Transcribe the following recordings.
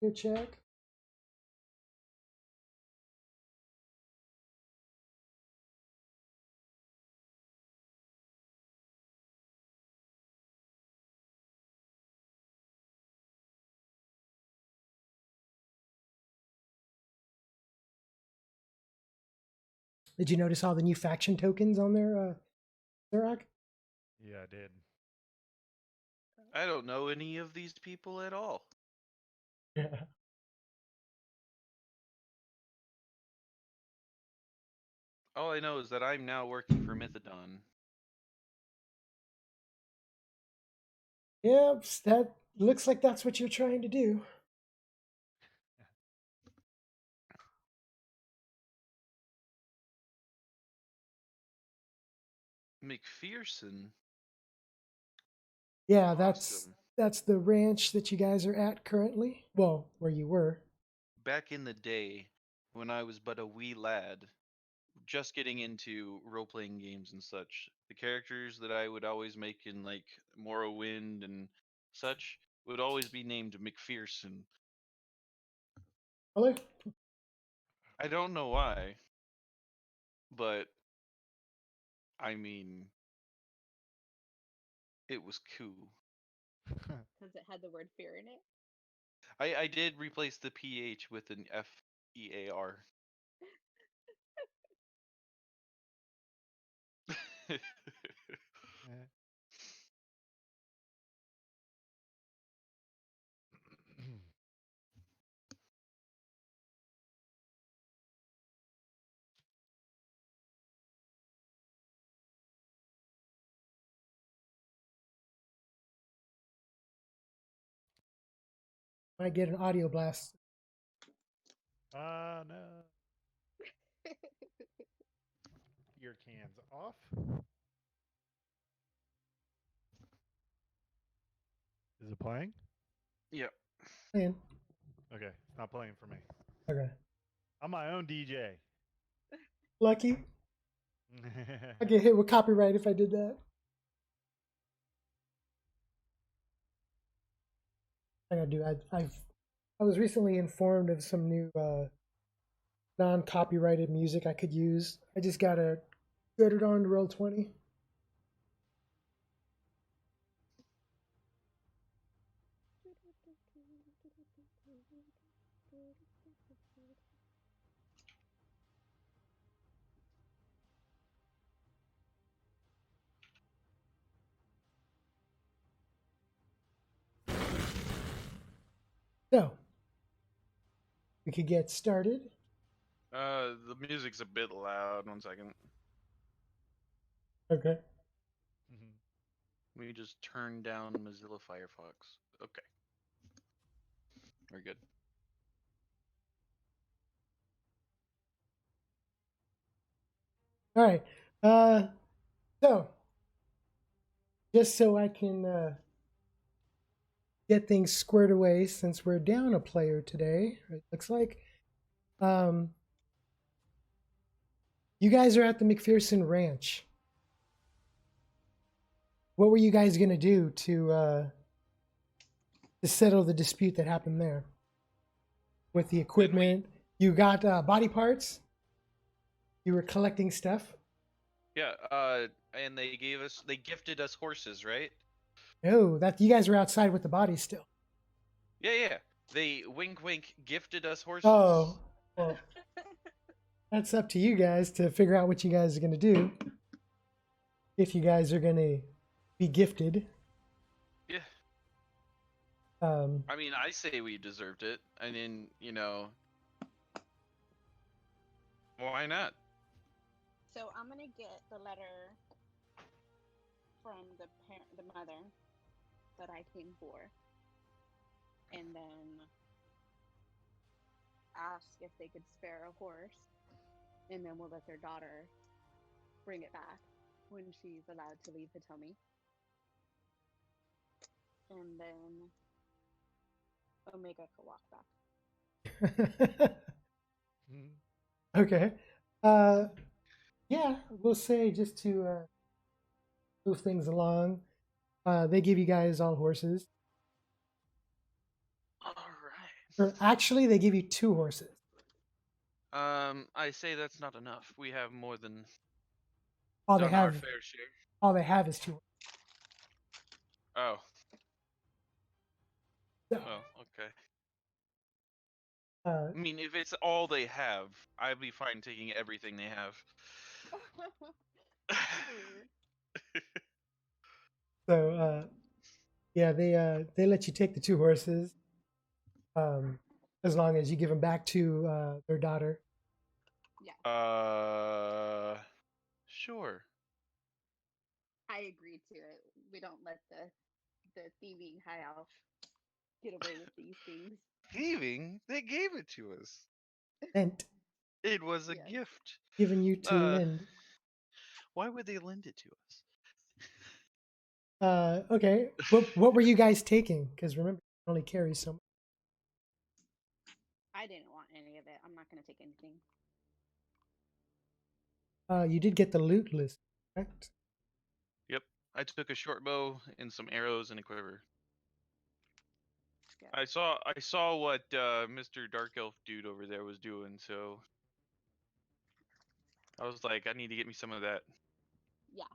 Go check. Did you notice all the new faction tokens on there, Suroc? Yeah, I did. I don't know any of these people at all. Yeah. All I know is that I'm now working for Mythodon. Yep, that looks like that's what you're trying to do. McPherson? Yeah, Awesome. that's the ranch that you guys are at currently. Well, where you were. Back in the day, when I was but a wee lad, just getting into role-playing games and such, the characters that I would always make in like Morrowind and such would always be named McPherson. Really? I don't know why, but I mean, it was cool. Because it had the word fear in it. I did replace the PH with an FEAR. Might get an audio blast. No. Ear cans off. Is it playing? Yep. Man. Okay, it's not playing for me. Okay. I'm my own DJ. Lucky. I get hit with copyright if I did that. I gotta do. I was recently informed of some new non-copyrighted music I could use. I just gotta get it on to Roll20. So we could get started. The music's a bit loud. 1 second. Okay. We just turn down Mozilla Firefox. Okay. We're good. All right. So just so I can get things squared away, since we're down a player today, it looks like. You guys are at the McPherson Ranch. What were you guys gonna do to settle the dispute that happened there with the equipment? You got body parts. You were collecting stuff. Yeah. And they gifted us horses, right? No, that you guys were outside with the bodies still. Yeah. They wink, gifted us horses. Oh, well, that's up to you guys to figure out what you guys are gonna do. If you guys are gonna be gifted. Yeah. I mean, I say we deserved it. I mean, why not? So I'm gonna get the letter from the mother that I came for, and then ask if they could spare a horse, and then we'll let their daughter bring it back when she's allowed to leave Hitomi. And then Omega could walk back. Okay. Yeah, we'll say just to move things along. They give you guys all horses. All right. Or actually, they give you 2 horses. I say that's not enough. We have more than All they done our have, fair share. all they have is 2. Oh, So, well, okay. uh, I mean, if it's all they have, I'd be fine taking everything they have. so yeah, they let you take the 2 horses, as long as you give them back to their daughter. Sure. I agreed to it. We don't let the thieving high elf get away with these things. Thieving? They gave it to us. Lent, It was a Yes. gift. given you to lend. Why would they lend it to us? Okay. What were you guys taking? Because remember, you only carry so much. I didn't want any of it. I'm not gonna take anything. You did get the loot list, correct? Yep. I took a short bow and some arrows and a quiver. Yeah. I saw what Mr. Dark Elf dude over there was doing, so I was like, I need to get me some of that. Yeah.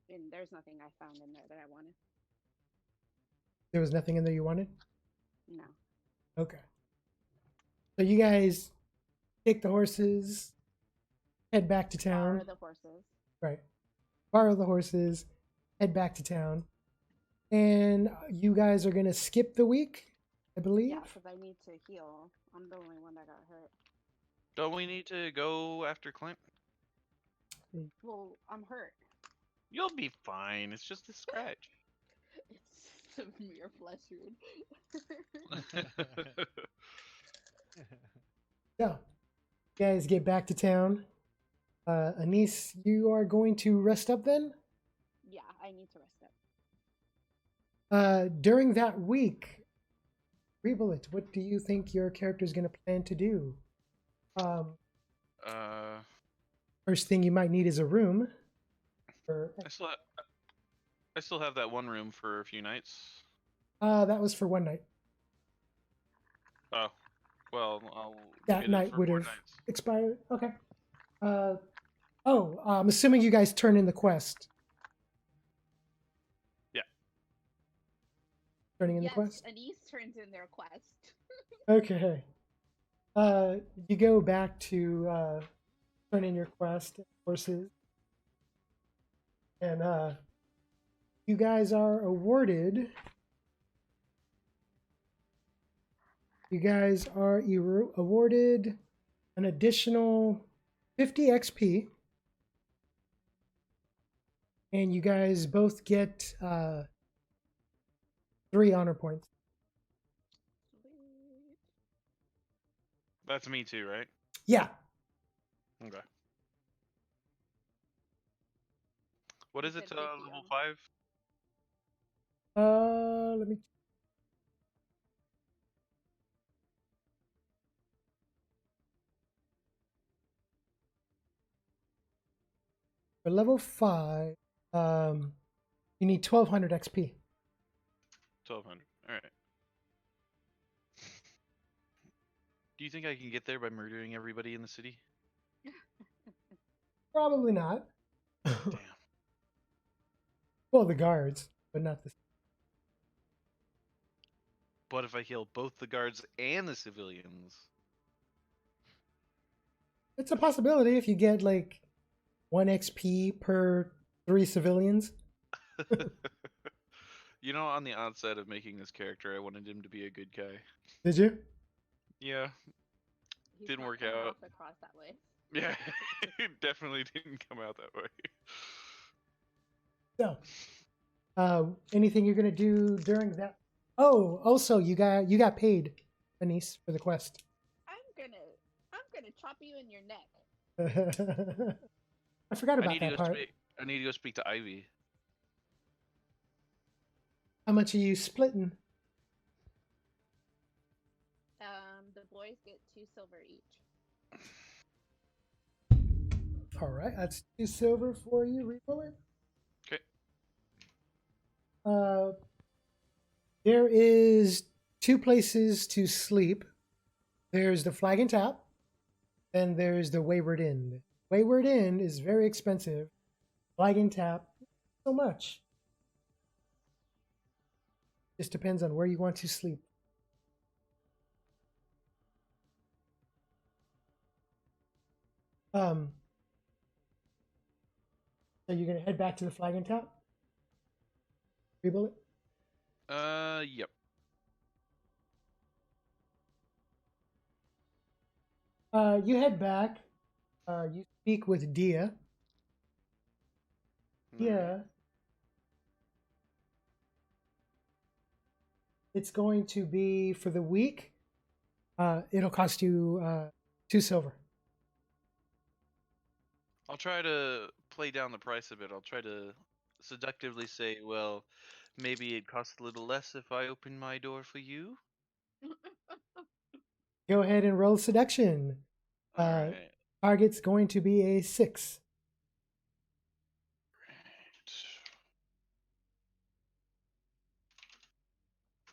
And there's nothing I found in there that I wanted. There was nothing in there you wanted? No. Okay. So you guys take the horses, head back to town. Borrow the horses. Right. Borrow the horses, head back to town. And you guys are going to skip the week, I believe? Yeah, because I need to heal. I'm the only one that got hurt. Don't we need to go after Clint? Well, I'm hurt. You'll be fine. It's just a scratch. It's a mere flesh wound. So, you guys get back to town. Annesse, you are going to rest up then? Yeah, I need to rest up. During that week, Rebullet, what do you think your character is going to plan to do? First thing you might need is a room. I still have that one room for a few nights. That was for one night. Oh, well, I'll That get it night for would 4 have nights. expired. Okay. I'm assuming you guys turn in the quest. Yeah. Turning in Yes, the quest? Annesse turns in their quest. Okay. You go back to turn in your quest horses. And you guys are awarded. You guys are awarded an additional 50 XP. And you guys both get 3 honor points. Sweet. That's me too, right? Yeah. Okay. What You is it, said 50 level on. 5? Let me. For level 5, you need 1200 XP. 1200. All right. Do you think I can get there by murdering everybody in the city? Probably not. Damn. Well, the guards, but not the. But if I kill both the guards and the civilians, It's a possibility if you get like 1 XP per 3 civilians. you know, on the onset of making this character, I wanted him to be a good guy. Did you? Yeah, He's didn't not work coming out. off the cross that way. Yeah, it definitely didn't come out that way. So, anything you're gonna do during that? Oh, also you got paid, Annesse, for the quest. I'm gonna chop you in your neck. I forgot about that part. I need to go speak to Ivy. How much are you splitting? The boys get 2 silver each. All right, that's 2 silver for you, Rebullet. Okay. There is two places to sleep. There's the Flag and Tap, and there's the Wayward Inn. Wayward Inn is very expensive. Flag and Tap, so much. Just depends on where you want to sleep. So you're gonna head back to the Flag and Tap? Rebuild it? Yep. You head back. You speak with Dia. Yeah. It's going to be for the week. It'll cost you 2 silver. I'll try to play down the price a bit. I'll try to seductively say, well, maybe it costs a little less if I open my door for you. Go ahead and roll seduction. Alright. Target's going to be a 6.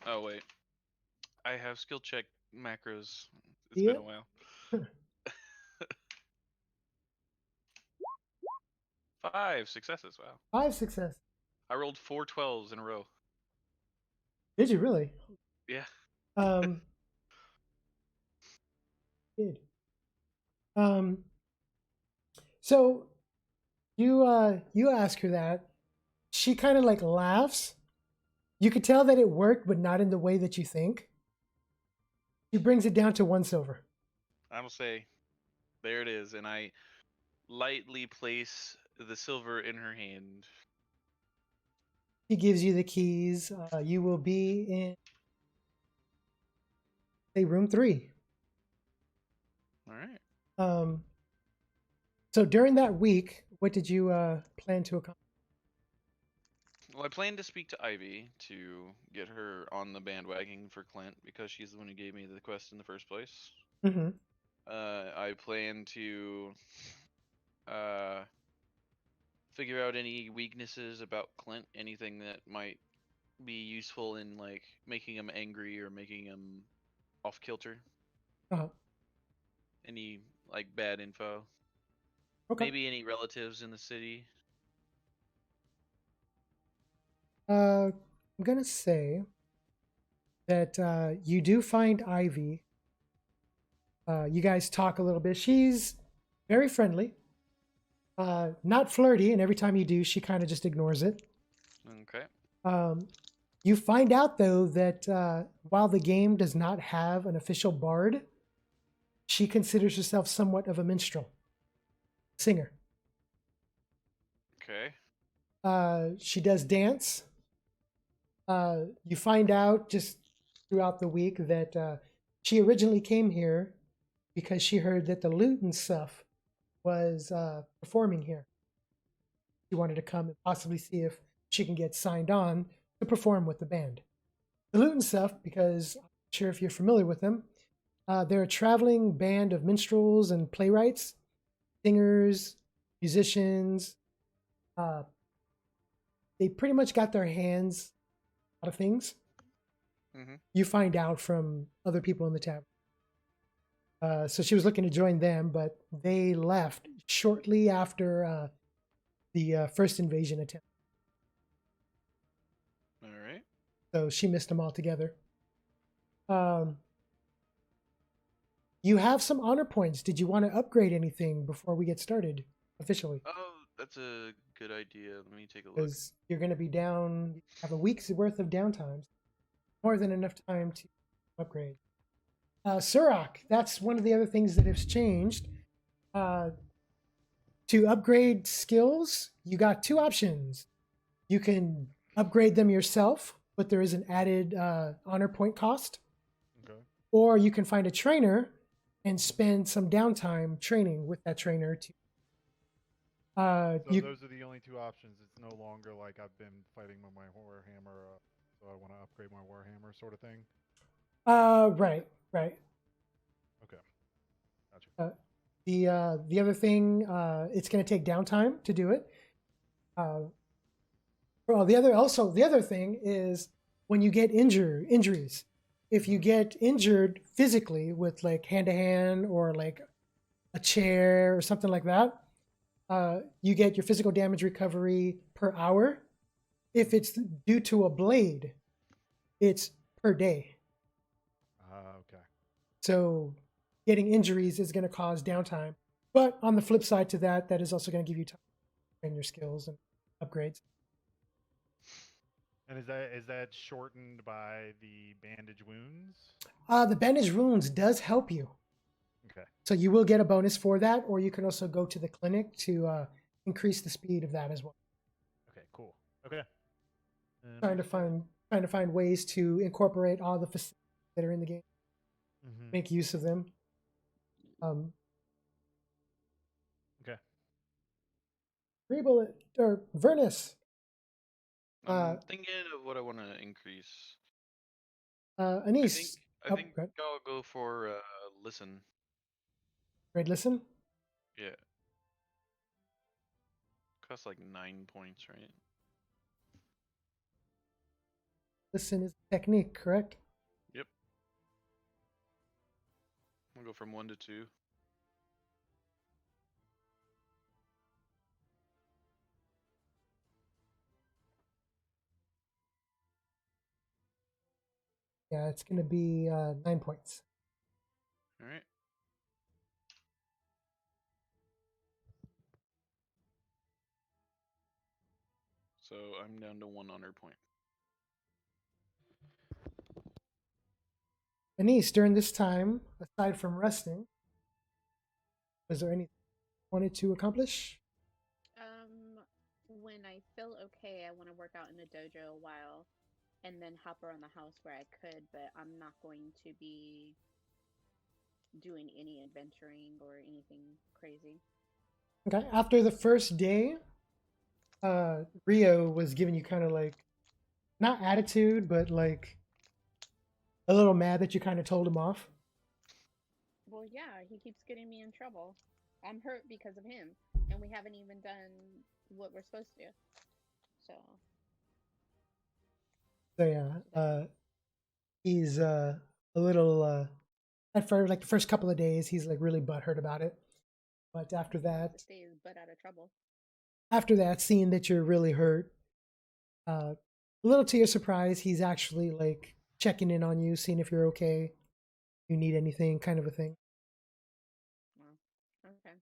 Oh, wait. I have skill check macros. It's Yeah. been a while. 5 successes. Wow. 5 success. I rolled 4 12s in a row. Did you really? Yeah. Good. So you ask her that. She kind of like laughs. You could tell that it worked, but not in the way that you think. She brings it down to 1 silver. I'm gonna say, there it is, and I lightly place the silver in her hand. She gives you the keys. You will be in, say, room 3. All right. So during that week, what did you plan to accomplish? Well, I plan to speak to Ivy to get her on the bandwagon for Clint because she's the one who gave me the quest in the first place. Mm-hmm. I plan to figure out any weaknesses about Clint, anything that might be useful in like making him angry or making him off kilter. Uh-huh. Any like bad info. Okay. Maybe any relatives in the city. I'm gonna say that you do find Ivy. You guys talk a little bit. She's very friendly, not flirty, and every time you do, she kind of just ignores it. Okay. You find out though that while the game does not have an official bard, she considers herself somewhat of a minstrel, singer. Okay. She does dance. You find out just throughout the week that she originally came here because she heard that the lute and stuff was performing here. She wanted to come and possibly see if she can get signed on to perform with the band. The lute and stuff, because I'm not sure if you're familiar with them, they're a traveling band of minstrels and playwrights, singers, musicians. They pretty much got their hands out of things. Mm-hmm. You find out from other people in the tavern. So she was looking to join them, but they left shortly after the first invasion attempt. All right. So she missed them altogether. You have some honor points. Did you want to upgrade anything before we get started officially? Oh, that's a good idea. Let me take a look. Because you're going to be down, have a week's worth of downtime. More than enough time to upgrade. Suroc, that's one of the other things that has changed. To upgrade skills, you got 2 options. You can upgrade them yourself, but there is an added honor point cost. Okay. Or you can find a trainer and spend some downtime training with that trainer to So those are the only 2 options. It's no longer like I've been fighting with my warhammer, so I want to upgrade my warhammer sort of thing. Right. Okay. Gotcha. The other thing, it's going to take downtime to do it. Well, the other thing is when you get injuries, if you get injured physically with like hand to hand or like a chair or something like that, you get your physical damage recovery per hour. If it's due to a blade, it's per day. Okay. So getting injuries is going to cause downtime. But on the flip side to that, that is also going to give you time to train your skills and upgrades. And is that shortened by the bandage wounds? The bandage wounds does help you. Okay. So you will get a bonus for that, or you can also go to the clinic to increase the speed of that as well. Okay, cool. Okay. Trying to find ways to incorporate all the facilities that are in the game, make use of them. Okay. Rebel or Vernus. I'm thinking of what I want to increase. Annesse. I think I'll go for listen. Great, listen. Yeah. Costs like 9 points, right? Listen is technique, correct? Yep. I'll go from 1 to 2. Yeah, it's going to be 9 points. All right. So I'm down to 1 honor point. Annesse, during this time, aside from resting, was there anything you wanted to accomplish? When I feel okay, I want to work out in the dojo a while and then hop around the house where I could, but I'm not going to be doing any adventuring or anything crazy. Okay, after the first day, Rio was giving you kind of like, not attitude, but like a little mad that you kind of told him off. Well, yeah, he keeps getting me in trouble. I'm hurt because of him, and we haven't even done what we're supposed to do. So yeah, he's a little at first, like the first couple of days, he's like really butthurt about it. But after that, stay his butt out of trouble. After that, seeing that you're really hurt, a little to your surprise, he's actually like checking in on you, seeing if you're okay, you need anything, kind of a thing. Okay.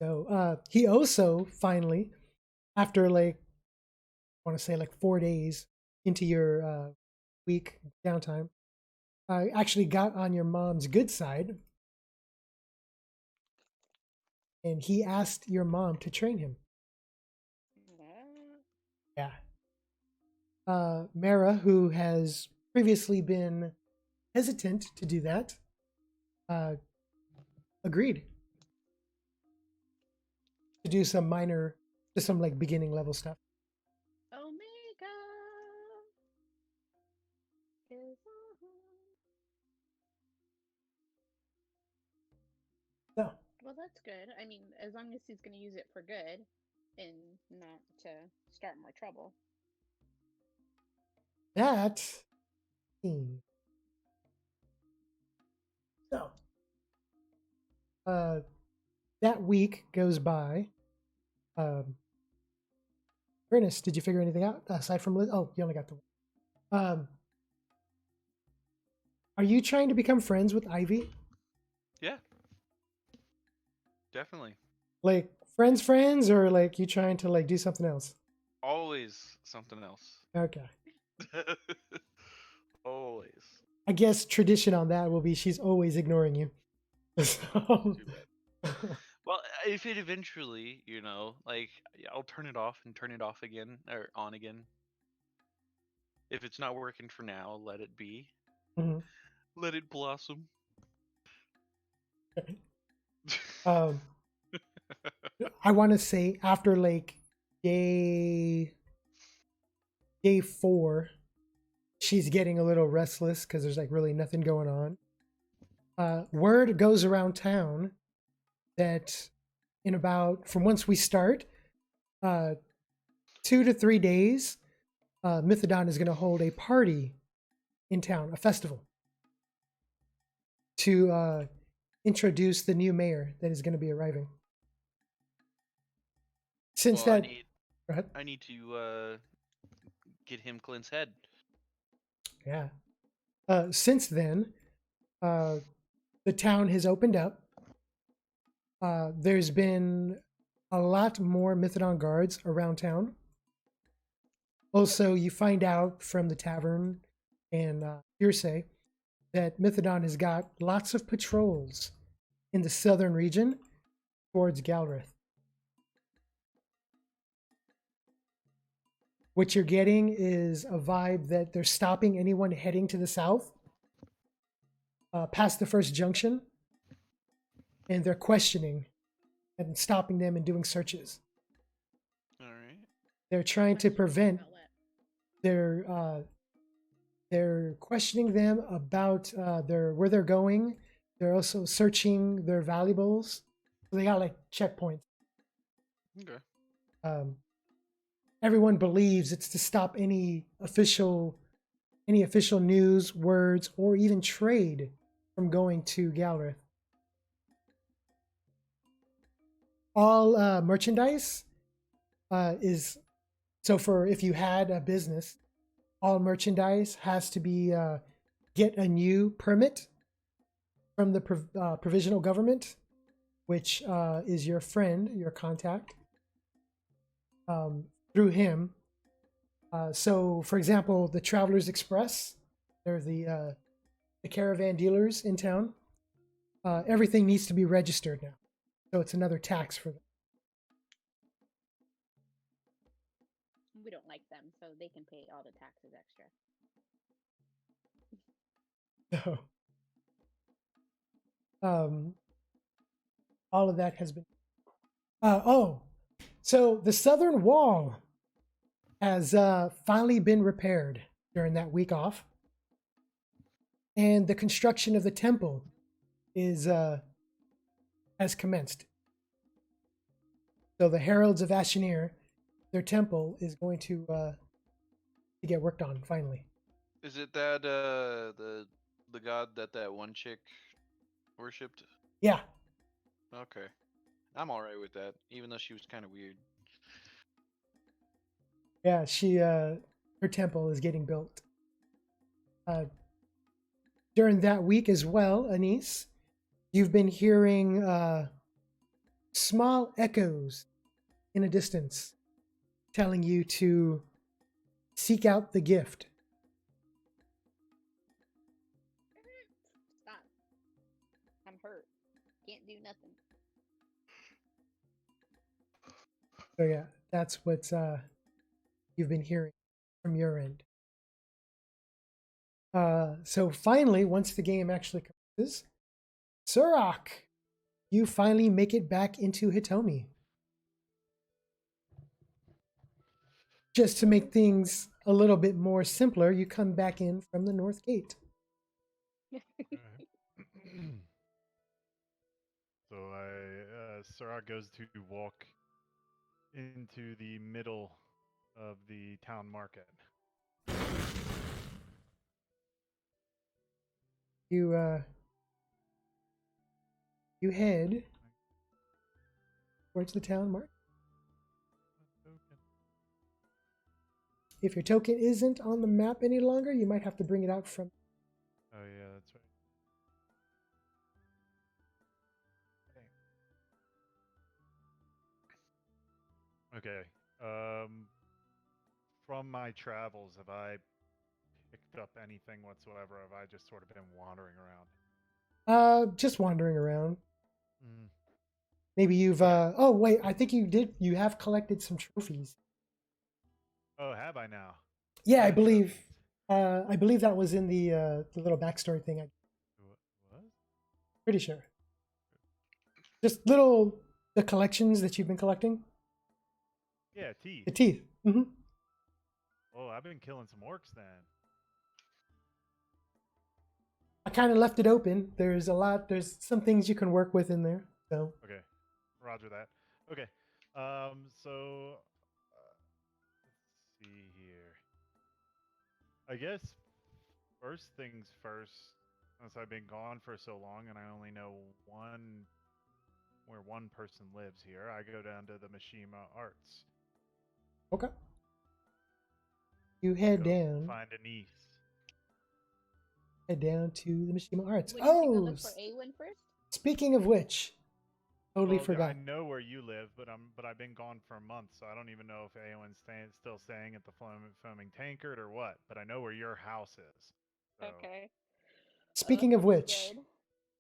So he also finally, after like I want to say like 4 days into your week downtime, actually got on your mom's good side, and he asked your mom to train him. Yeah. Mara, who has previously been hesitant to do that, agreed to do some minor, just some like beginning level stuff. Omega is on. So, well, that's good. I mean, as long as he's going to use it for good and not to start more trouble. that so that week goes by. Ernest, did you figure anything out aside from oh, you only got the one. Are you trying to become friends with Ivy? Yeah. Definitely. Like friends, or like you trying to like do something else? Always something else. Okay. Always. I guess tradition on that will be she's always ignoring you. So, well, if it eventually, like I'll turn it off and turn it off again or on again. If it's not working for now, let it be. mm-hmm. Let it blossom. I want to say after like day 4, she's getting a little restless because there's like really nothing going on. Word goes around town that in about from once we start, 2 to 3 days, Mythodon is going to hold a party in town, a festival, to introduce the new mayor that is going to be arriving. Since Well, that, go ahead. I need to get him Clint's head. Yeah. Since then, the town has opened up. There's been a lot more Mythodon guards around town. Also, you find out from the tavern and hearsay that Mythodon has got lots of patrols in the southern region towards Galrith. What you're getting is a vibe that they're stopping anyone heading to the south past the first junction, and they're questioning and stopping them and doing searches. All right. They're trying to Questions prevent. about what? They're questioning them about where they're going. They're also searching their valuables. So they got like checkpoints. Okay. Everyone believes it's to stop any official news, words, or even trade from going to Galrith. All merchandise is so for if you had a business, all merchandise has to be get a new permit from the provisional government, which is your friend, your contact. Through him. So, for example, the Travelers Express, they're the caravan dealers in town. Everything needs to be registered now. So it's another tax for them. We don't like them, so they can pay all the taxes extra. So, all of that has been. So the southern wall has finally been repaired during that week off, and the construction of the temple has commenced. So the Heralds of Ashenir, their temple is going to get worked on finally. Is it that the god that one chick worshipped? Yeah, Okay. I'm all right with that, even though she was kind of weird. yeah. Her temple is getting built. During that week as well, Annesse, you've been hearing small echoes in a distance telling you to seek out the gift. Stop. I'm hurt. Can't do nothing. So yeah, that's what you've been hearing from your end. So finally, once the game actually commences, Suroc, you finally make it back into Hitomi. Just to make things a little bit more simpler, you come back in from the North Gate. So Sarah goes to walk into the middle of the town market. You head towards the town market. If your token isn't on the map any longer, you might have to bring it out from. Oh yeah, that's right. Okay. From my travels, have I picked up anything whatsoever? Have I just sort of been wandering around? Just wandering around. Mm. Maybe you've oh wait, I think you did. You have collected some trophies. Oh, have I now? Yeah, I What believe. trophies? I believe that was in the little backstory thing. I'm What? pretty sure. Just the collections that you've been collecting. Yeah, teeth. The teeth. Mm-hmm. Oh, I've been killing some orcs then. I kind of left it open. There's some things you can work with in there. So Okay, roger that. Okay, so let's see here. I guess First things first, since I've been gone for so long and I only know where one person lives here, I go down to the Mishima Arts. Okay. You head Go down. find Annesse. Head down to the Mishima Arts. Wouldn't you go Oh, look for Awen first? speaking of which, totally Well, forgot. I know where you live, but I've been gone for months, so I don't even know if Aowen's still staying at the foaming tankard or what. But I know where your house is. So. Okay. Speaking of I'm which,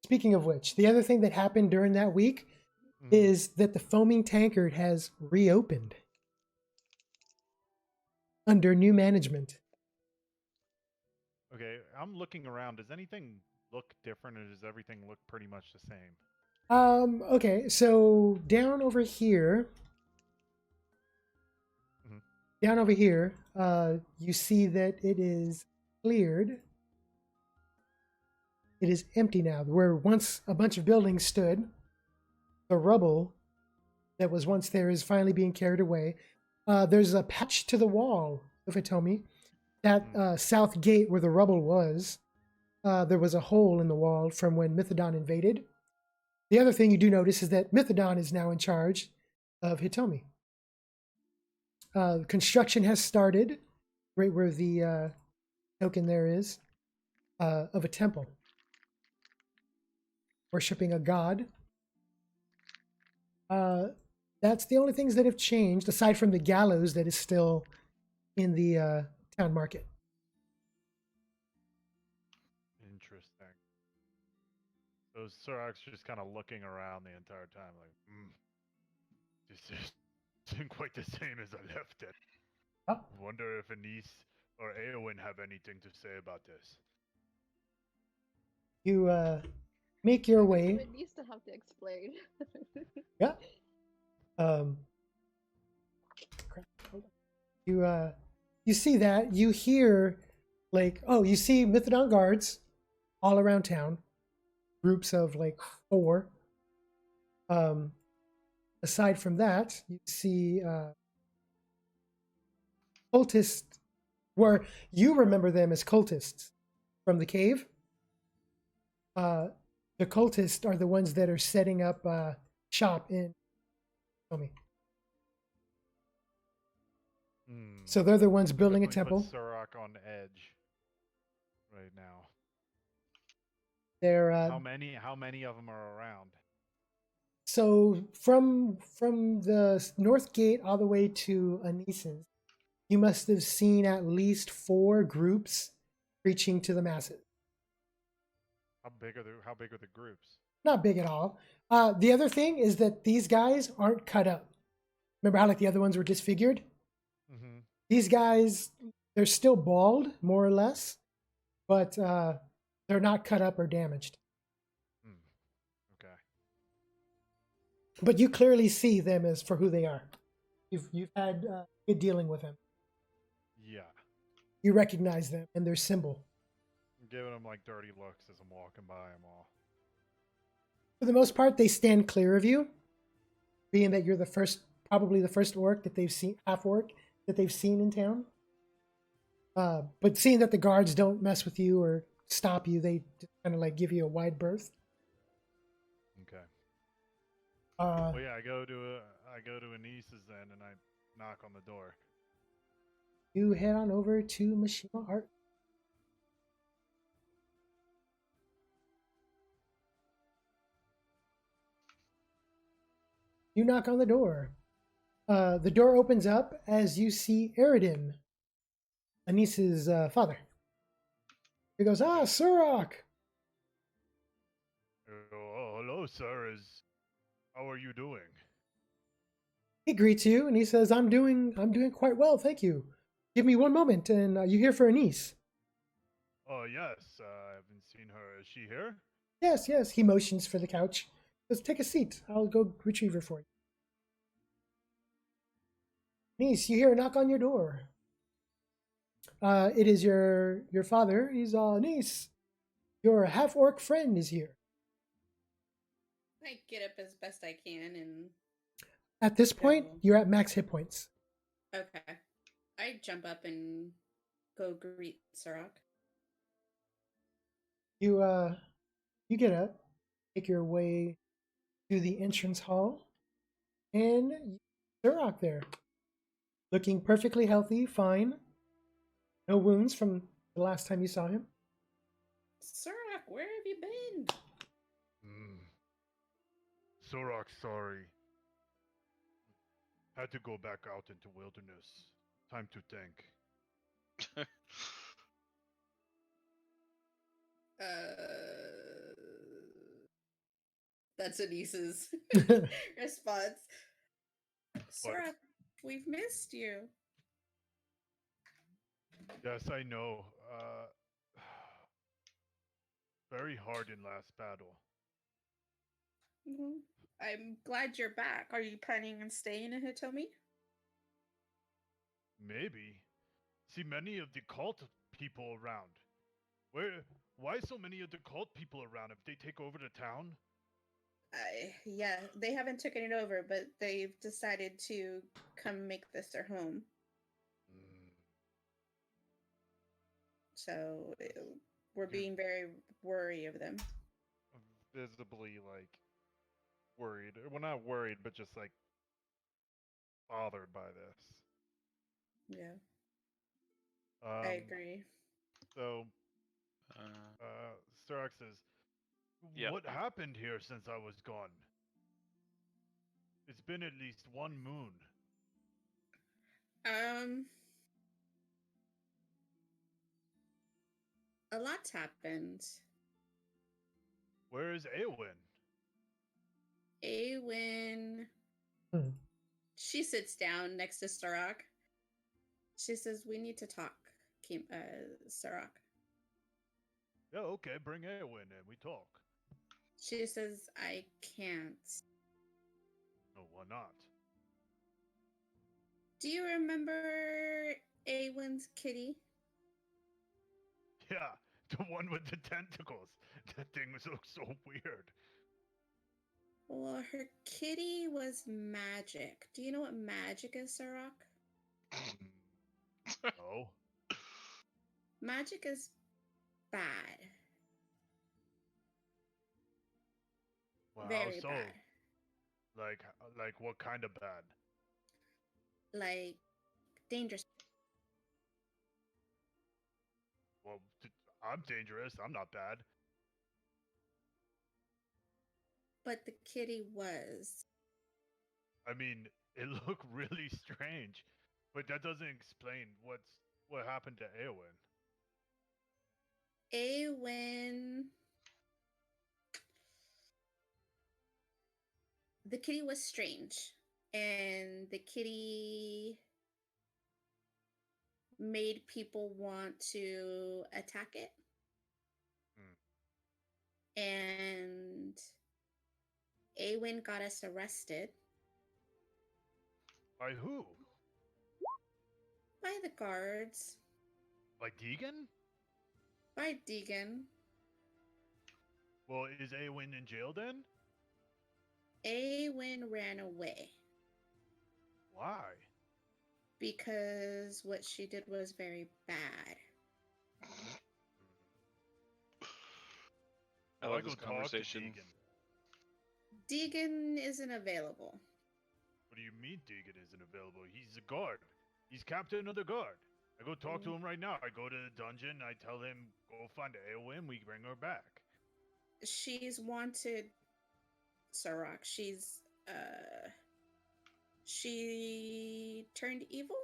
scared. the other thing that happened during that week is that the foaming tankard has reopened under new management. Okay, I'm looking around. Does anything look different, or does everything look pretty much the same? Okay, so down over here, you see that it is cleared. It is empty now. Where once a bunch of buildings stood, the rubble that was once there is finally being carried away. There's a patch to the wall of Hitomi. That south gate where the rubble was, there was a hole in the wall from when Mythodon invaded. The other thing you do notice is that Mythodon is now in charge of Hitomi. Construction has started right where the token there is of a temple. Worshipping a god. That's the only things that have changed, aside from the gallows that is still in the town market. Interesting. So Suroc's just kind of looking around the entire time, like, this isn't quite the same as I left it. Oh. Wonder if Annesse or Aowen have anything to say about this. You make your way. It needs to have to explain. Yeah. Crap. Hold on. You see that. You hear, like, you see Mythodon guards all around town. Groups of, like, 4. Aside from that, you see cultists, where you remember them as cultists from the cave. The cultists are the ones that are setting up shop in Hitomi. So they're the ones building a temple. Put Suroc on edge right now. They're how many of them are around? So from the north gate all the way to Annesse's, you must have seen at least 4 groups preaching to the masses. How big are the groups? Not big at all. The other thing is that these guys aren't cut up. Remember how like the other ones were disfigured? Mm-hmm. These guys, they're still bald, more or less, but they're not cut up or damaged. Okay. But you clearly see them as for who they are. You've had good dealing with them. Yeah. You recognize them and their symbol. I'm giving them like dirty looks as I'm walking by them all. For the most part, they stand clear of you, being that you're probably the first orc that they've seen, half orc that they've seen in town. But seeing that the guards don't mess with you or stop you, they just kind of like give you a wide berth. Okay. Well, yeah, I go to Annesse's then, and I knock on the door. You head on over to Mishima Art. You knock on the door. The door opens up as you see Eridan, Annesse's father. He goes, Suroc! Oh, hello, sir. How are you doing? He greets you and he says, I'm doing quite well, thank you. Give me one moment, and you're here for Annesse. Oh, yes. I haven't seen her. Is she here? Yes. He motions for the couch. Just take a seat. I'll go retrieve her for you. Annesse, you hear a knock on your door. It is your father. He's Annesse. Your half-orc friend is here. I get up as best I can and... At this point, you're at max hit points. Okay. I jump up and go greet Suroc. You get up, make your way to the entrance hall, and Suroc there, looking perfectly healthy, fine, no wounds from the last time you saw him. Suroc, where have you been? Suroc, sorry. Had to go back out into wilderness. Time to think. That's Anissa's response. Suroc, we've missed you. Yes, I know. Very hard in last battle. Mhm. I'm glad you're back. Are you planning on staying in Hitomi? Maybe. See many of the cult people around. Where? Why so many of the cult people around? If they take over the town? Yeah, they haven't taken it over, but they've decided to come make this their home. Mm, So we're You're- being very wary of them. visibly worried. Well, not worried, but just bothered by this. Yeah, Um, I agree. So, Uh, Starak says, Yeah. "What happened here since I was gone? It's been at least one moon." Um, a lot's happened. Where is Eowyn? Awen, Hmm. she sits down next to Suroc. She says, "We need to talk, Suroc." Yeah, okay, bring Eowyn in. We talk. She says, "I can't." No, why not? Do you remember Awen's kitty? Yeah, the one with the tentacles. That thing looks so weird. Well, her kitty was magic. Do you know what magic is, Suroc? No. Magic is bad. Well, how Very so? bad. Like what kind of bad? Like, dangerous. Well, I'm dangerous. I'm not bad. But the kitty was. I mean, it looked really strange, but that doesn't explain what happened to Eowyn. Awen. The kitty was strange. And the kitty made people want to attack it. And Awen got us arrested By who? by the guards, By Deegan? by Deegan. Well, is Eowyn in jail then? Awen ran away Why? because what she did was very bad. I Well, love go this talk to conversation. Deegan. Deegan isn't available. What do you mean Deegan isn't available? He's a guard. He's captain of the guard. I go talk to him right now. I go to the dungeon. I tell him, go find Eowyn. We bring her back. She's wanted, Suroc. She turned evil?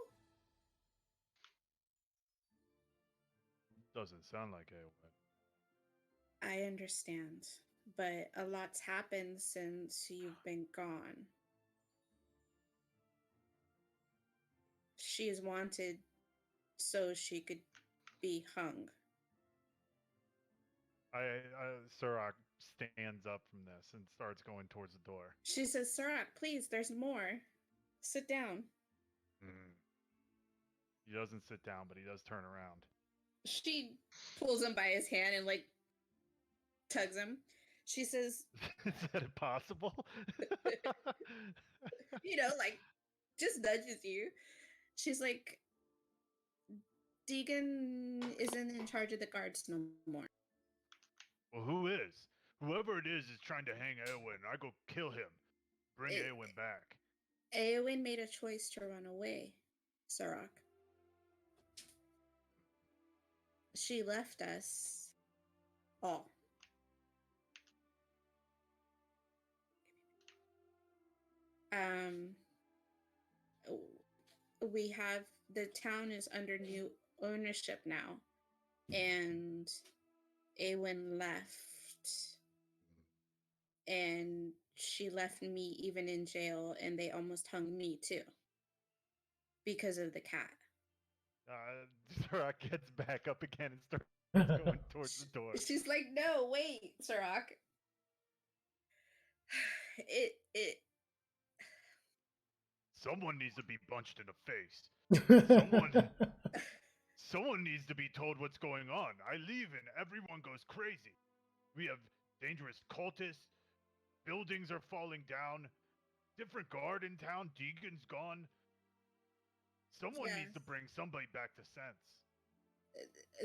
Doesn't sound like Eowyn. I understand, but a lot's happened since you've been gone. She is wanted so she could be hung. Suroc stands up from this and starts going towards the door. She says, "Suroc, please, there's more. Sit down." He doesn't sit down, but he does turn around. She pulls him by his hand and tugs him. She says, Is that impossible? just nudges you. She's like, "Deegan isn't in charge of the guards no more. Well, who is? Whoever it is trying to hang Eowyn. I go kill him. Bring It- Eowyn back. Eowyn made a choice to run away, Suroc. She left us all. Um, we have the town is under new ownership now, and Eowyn left, and she left me even in jail, and they almost hung me too because of the cat. Suroc gets back up again and starts going towards the door. She's like, "No, wait, Suroc. It Someone needs to be punched in the face. Someone needs to be told what's going on. I leave and everyone goes crazy. We have dangerous cultists. Buildings are falling down. Different guard in town. Deegan's gone. Someone needs to Yes. bring somebody back to sense.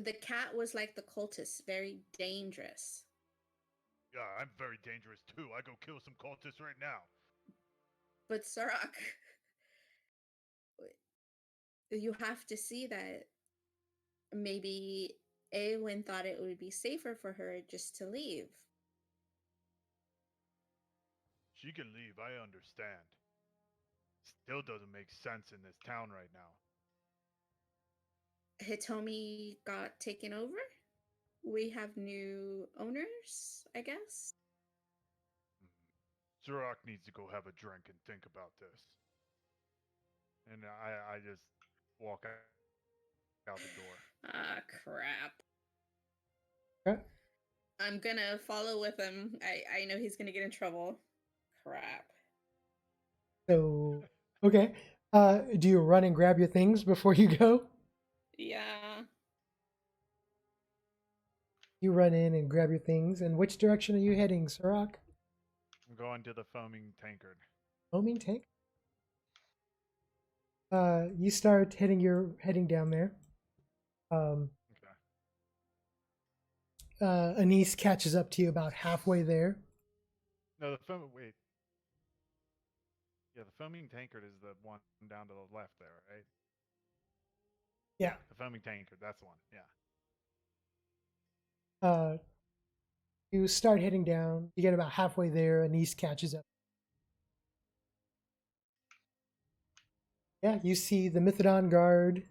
The cat was like the cultists, very dangerous. Yeah, I'm very dangerous too. I go kill some cultists right now. But Suroc, you have to see that maybe Eowyn thought it would be safer for her just to leave. She can leave, I understand. Still doesn't make sense in this town right now. Hitomi got taken over. We have new owners, I guess. Suroc needs to go have a drink and think about this. And I just walk out the door. Ah, crap. Okay. I'm gonna follow with him. I know he's gonna get in trouble. Crap. So, okay. Do you run and grab your things before you go? Yeah. You run in and grab your things. And which direction are you heading, Suroc? I'm going to the foaming tankard. Foaming tank? You start heading down there. Okay. Annesse catches up to you about halfway there. No, wait. Yeah, the foaming tankard is the one down to the left there, right? Yeah. The foaming tankard, that's the one. Yeah. You start heading down. You get about halfway there. Annesse catches up. Yeah, you see the Mythodon guard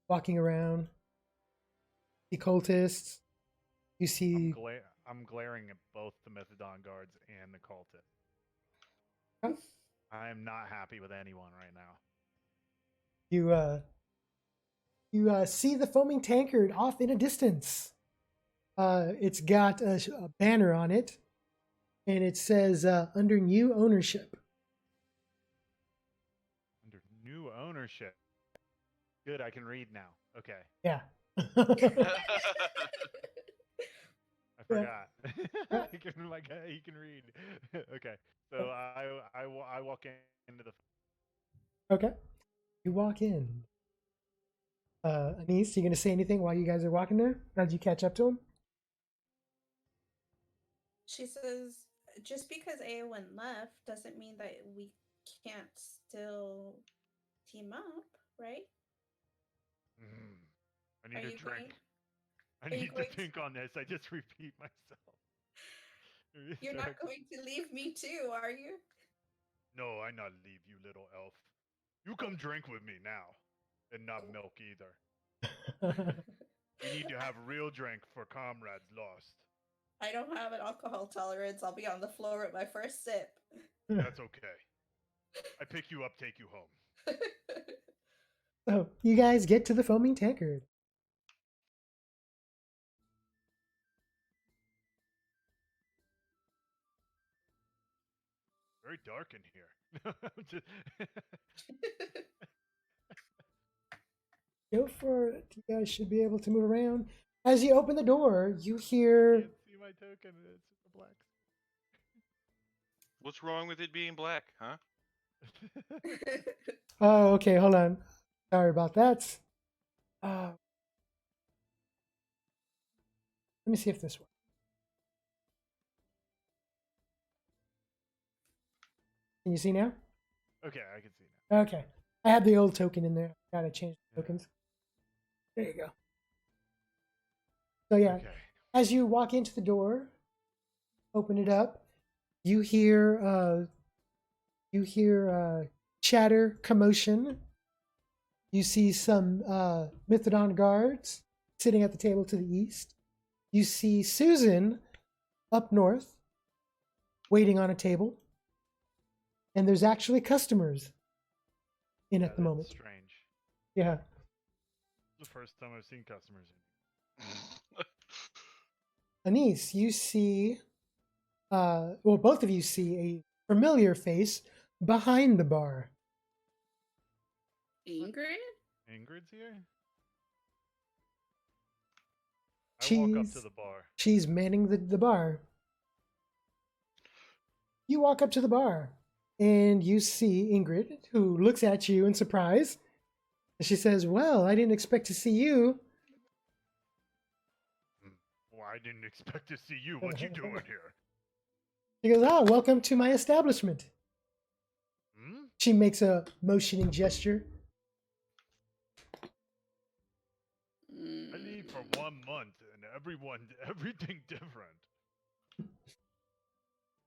walking around. The cultists. You see. I'm glaring at both the Mythodon guards and the cultist. Huh? I am not happy with anyone right now. You see the foaming tankard off in a distance. It's got a banner on it, and it says under new ownership. Under new ownership. Good, I can read now. Okay. Yeah. I forgot. I can, he can read. Okay. So I walk into the. Okay. You walk in. Annesse, you gonna say anything while you guys are walking there? As you catch up to him? She says, just because Eowyn left doesn't mean that we can't still team up, right? I need Are a you drink. going- I are you need to going to- think on this. I just repeat myself. You're not going to leave me too, are you? No, I not leave you, little elf. You come drink with me now, and not milk either. We need to have real drink for comrades lost. I don't have an alcohol tolerance. I'll be on the floor at my first sip. That's okay. I pick you up, take you home. So you guys get to the foaming tankard. Very dark in here. Just- Go for it. You guys should be able to move around. As you open the door, you hear. can't see my token. It's black. What's wrong with it being black, huh? Oh, okay. Hold on. Sorry about that. Let me see if this works. Can you see now? Okay, I can see now. Okay. I had the old token in there. Gotta change the tokens. There you go. So yeah, Okay. as you walk into the door, open it up, you hear chatter, commotion. You see some Mythodon guards sitting at the table to the east. You see Susan up north, waiting on a table. And there's actually customers in at the that's moment. Strange. Yeah. The first time I've seen customers. Annesse, you see, well, both of you see a familiar face behind the bar. Ingrid? Ingrid's here? I walk up to the bar. She's manning the bar. You walk up to the bar and you see Ingrid, who looks at you in surprise. And she says, well, I didn't expect to see you. Well, I didn't expect to see you. What you doing here? She goes, ah, welcome to my establishment. Hmm? She makes a motioning gesture. I leave for 1 month and everything different.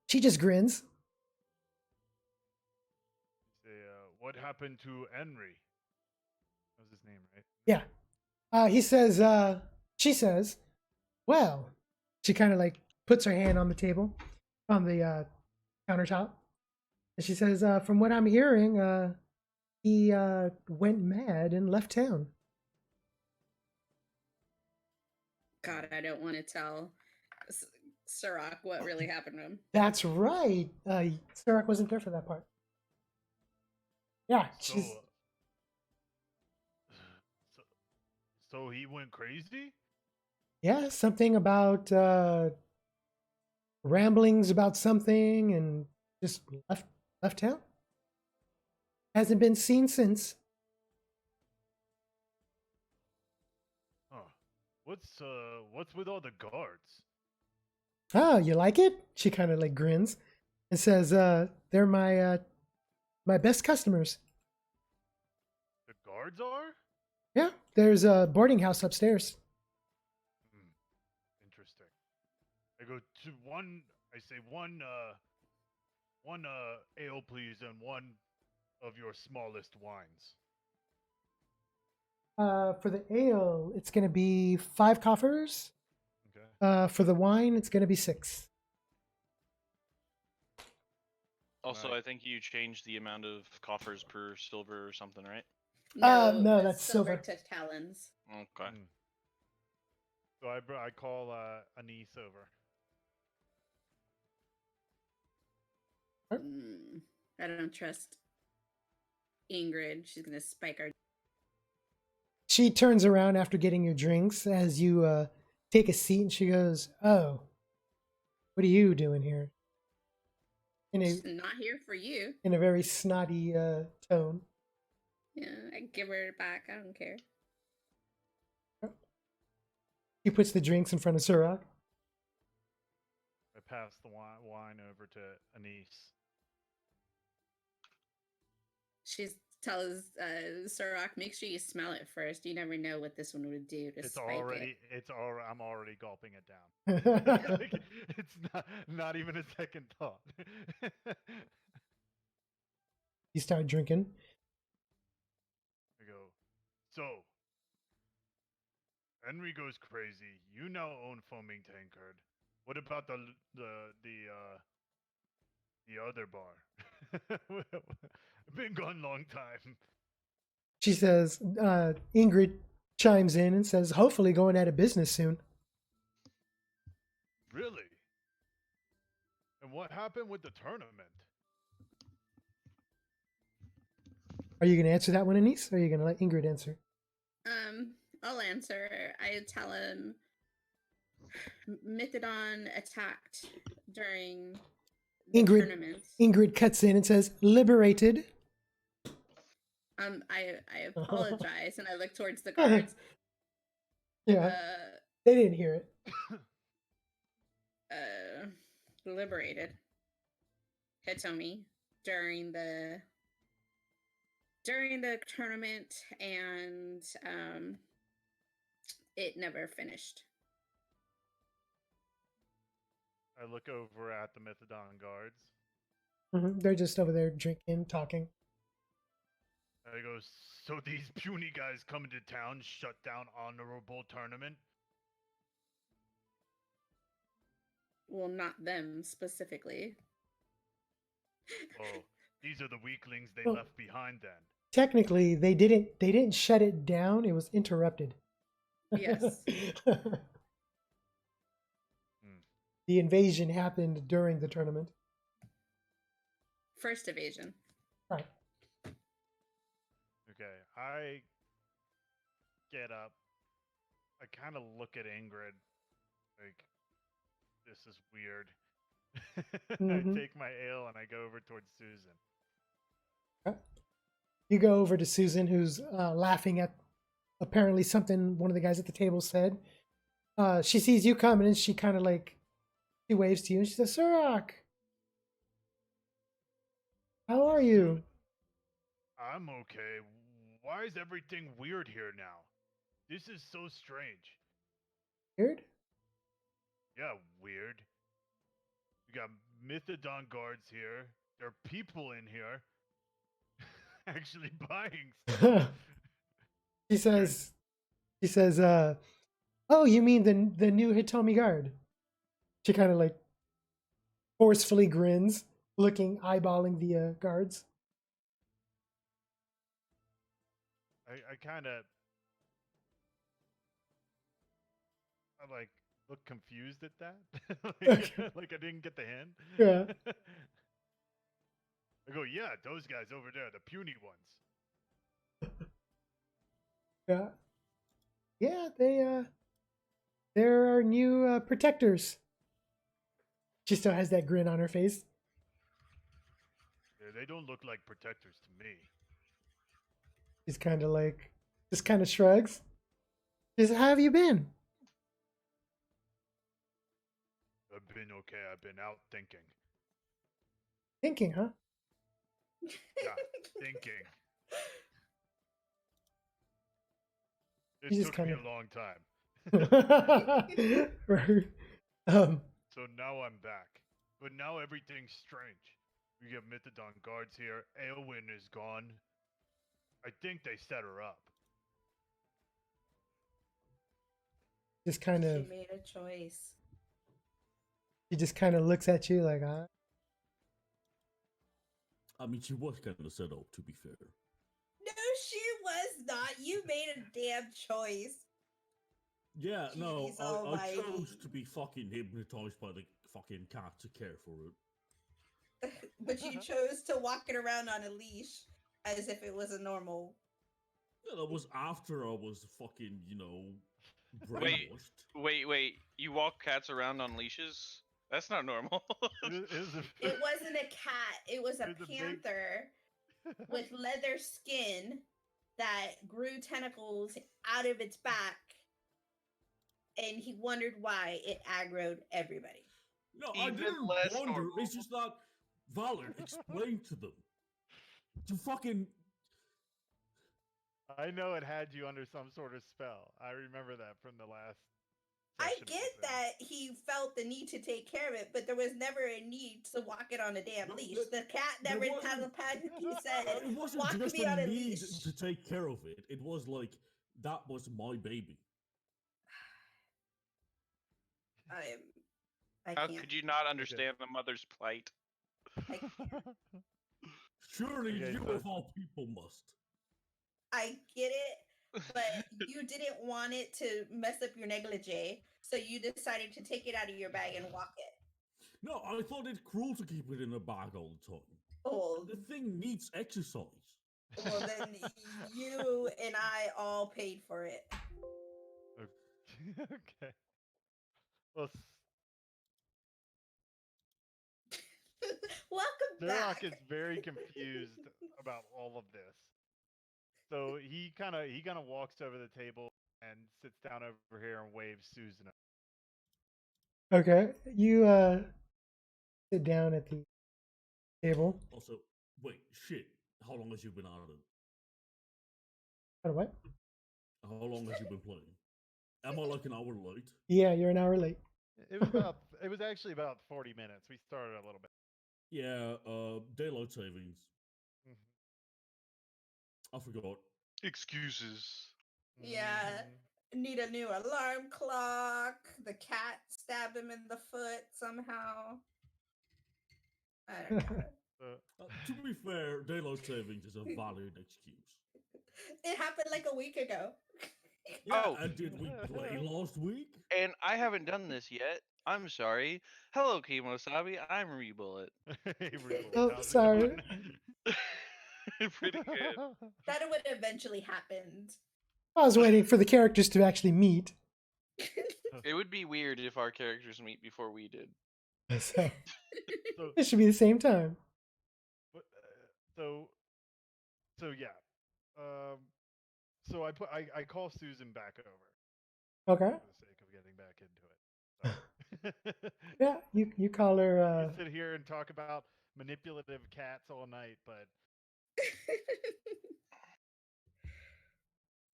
She just grins. Say, what happened to Henry? That was his name, right? Yeah. He says, she says, well, she kind of like puts her hand on the table, on the countertop. And she says, from what I'm hearing, he went mad and left town. God, I don't want to tell Suroc what really happened to him. That's right. Suroc wasn't there for that part. Yeah, So, she's... so he went crazy? Yeah, something about ramblings about something and just left town. Hasn't been seen since. Huh. What's with all the guards? Oh, you like it? She kind of like grins and says, they're my best customers. The guards are? Yeah, there's a boarding house upstairs. Interesting. I go to one. I say one ale, please, and one of your smallest wines. For the ale, it's going to be 5 coffers. Okay. For the wine, it's going to be 6. Also, Right. I think you changed the amount of coffers per silver or something, right? No, the that's silver. to talons. Okay. So I call Annesse over. I don't trust Ingrid. She's gonna spike our. She turns around after getting your drinks as you take a seat, and she goes, "Oh, what are you doing here?" She's not here for you. In a very snotty tone. Yeah, I give her it back. I don't care. He puts the drinks in front of Suroc. I pass the wine over to Annesse. She tells Suroc, make sure you smell it first. You never know what this one would do to It's spike already. it. It's already. I'm already gulping it down. Like, it's not even a second thought. You start drinking. I go. So, Henry goes crazy. You now own Foaming Tankard. What about the other bar? Been gone long time. She says, Ingrid chimes in and says, hopefully going out of business soon. Really? And what happened with the tournament? Are you going to answer that one, Annesse, or are you going to let Ingrid answer? I'll answer. I tell him Mythodon attacked during the tournament. Ingrid cuts in and says, liberated. I apologize, and I look towards the guards. Yeah, they didn't hear it. liberated Hitomi during the tournament, and it never finished. I look over at the Mythodon guards. They're just over there drinking, talking. I go, so these puny guys coming to town shut down honorable tournament? Well, not them specifically. Oh, these are the weaklings they Well- left behind then. Technically, they didn't shut it down. It was interrupted. Yes. The invasion happened during the tournament. First evasion. Right. Okay, I get up. I kind of look at Ingrid, like, this is weird. Mhm. I take my ale and I go over towards Susan. You go over to Susan, who's laughing at apparently something one of the guys at the table said. She sees you coming and she kind of like, she waves to you and she says, Suroc, how are you? I'm okay. Why is everything weird here now? This is so strange. Weird? Yeah, weird. We got Mythodon guards here. There are people in here actually buying stuff. She says, oh, you mean the new Hitomi guard? She kind of like forcefully grins, eyeballing the guards. I kind of like look confused at that. like I didn't get the hint. Yeah. I go, yeah, those guys over there, the puny ones. Yeah. Yeah, they're our new protectors. She still has that grin on her face. Yeah, they don't look like protectors to me. She's kind of like, just kind of shrugs. She says, how have you been? I've been okay. I've been out thinking. Thinking, huh? Yeah, thinking. It You just took me kinda- a long time. Right. So now I'm back. But now everything's strange. We have Mythodon guards here. Aelwyn is gone. I think they set her up. Just kind She of, made a choice. she just kind of looks at you like, I mean, she was kind of set up, to be fair. No, she was not. You made a damn choice. Yeah, no, Jeez I almighty. chose to be fucking hypnotized by the fucking cat to care for it. But you chose to walk it around on a leash as if it was a normal. Yeah, that was after I was fucking, Wait. brainwashed. Wait. You walk cats around on leashes? That's not normal. It wasn't a cat, it was a It was a big- panther with leather skin that grew tentacles out of its back, and he wondered why it aggroed everybody. No, I Even didn't less wonder. normal. It's just that Valor explained to them. To fucking I know it had you under some sort of spell. I remember that from the last. I session get with him. that he felt the need to take care of it, but there was never a need to walk it on a damn No, leash. but The cat there never wasn't- telepathically said, it wasn't walk just me on a a need leash. to take care of it. It was like that was my baby. I How can't. could you not understand the mother's plight? Surely Okay, you so- of all people must. I get it, but you didn't want it to mess up your negligee, so you decided to take it out of your bag and walk it. No, I thought it cruel to keep it in a bag all the time. Oh, The thing needs exercise. well, then you and I all paid for it. Okay. Well, Welcome Suroc back. is very confused about all of this. So he kind of walks over the table and sits down over here and waves Susan. okay, you sit down at the table. Also, wait, shit. How long has you been out of it? What? How long has you been playing? Am I like an hour late? Yeah, you're an hour late. It was actually about 40 minutes. We started a little bit. Yeah, daylight savings. Mhm. I forgot. Excuses. Yeah. Need a new alarm clock. The cat stabbed him in the foot somehow. I don't know. To be fair, daylight savings is a valid excuse. It happened like a week ago. Yeah, Oh. and did we play last week? And I haven't done this yet. I'm sorry. Hello, Kimosabi. I'm Rebullet. Hey, Rebel, Oh, how's it sorry. going? Pretty good. That would eventually happen. I was waiting for the characters to actually meet. It would be weird if our characters meet before we did. So So, it should be the same time. but, so yeah. So I call Susan back over Okay. for the sake of getting back into it. So. Yeah, you call her. We could sit here and talk about manipulative cats all night, but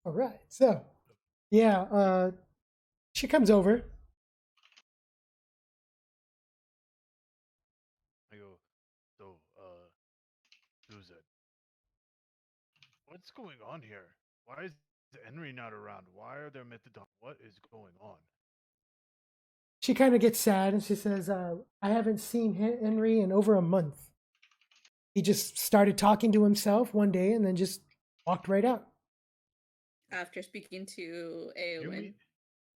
All right. So, yeah, she comes over. I go, so, Susan, what's going on here? Why is Henry not around? Why are there methadone? What is going on? She kind of gets sad and she says, "I haven't seen Henry in over a month. He just started talking to himself one day and then just walked right out." After speaking to You Eowyn. mean,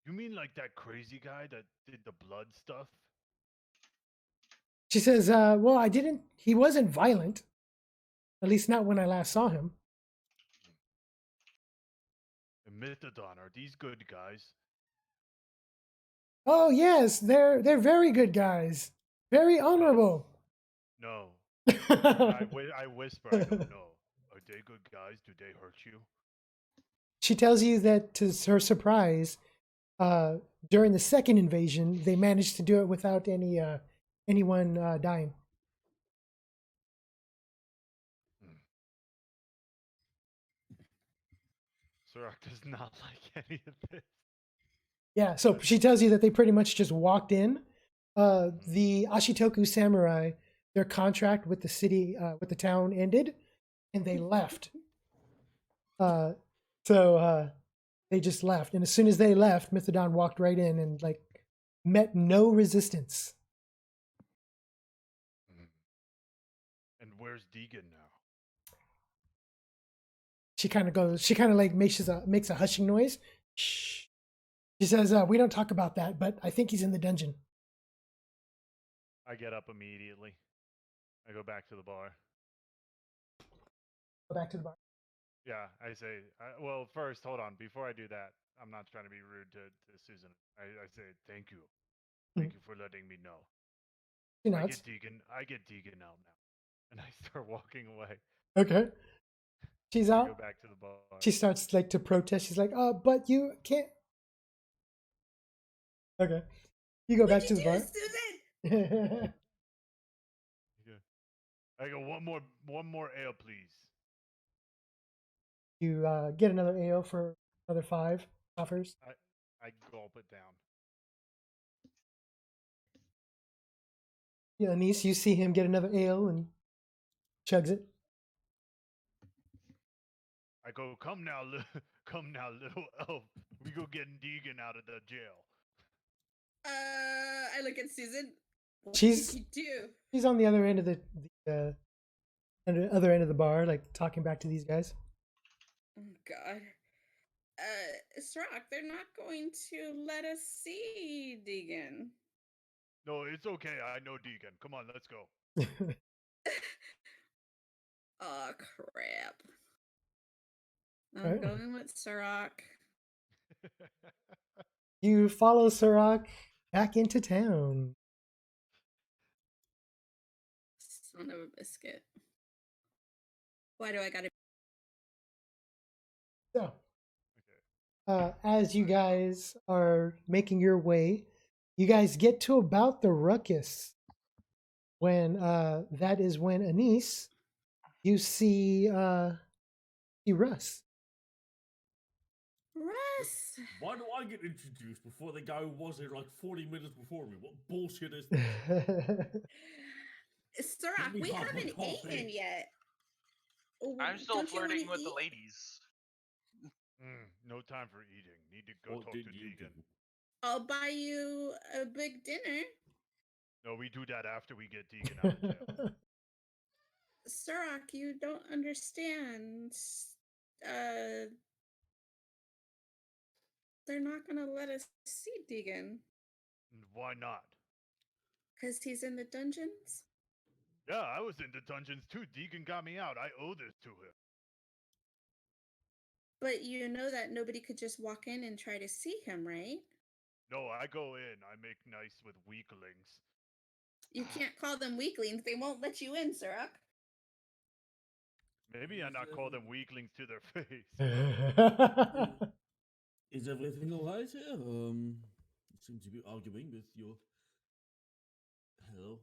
you mean like that crazy guy that did the blood stuff? She says, "Well, I didn't. He wasn't violent. At least not when I last saw him." And methadone, are these good guys? Oh yes, they're very good guys. Very honorable. No. I whisper, I go, no. Are they good guys? Do they hurt you? She tells you that, to her surprise, during the second invasion, they managed to do it without anyone dying. Suroc does not like any of this. Yeah, so she tells you that they pretty much just walked in. The Ashitoku samurai, their contract with the city, with the town ended, and they left. So they just left, and as soon as they left, Mithridon walked right in and like met no resistance. And where's Deegan now? She kind of like makes a hushing noise. Shh. She says, "We don't talk about that, but I think he's in the dungeon." I get up immediately. I go back to the bar. Go back to the bar. Yeah, I say, well, first, hold on. Before I do that, I'm not trying to be rude to Susan. I say, thank you. Thank you for letting me know. She I nods. get Deegan out now. And I start walking away. Okay. She's I out. go back to the bar. She starts like to protest. She's like, but you can't." Okay. You go back to the bar. Susan? I go, one more ale, please. You get another ale for another 5 offers. I gulp it down. Yeah, Annesse, you see him get another ale and chugs it. I go, come now, little elf. We go getting Deegan out of the jail. I look at Susan. What She's- did you do? She's on the other end of the other end of the bar, like talking back to these guys. Oh God. Suroc, they're not going to let us see Deegan. No, it's okay. I know Deegan. Come on, let's go. Oh crap. I'm Alright. going with Suroc. You follow Suroc back into town. Son of a biscuit. Why do I gotta? So, as you guys are making your way, you guys get to about the ruckus. when that is when Annesse, you see Russ. Russ. Why do I get introduced before the guy who was here like 40 minutes before me? What bullshit is this? Suroc, me we hot haven't with ate him coffee. yet. I'm still Don't you wanna flirting with the eat? ladies. No time for eating. Need to go What talk did to you Deegan. do? I'll buy you a big dinner. No, we do that after we get Deegan out of jail. Suroc, you don't understand. They're not gonna let us see Deegan Why not? because he's in the dungeons. Yeah, I was in the dungeons too. Deegan got me out. I owe this to him. But you know that nobody could just walk in and try to see him, right? No, I go in. I make nice with weaklings. You can't call them weaklings. They won't let you in, Suroc. Maybe I not call them weaklings to their face. Is everything alright here? You seem to be arguing with your. Hello?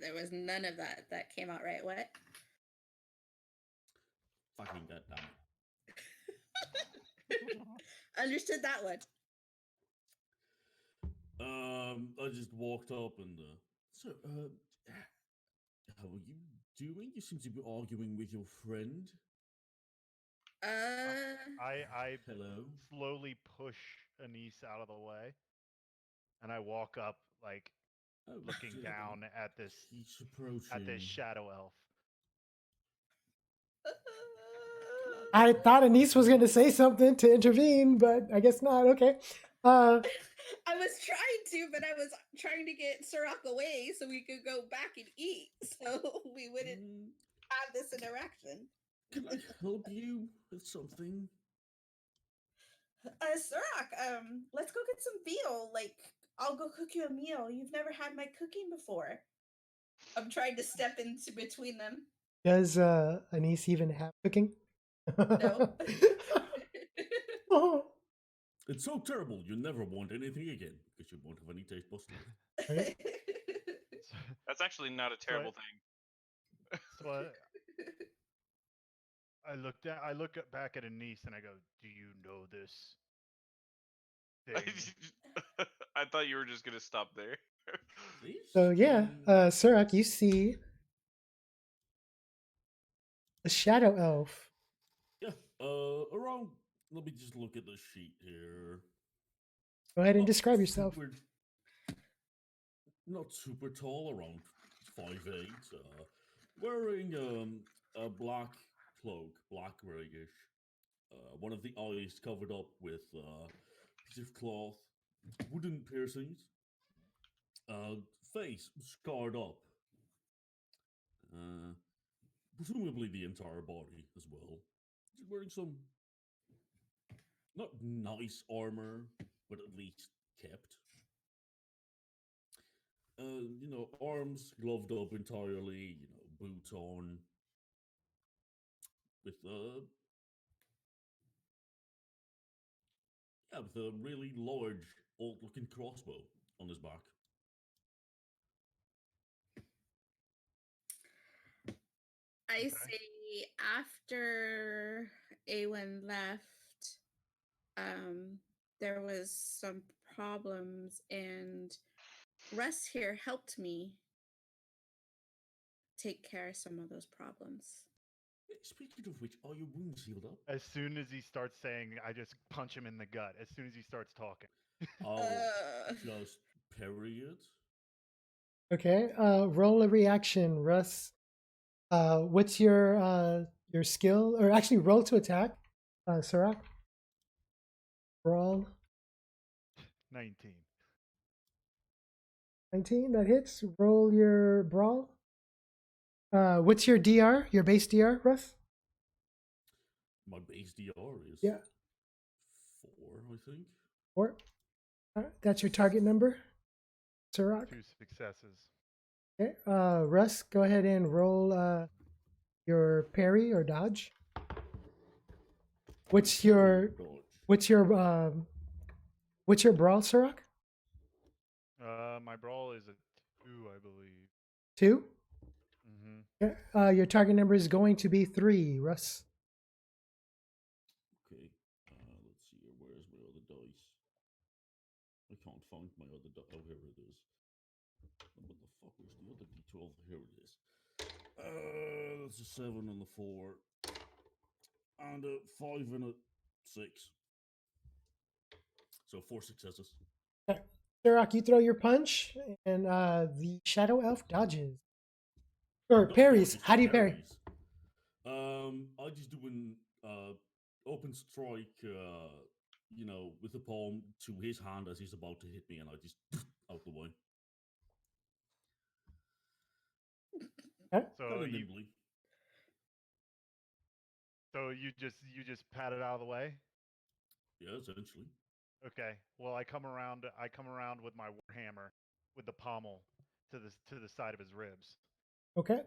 There was none of that came out right. What? Fucking goddamn. Understood that one. I just walked up and. So, how are you doing? You seem to be arguing with your friend. I Hello? slowly push Annesse out of the way, and I walk up, like, Oh, looking dear. down at this He's approaching. shadow elf. I thought Annesse was going to say something to intervene, but I guess not. Okay. I was trying to, but I was trying to get Suroc away so we could go back and eat, so we wouldn't have this interaction. Can I help you with something? Suroc, let's go get some veal. Like, I'll go cook you a meal. You've never had my cooking before. I'm trying to step into between them. Does Annesse even have cooking? No. Oh. It's so terrible, you never want anything again, because you won't have any taste buds left. Right. That's actually not a terrible thing. So I look back at Annesse and I go, "Do you know this thing?" I thought you were just gonna stop there. Please? So yeah, Suroc, you see a shadow elf. Yeah, around. Let me just look at the sheet here. Go ahead and Not describe yourself. Not super tall, around 5'8". Wearing a black cloak, black grayish. One of the eyes covered up with piece of cloth, wooden piercings. Face scarred up. Presumably the entire body as well. Just wearing some not nice armor, but at least kept. Arms gloved up entirely, boots on. With with a really large, old-looking crossbow on his back. I say after Awen left, there was some problems, and Russ here helped me take care of some of those problems. Speaking of which, are your wounds healed up? As soon as he starts saying, I just punch him in the gut. As soon as he starts talking. I'll just parry it. Okay. Roll a reaction, Russ. What's your skill? Or actually, roll to attack, Suroc. Brawl. 19. 19. That hits. Roll your brawl. What's your DR? Your base DR, Russ? My base DR is 4, I think. 4. That's your target number, Suroc. 2 successes. Okay. Russ, go ahead and roll your parry or dodge. What's your brawl, Suroc? My brawl is a 2, I believe. 2. Mm-hmm. Your target number is going to be 3, Russ. Okay. Let's see here. Where's my other dice? I can't find my other dice. Oh, here it is. What the fuck was the other D12? Here it is. That's a 7 and a 4. And a 5 and a 6. So 4 successes. Okay. Suroc, you throw your punch, and the shadow elf dodges. Or Not parries. dodges, How do you parry? parries. I just do an open strike, with the palm to his hand as he's about to hit me, and I just out the way. Okay. So Kind of you, nimbly. so you just pat it out of the way. Yeah, essentially. Okay. Well, I come around with my warhammer, with the pommel to the side of his ribs. Okay.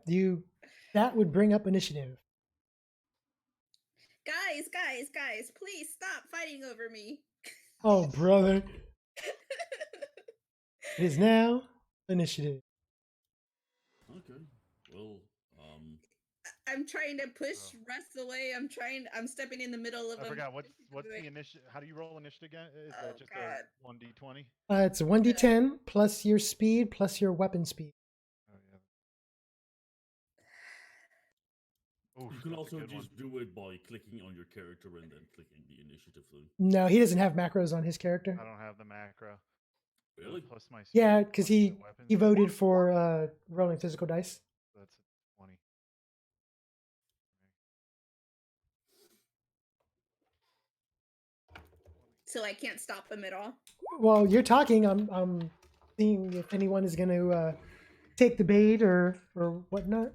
That would bring up initiative. Guys, please stop fighting over me. Oh, brother. It is now initiative. Okay. Well, I'm trying to push Russ away. I'm stepping in the middle of I him. forgot what's the initiative. How do you roll initiative again? Is Oh, that just God. a 1d20? It's 1d10 plus your speed plus your weapon speed. Oh yeah. Oof, you can that's a also good just one. do it by clicking on your character and then clicking the initiative thing. No, he doesn't have macros on his character. I don't have the macro. Really? Plus my speed, Yeah, because plus my he weapons. voted for rolling physical dice. That's a 20. So I can't stop him at all. Well, you're talking. I'm seeing if anyone is going to take the bait or whatnot.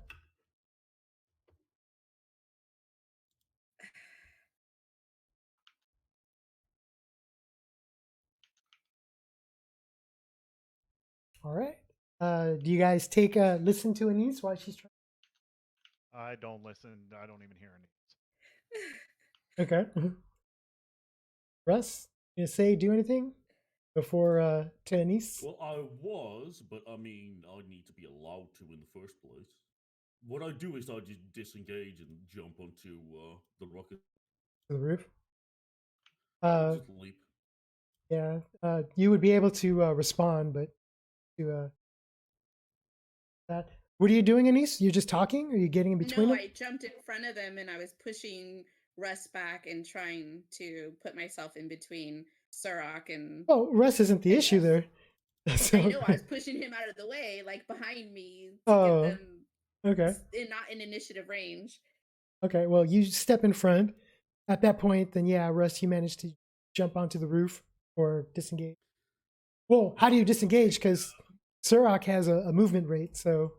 All right. Do you guys take a listen to Annesse while she's trying? I don't listen. I don't even hear any. Okay. Russ, you say do anything before to Annesse? Well, I was, but I mean, I need to be allowed to in the first place. What I do is I just disengage and jump onto the rocket. To the roof. Just leap. Yeah. You would be able to respond, but to that. What are you doing, Annesse? You're just talking? Are you getting in between No, them? I jumped in front of him and I was pushing Russ back and trying to put myself in between Suroc and. Oh, Russ isn't the issue there. So, I know I was pushing him out of the way, like behind me, to Oh, get them okay. not in initiative range. Okay, well, you step in front. At that point, then yeah, Russ, you managed to jump onto the roof or disengage. Well, how do you disengage? Because Suroc has a movement rate, so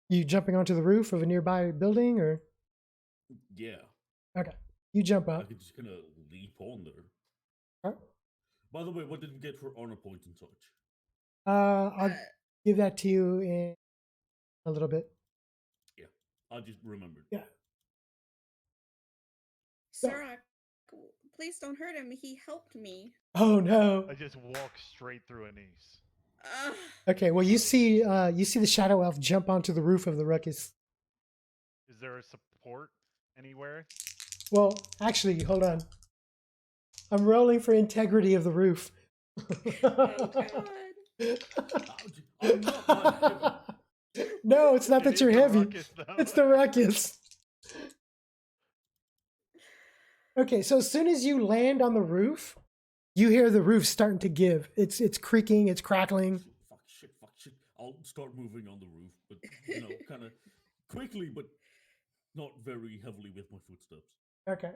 you jumping onto the roof of a nearby building, or Yeah. okay, you jump I up. could just kind of leap on there. Alright. By the way, what did we get for honor point and touch? I'll give that to you in a little bit. Yeah, I just remembered. Yeah. Suroc, please don't hurt him. He helped me. Oh no. I just walk straight through Annesse. Okay, well you see the shadow elf jump onto the roof of the ruckus. Is there a support anywhere? Well, actually, hold on. I'm rolling for integrity of the roof. Oh God. I'm not that heavy. No, it's not It that is you're the heavy. ruckus, though. It's the ruckus. Okay, so as soon as you land on the roof, you hear the roof starting to give. It's creaking, it's crackling. Fuck shit. I'll start moving on the roof, but kind of quickly, but not very heavily with my footsteps. Okay.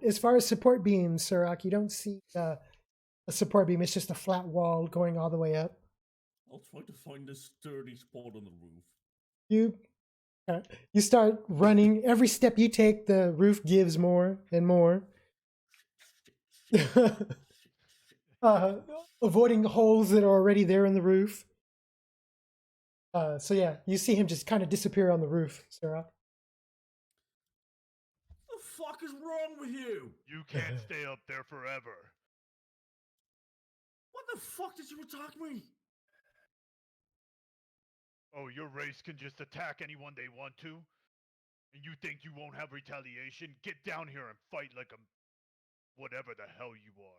As far as support beams, Suroc, you don't see a support beam. It's just a flat wall going all the way up. I'll try to find a sturdy spot on the roof. You start running. Every step you take, the roof gives more and more. Avoiding holes that are already there in the roof. So yeah, you see him just kind of disappear on the roof, Suroc. The fuck is wrong with you? You can't stay up there forever. What the fuck did you attack me? Oh, your race can just attack anyone they want to? And you think you won't have retaliation? Get down here and fight like a whatever the hell you are.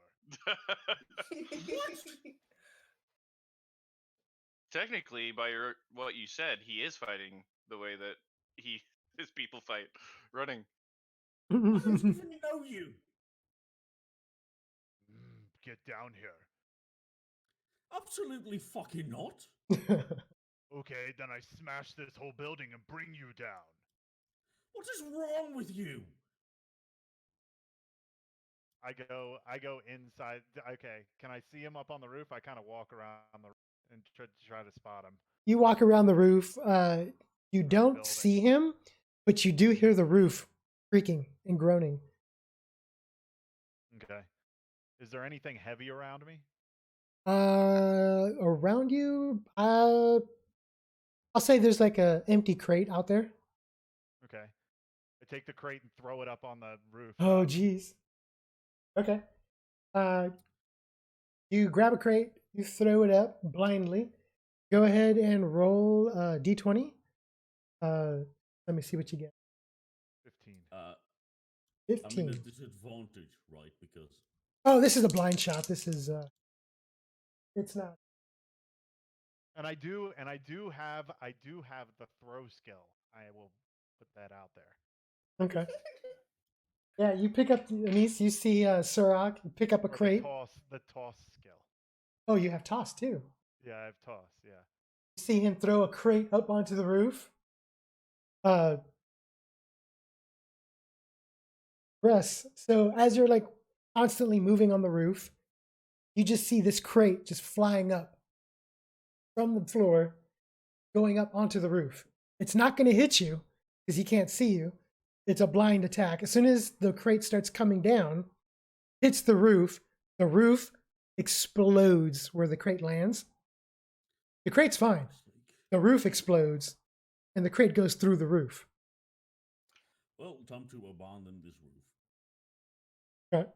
Technically, by what you said, he is fighting the way that his people fight, running. I don't even know you. Get down here. Absolutely fucking not. Okay, then I smash this whole building and bring you down. What is wrong with you? I go inside. Okay, can I see him up on the roof? I kind of walk around the and try to spot him. You walk around the roof. You don't building. see him, but you do hear the roof creaking and groaning. Okay. Is there anything heavy around me? Around you, I'll say there's like a empty crate out there. Okay. I take the crate and throw it up on the roof. Oh, geez. Okay. You grab a crate, you throw it up blindly. Go ahead and roll d20. Let me see what you get. 15. 15. I'm in a disadvantage, right? Because Oh, this is a blind shot. This is it's not. And I do have the throw skill. I will put that out there. Okay. Yeah, you pick up Annesse, you see Suroc, you pick up a Or crate. The toss skill. Oh, you have toss too. Yeah, I have toss, yeah. You see him throw a crate up onto the roof. Russ, so as you're like constantly moving on the roof, you just see this crate just flying up from the floor, going up onto the roof. It's not going to hit you because he can't see you. It's a blind attack. As soon as the crate starts coming down, hits the roof explodes where the crate lands. The crate's fine. The roof explodes, and the crate goes through the roof. well, time to abandon this roof. Okay.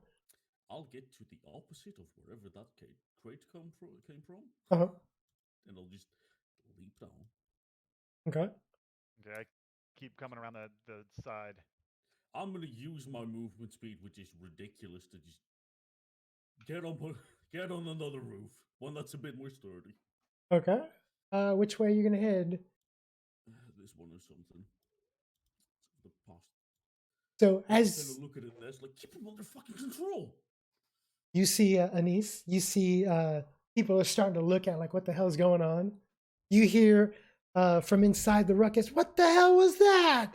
I'll get to the opposite of wherever that crate came from, Uh-huh. and I'll just leap down. Okay. Okay, I keep coming around the side. I'm gonna use my movement speed, which is ridiculous, to just get on another roof, one that's a bit more sturdy. Okay. Which way are you going to head? This one or something. The past. So Kind as of look at it, and it's like, keep him under fucking control. you see Annesse, you see people are starting to look at like what the hell's going on. You hear from inside the ruckus, what the hell was that?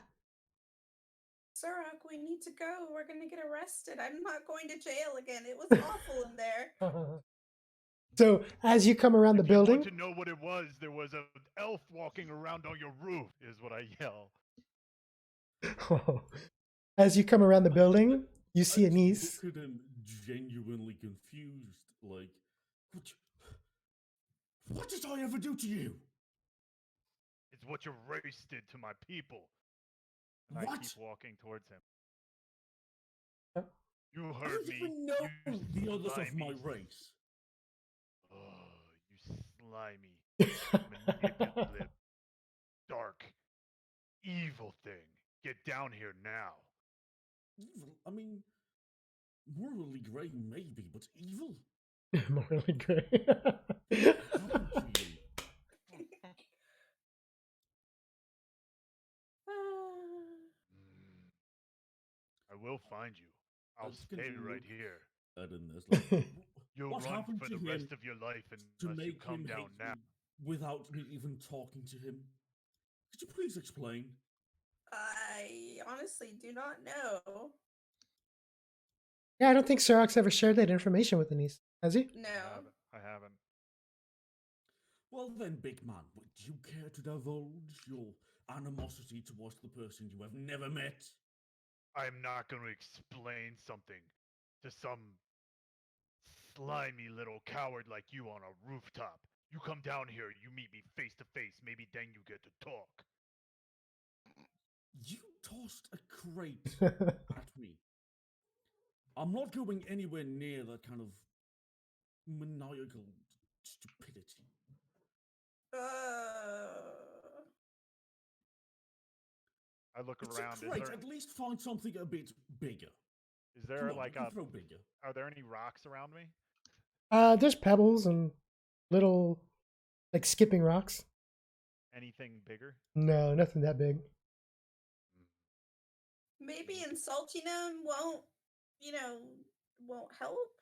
Suroc, we need to go. We're going to get arrested. I'm not going to jail again. It was awful in there. So as you come around the If you building, want to know what it was, there was an elf walking around on your roof, is what I yell. as you come around the building, you see I just Annesse. look at him genuinely confused, like, what did I ever do to you? It's what your race did to my people. And What? I keep walking towards him. Yep. You I heard don't me. even know you the others of my slimy race. Oh, you slimy, manipulative, dark, evil thing. Get down here now. Evil? I mean, morally grey maybe, but evil? Morally gray. Happened to you? I will find you. I'll just gonna stay right look here. at Annesse, like, You'll what run happened for to the him rest of your life to unless you make come him down hate now. me without me even talking to him? Could you please explain? I honestly do not know. Yeah, I don't think Suroc's ever shared that information with Annesse, has he? No. I haven't. Well then, big man, would you care to divulge your animosity towards the person you have never met? I'm not going to explain something to some slimy little coward like you on a rooftop. You come down here, you meet me face to face, maybe then you get to talk. You tossed a crate at me. I'm not going anywhere near that kind of maniacal stupidity. I look It's around. a crate. At least find something a bit bigger. Is there Come on, like you can throw bigger. Are there any rocks around me? There's pebbles and little, like, skipping rocks. Anything bigger? No, nothing that big. Maybe insulting him won't help.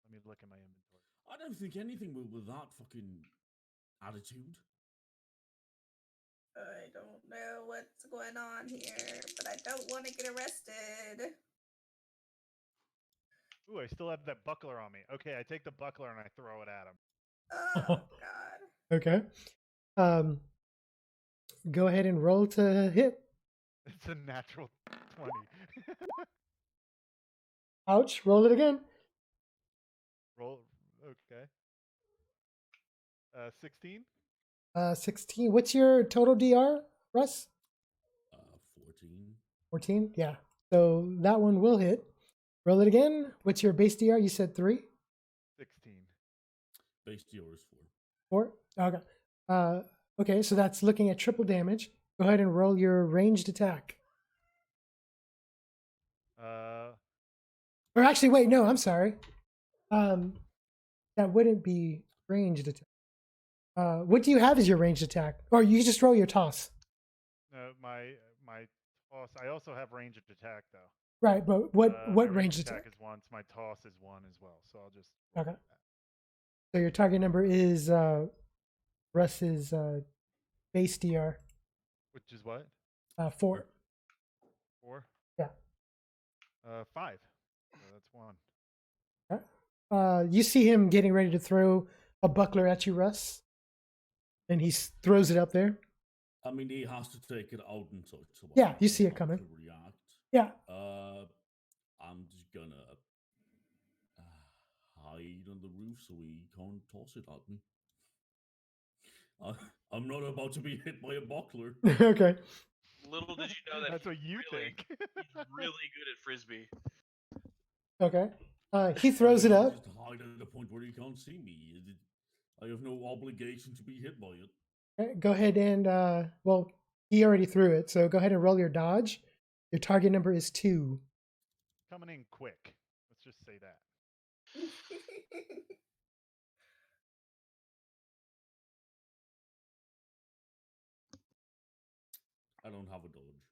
Let me look at my inventory. I don't think anything will with that fucking attitude. I don't know what's going on here, but I don't want to get arrested. Ooh, I still have that buckler on me. Okay, I take the buckler and I throw it at him. Oh God. Okay. Go ahead and roll to hit. It's a natural 20. Ouch. Roll it again. Roll. Okay. 16. 16. What's your total DR, Russ? 14. 14? Yeah. So that one will hit. Roll it again. What's your base DR? You said 3? 16. Base DR is 4? Okay. Okay, so that's looking at triple damage. Go ahead and roll your ranged attack. Or actually, wait, no, I'm sorry. That wouldn't be ranged attack. What do you have as your ranged attack? Or you just roll your toss. My toss. I also have ranged attack though. Right, but what my ranged attack? is once. My toss is 1 as well. So I'll just. Okay. So your target number is Russ's base DR. Which is what? 4. 4. Yeah. 5. So that's 1. You see him getting ready to throw a buckler at you, Russ, and he throws it up there. I mean, he has to take it out and such. So Yeah, you see it coming. React. Yeah. I'm just gonna hide on the roof so he can't toss it at me. I'm not about to be hit by a buckler. Okay. Little did you know that That's what you think. he's really good at frisbee. Okay. He throws it up. Just hide at the point where he can't see me. I have no obligation to be hit by it. Okay, go ahead and well, he already threw it, so go ahead and roll your dodge. Your target number is 2. Coming in quick. Let's just say that. I don't have a dodge.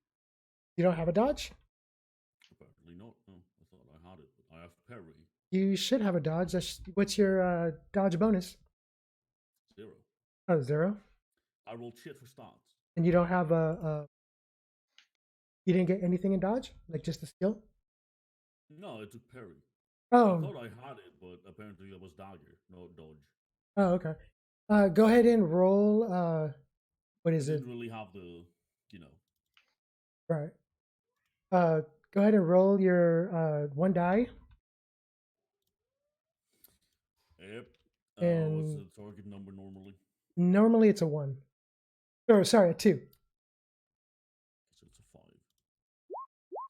You don't have a dodge? Apparently not. No, I thought I had it. I have parry. You should have a dodge. What's your dodge bonus? 0. Oh, 0. I rolled shit for stats. And you don't have you didn't get anything in dodge? Like just a skill? No, I took parry. Oh. I thought I had it, but apparently it was dagger, no dodge. Oh, okay. Go ahead and roll. What is it? Didn't really have the, Right. Go ahead and roll your 1 die. Yep. And what's the target number normally? Normally it's a 1. Or sorry, a 2. So it's a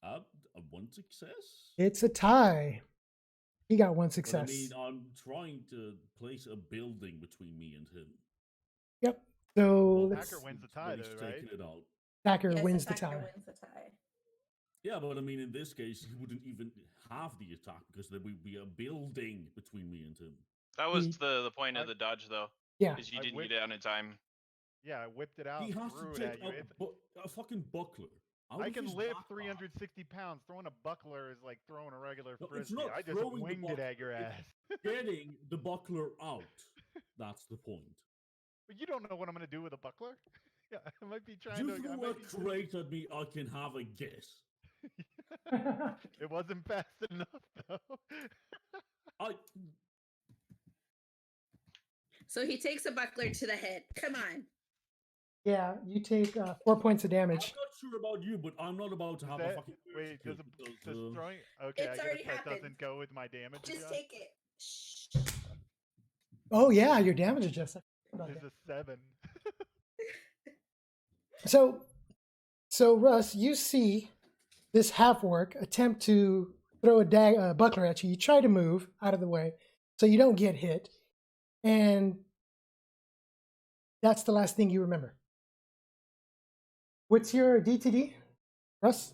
5. A 1 success? It's a tie. He got 1 success. But I mean, I'm trying to place a building between me and him. Yep. So Hacker wins the tie, though, right? Taking it out. Attacker Yes, wins the attacker tie. wins the tie. Yeah, but I mean, in this case, he wouldn't even have the attack because there would be a building between me and him. That was the point of the dodge, though. Yeah. Is you didn't get it out in time. Yeah, I whipped it out. He has threw to it take at you. a fucking buckler. I can lift 360 pounds. Throwing a buckler is like throwing a regular No, it's frisbee. not I just throwing the winged it at your buckler. ass. Getting the buckler out. That's the point. But you don't know what I'm going to do with a buckler. Yeah, I might be trying You to. threw a crate at me, I can have a guess. It wasn't fast enough, though. So he takes a buckler to the head. Come on. Yeah, you take 4 points of damage. I'm not sure about you, but I'm not about to have a fucking. Wait, does throwing? Okay, It's I already guess that happened. doesn't go with my damage. Just take it. Shh. Oh yeah, your damage adjustment. There's a 7. So Russ, you see this half orc attempt to throw a buckler at you. You try to move out of the way. So you don't get hit. And that's the last thing you remember. What's your DTD, Russ?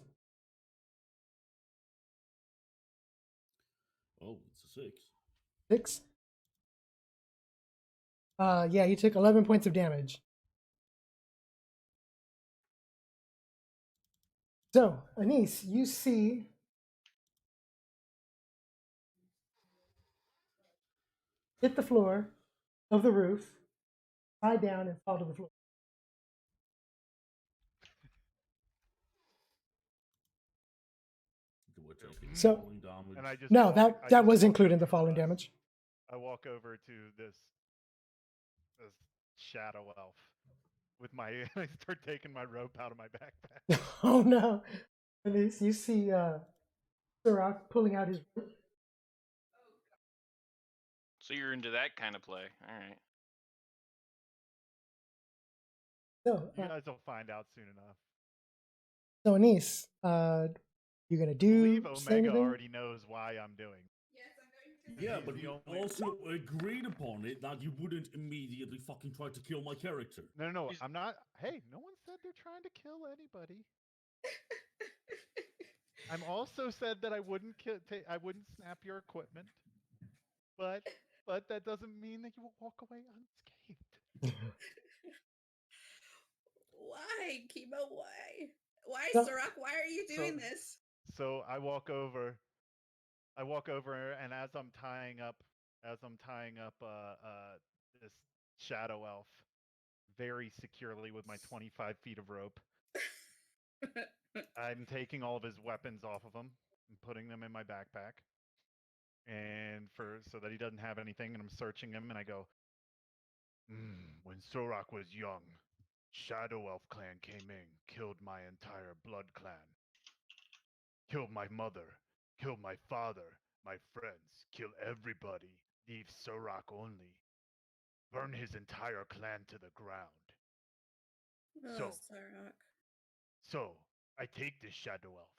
Oh, it's a 6. 6. Yeah, you took 11 points of damage. So, Annesse, you see hit the floor of the roof, lie down, and fall to the floor. Do I take any So- falling damage? And I just No, walk- that I that just was walk included in over the falling to Russ. damage. I walk over to this shadow elf with my. I start taking my rope out of my backpack. Oh no, Annesse, you see Suroc pulling out his rope. So you're into that kind of play. All right. So, You guys will find out soon enough. so Annesse, you're gonna I do believe say Omega anything? already knows why I'm doing. Yes, I'm going to Yeah, He's but the we only- also agreed upon it that you wouldn't immediately fucking try to kill my character. No, He's- I'm not. Hey, no one said they're trying to kill anybody. I'm also said that I wouldn't I wouldn't snap your equipment, but that doesn't mean that you will walk away unscathed. Why, Chemo? Why? Why, So- Suroc? Why are you doing this? So I walk over, and as I'm tying up this shadow elf very securely with my 25 feet of rope, I'm taking all of his weapons off of him and putting them in my backpack, and so that he doesn't have anything. And I'm searching him, and I go, when Suroc was young, Shadow Elf clan came in, killed my entire blood clan, killed my mother, killed my father, my friends, killed everybody, leave Suroc only, burn his entire clan to the ground. Oh, So- Suroc. So I take this Shadow Elf.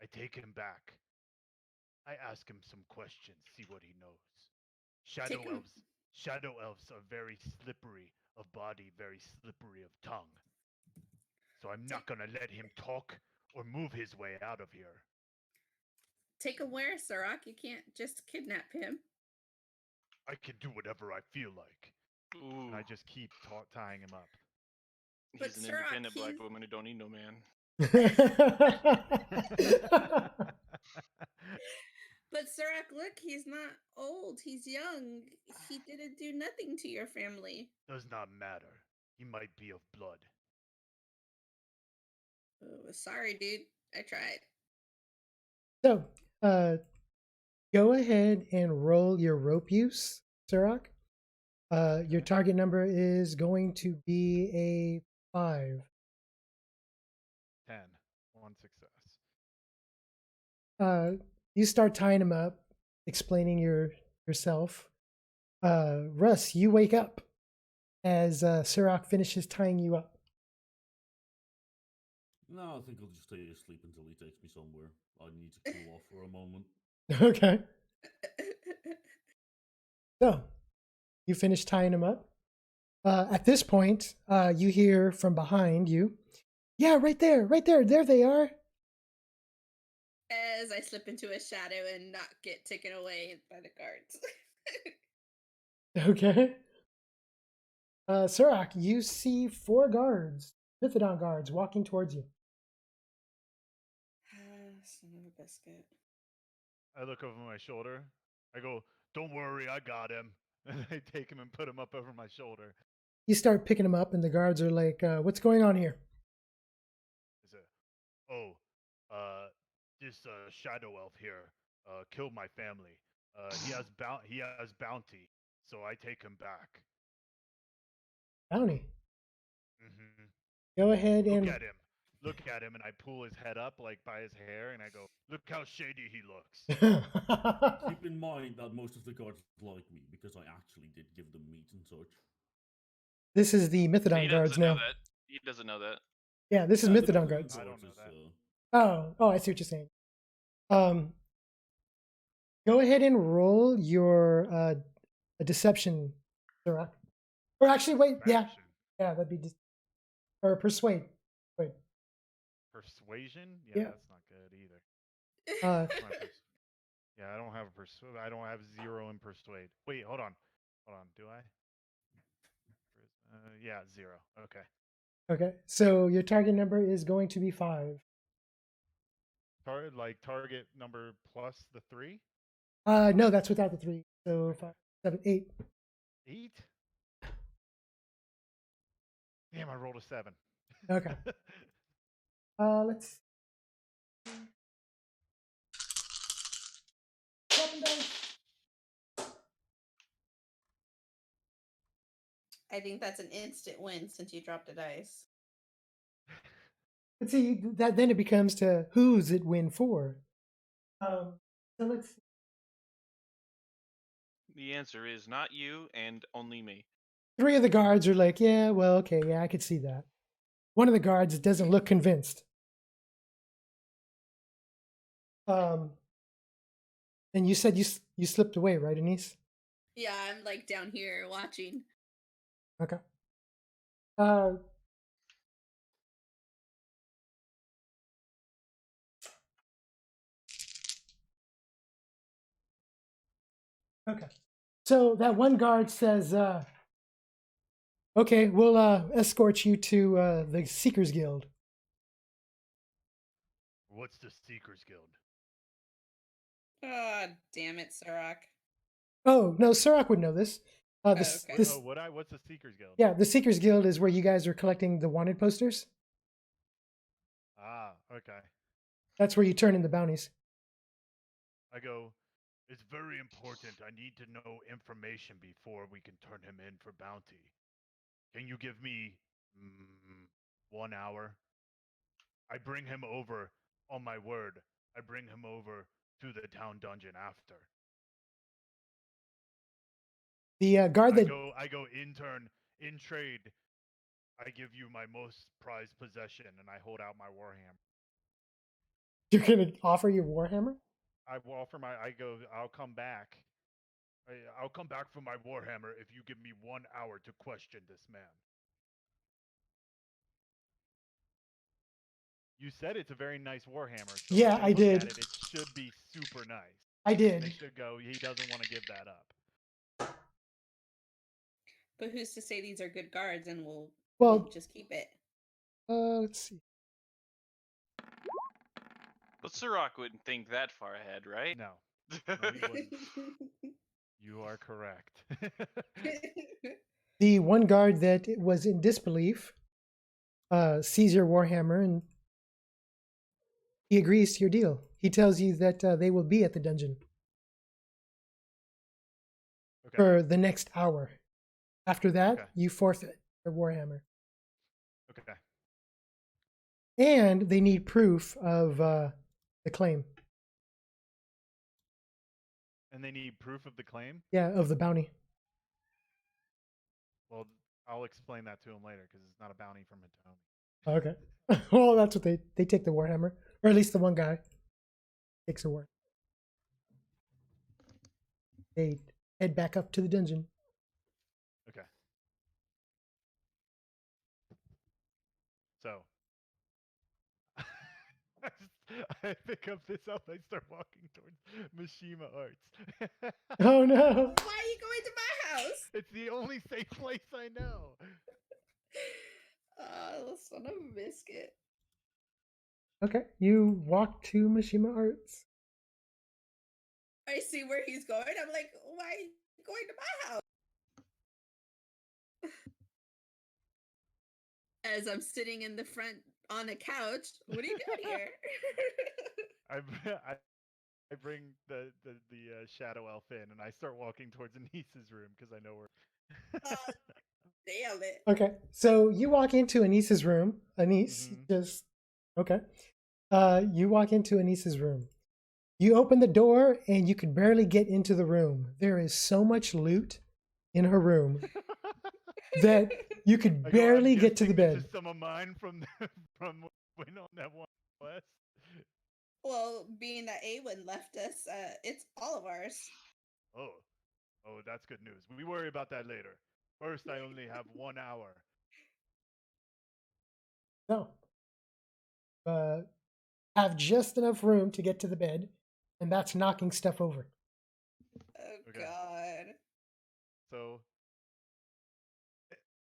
I take him back. I ask him some questions, see what he knows. Take him- Shadow elves are very slippery of body, very slippery of tongue. So I'm not gonna let him talk or move his way out of here. Take him where, Suroc? You can't just kidnap him. I can do whatever I feel like. Ooh. And I just keep tying him up. But He's an Suroc, independent black he's- woman who don't need no man. But Suroc, look, he's not old. He's young. He didn't do nothing to your family. Does not matter. He might be of blood. Oh, sorry, dude. I tried. So, go ahead and roll your rope use, Suroc. Your target number is going to be a 5. 10. 1 success. You start tying him up, explaining yourself. Russ, you wake up as Suroc finishes tying you up. No, I think I'll just stay asleep until he takes me somewhere. I need to cool off for a moment. Okay. So, you finish tying him up. At this point, you hear from behind you, "Yeah, right there, there they are." As I slip into a shadow and not get taken away by the guards. Okay. Suroc, you see 4 guards, Mythodon guards, walking towards you. Son of a biscuit. I look over my shoulder. I go, "Don't worry, I got him." And I take him and put him up over my shoulder. You start picking him up, and the guards are like, "What's going on here?" I say, "Oh, this shadow elf here killed my family. He has bounty, so I take him back." Bounty. Mm-hmm. Go ahead and Look at him, and I pull his head up like by his hair, and I go, "Look how shady he looks." Keep in mind that most of the guards like me because I actually did give them meat and such. This is the He Mythodon guards doesn't know now. that. He doesn't know that. Yeah, this is Yeah, the Mythodon Mythodon guards. I don't know is, that. Oh, I see what you're saying. Go ahead and roll your a deception, Suroc. Or actually, wait, yeah, Action. that'd be or persuade. Wait, Persuasion? Yeah, Yeah. that's not good either. uh, My yeah, I don't have I don't have 0 in persuade. Wait, hold on. Do I? Yeah, 0. Okay. okay. So your target number is going to be 5. Target number plus the 3? No, that's without the 3. So 5, 7, 8. 8? Damn, I rolled a 7. Okay. Let's. 7 dice. I think that's an instant win since you dropped a dice. Let's see. That then it becomes to who's it win for. So let's. The answer is not you and only me. 3 of the guards are like, yeah, well, okay, yeah, I could see that. One of the guards doesn't look convinced. And you said you slipped away, right, Annesse? Yeah, I'm like down here watching. Okay. Okay. So that one guard says, okay, we'll escort you to the Seekers Guild. What's the Seekers Guild? Oh, damn it, Suroc. Oh, no, Suroc would know this. okay. What's the Seekers Guild? Yeah, the Seekers Guild is where you guys are collecting the wanted posters. Ah, okay. That's where you turn in the bounties. I go, it's very important. I need to know information before we can turn him in for bounty. Can you give me 1 hour? I bring him over, on my word. I bring him over to the town dungeon after. The guard that I go intern, in trade. I give you my most prized possession, and I hold out my warhammer. you're gonna offer your warhammer. I'll come back. I'll come back for my warhammer if you give me 1 hour to question this man. You said it's a very nice warhammer. So Yeah, if I look did. At it should be super nice. I did. They should go. He doesn't want to give that up. But who's to say these are good guards and we'll just keep it? Let's see. But Suroc wouldn't think that far ahead, right? No, he wouldn't. You are correct. The one guard that was in disbelief sees your warhammer and he agrees to your deal. He tells you that they will be at the dungeon for the next hour. After that, you forfeit your warhammer. Okay. And they need proof of the claim. And they need proof of the claim? Yeah, of the bounty. Well, I'll explain that to him later because it's not a bounty from Hitomi. Okay. Well, that's what they take the warhammer, or at least the one guy takes a war. They head back up to the dungeon. Okay. So I pick up this up. I start walking towards Mishima Arts. Oh no! Why are you going to my house? It's the only safe place I know. Son of a biscuit. Okay, you walk to Mishima Arts. I see where he's going. I'm like, why are you going to my house? As I'm sitting in the front on a couch, what are you doing here? I bring the shadow elf in, and I start walking towards Anissa's room because I know where. Damn it. Okay, so you walk into Anissa's room. Annesse just okay. You walk into Anissa's room. You open the door, and you could barely get into the room. There is so much loot in her room that you could barely get to the bed. This is some of mine from when on that one quest. Well, being that Awen left us, it's all of ours. Oh, that's good news. We worry about that later. First, I only have 1 hour. So, have just enough room to get to the bed, and that's knocking stuff over. Oh Okay. God. So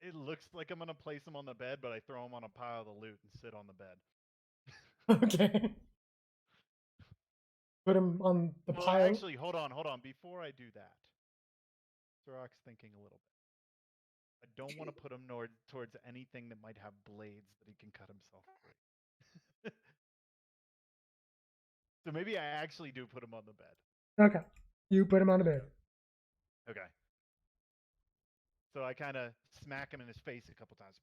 it looks like I'm gonna place him on the bed, but I throw him on a pile of loot and sit on the bed. Okay. Put him on the Well, pile. actually, hold on. Before I do that, Suroc's thinking a little bit. I don't want to put him towards anything that might have blades that he can cut himself free. So maybe I actually do put him on the bed. Okay. You put him on the bed. Okay. So I kind of smack him in his face a couple times.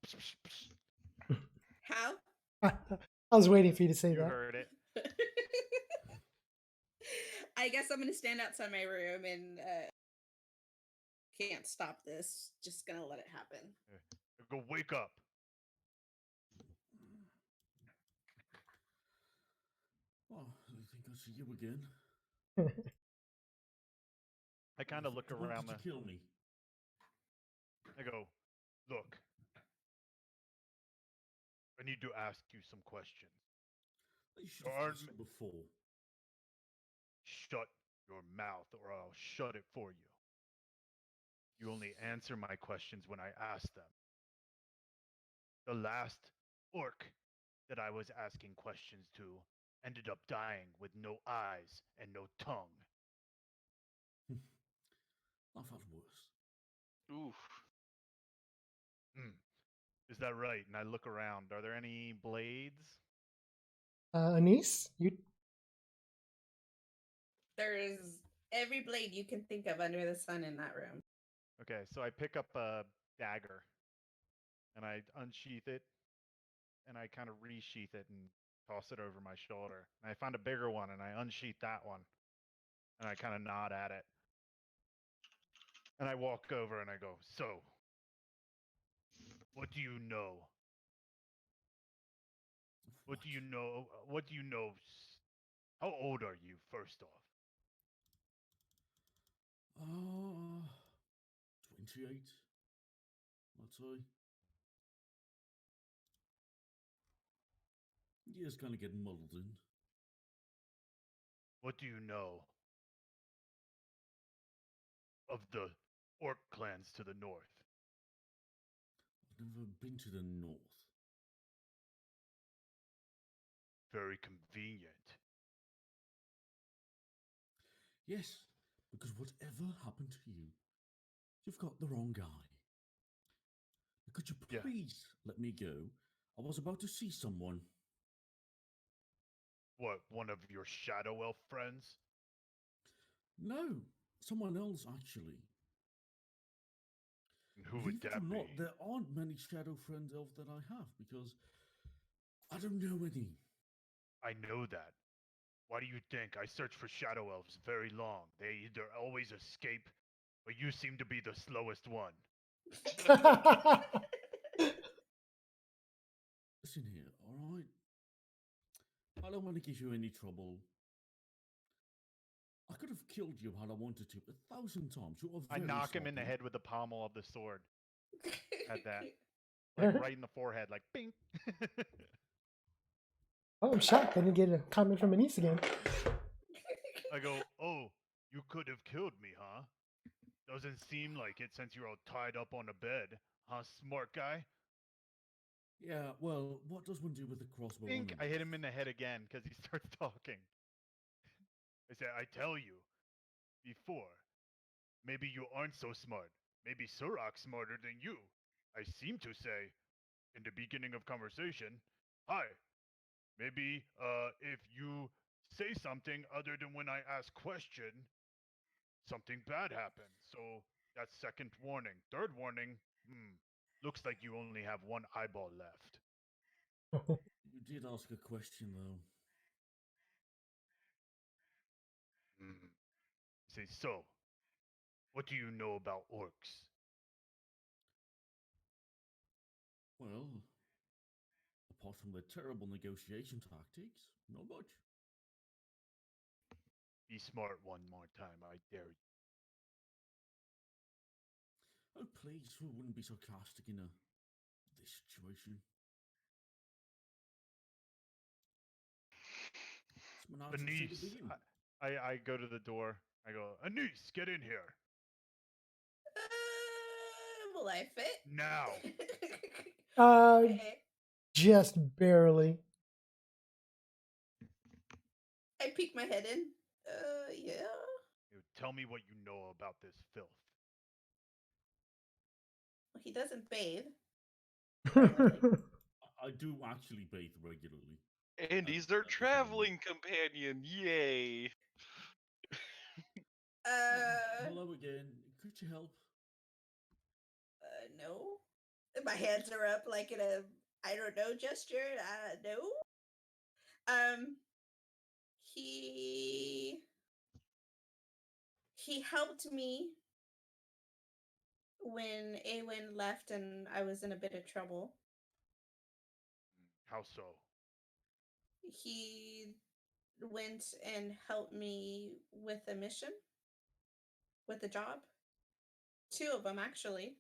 How? I was waiting for you to say You that. heard it. I guess I'm gonna stand outside my room and can't stop this. Just gonna let it happen. Go wake up. Oh, I think I see you again. I kind of look Why around did you kill me? I go, look. I need to ask you some questions. You should have asked me before. Shut your mouth or I'll shut it for you. You only answer my questions when I ask them. The last orc that I was asking questions to ended up dying with no eyes and no tongue. I've had worse. Oof. Is that right? And I look around. Are there any blades? Annesse, you. There's every blade you can think of under the sun in that room. Okay, so I pick up a dagger and I unsheath it and I kind of resheath it and toss it over my shoulder. And I find a bigger one and I unsheath that one and I kind of nod at it. And I walk over and I go, so, what do you know? What do you know? What do you know? How old are you, first off? 28. I'd say. Years kind of getting muddled in. What do you know of the orc clans to the north? I've never been to the north. Very convenient. Yes, because whatever happened to you, you've got the wrong guy. Could you Yeah. please let me go? I was about to see someone. What, one of your shadow elf friends? No, someone else actually. And who would Believe it that or be? not, there aren't many shadow friend elves that I have because I don't know any. I know that. Why do you think I search for shadow elves very long? They either always escape, or you seem to be the slowest one. Listen here, all right? I don't want to give you any trouble. I could have killed you had I wanted to 1,000 times. You are I very knock him in the sloppy. head with the pommel of the sword. At that. Like right in the forehead, like bing. Oh, I'm shocked. I didn't get a comment from Annesse again. I go, oh, you could have killed me, huh? Doesn't seem like it since you're all tied up on a bed. Huh, smart guy? Yeah, well, what does one do with a crossbow? Bink! I hit him in the head again because he starts talking. I say, I tell you, before, maybe you aren't so smart. Maybe Suroc's smarter than you. I seem to say, in the beginning of conversation, hi. Maybe if you say something other than when I ask question, something bad happens. So that's second warning. Third warning, looks like you only have one eyeball left. You did ask a question, though. Say, so, what do you know about orcs? Well, apart from their terrible negotiation tactics, not much. Be smart one more time, I dare you. Oh, please, who wouldn't be sarcastic in this situation? It's my natural state of Annesse, being. I go to the door. I go, Annesse, get in here. Will I fit? Now. Okay. Just barely. I peek my head in. Yeah. You tell me what you know about this filth. He doesn't bathe. Apparently. I do actually bathe regularly. And he's their At this moment. traveling companion. Yay. Hello again. Could you help? No. My hands are up like in a I don't know gesture. No. He helped me when Awen left and I was in a bit of trouble. How so? He went and helped me with a mission, with a job. 2 of them actually.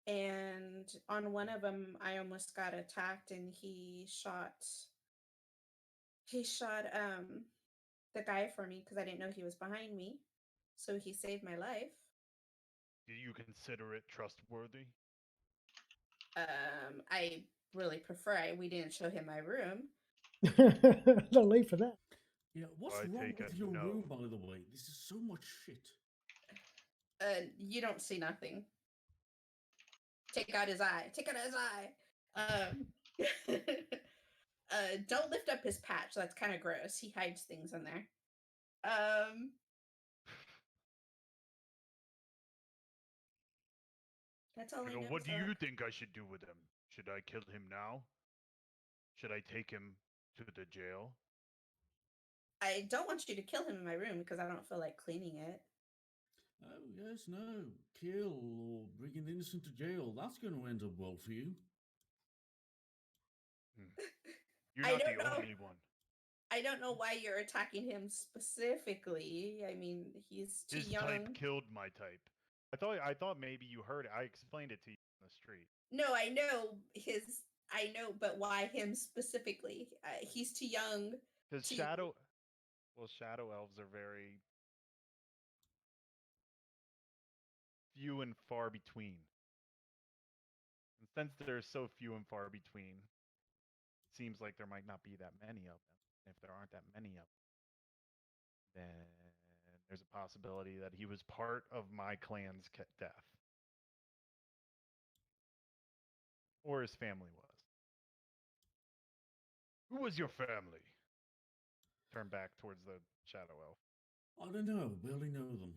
And on one of them I almost got attacked and he shot the guy for me because I didn't know he was behind me. So he saved my life. Do you consider it trustworthy? I really prefer we didn't show him my room. Not late for that. Yeah, what's I wrong take with it your no. room, by the way? This is so much shit. You don't see nothing. Take out his eye. Take out his eye. Don't lift up his patch. That's kind of gross. He hides things in there. That's all I know. What do so- you think I should do with him? Should I kill him now? Should I take him to the jail? I don't want you to kill him in my room because I don't feel like cleaning it. Oh, yes, no. Kill or bring an innocent to jail. That's going to end up well for you. You're I not don't the know. only one. I don't know why you're attacking him specifically. I mean, he's too His young. type killed my type. I thought maybe you heard it. I explained it to you on the street. No, I know his. I know, but why him specifically? He's too young. Because to- shadow elves are very few and far between. And since there's so few and far between, it seems like there might not be that many of them. And if there aren't that many of them, then there's a possibility that he was part of my clan's death. Or his family was. Who was your family? Turn back towards the shadow elf. I don't know. Barely know them.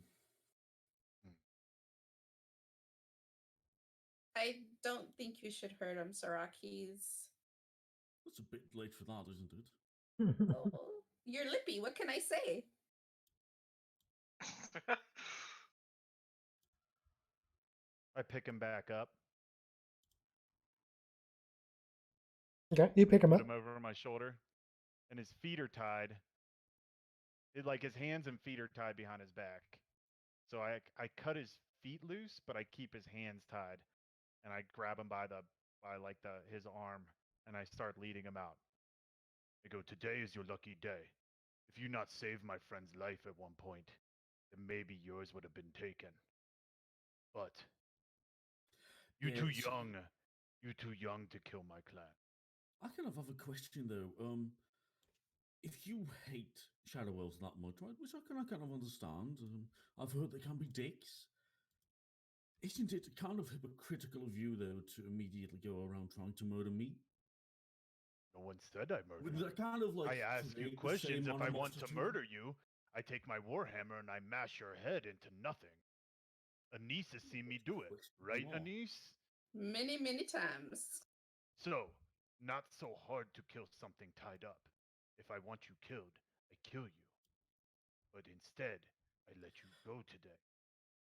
I don't think you should hurt him, Suroc. He's. It's a bit late for that, isn't it? Oh, you're lippy. What can I say? I pick him back up. Okay, you pick him Put up. him over my shoulder, and his feet are tied. Like his hands and feet are tied behind his back. So I cut his feet loose, but I keep his hands tied, and I grab him by his arm, and I start leading him out. I go, today is your lucky day. If you not saved my friend's life at one point, then maybe yours would have been taken. But you're too young. You're too young to kill my clan. I kind of have a question though. If you hate Shadow Elves that much, right, which I kind of understand, I've heard they can be dicks. Isn't it kind of hypocritical of you though to immediately go around trying to murder me? No one said I murdered With you. that kind of like I ask you create the questions. same If I want to animosity? murder you, I take my warhammer and I mash your head into nothing. Annesse has seen me do it, right, More. Annesse? Many, many times. So, not so hard to kill something tied up. If I want you killed, I kill you. But instead, I let you go today.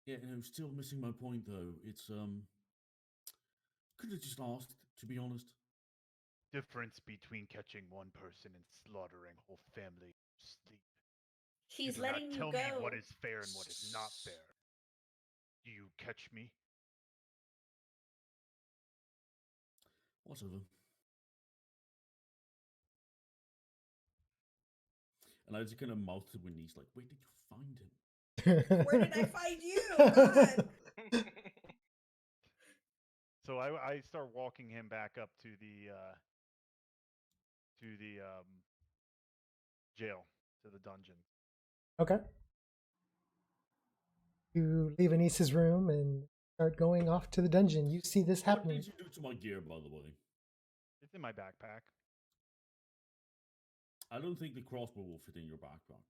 Yeah, no, still missing my point though. It's could have just asked, to be honest. Difference between catching one person and slaughtering whole family in your sleep. He's do not letting you tell go. me what is fair and what is not fair. Do you catch me? Whatever. And I just kind of mouth to Winnie's like, where did you find him? Where did I find you? God. So I start walking him back up to the jail, to the dungeon. Okay. You leave Anissa's room and start going off to the dungeon. You see this What happening. did you do to my gear, by the way? It's in my backpack. I don't think the crossbow will fit in your backpack.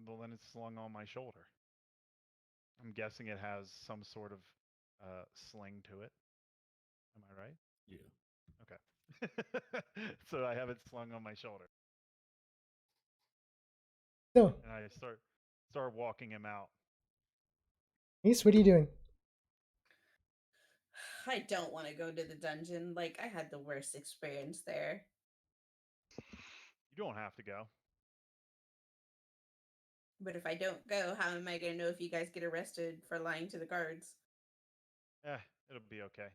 Well, then it's slung on my shoulder. I'm guessing it has some sort of sling to it. Am I right? Yeah. Okay. So I have it slung on my shoulder, So, and I start walking him out. Ace, what are you doing? I don't want to go to the dungeon. Like, I had the worst experience there. You don't have to go. But if I don't go, how am I going to know if you guys get arrested for lying to the guards? It'll be okay.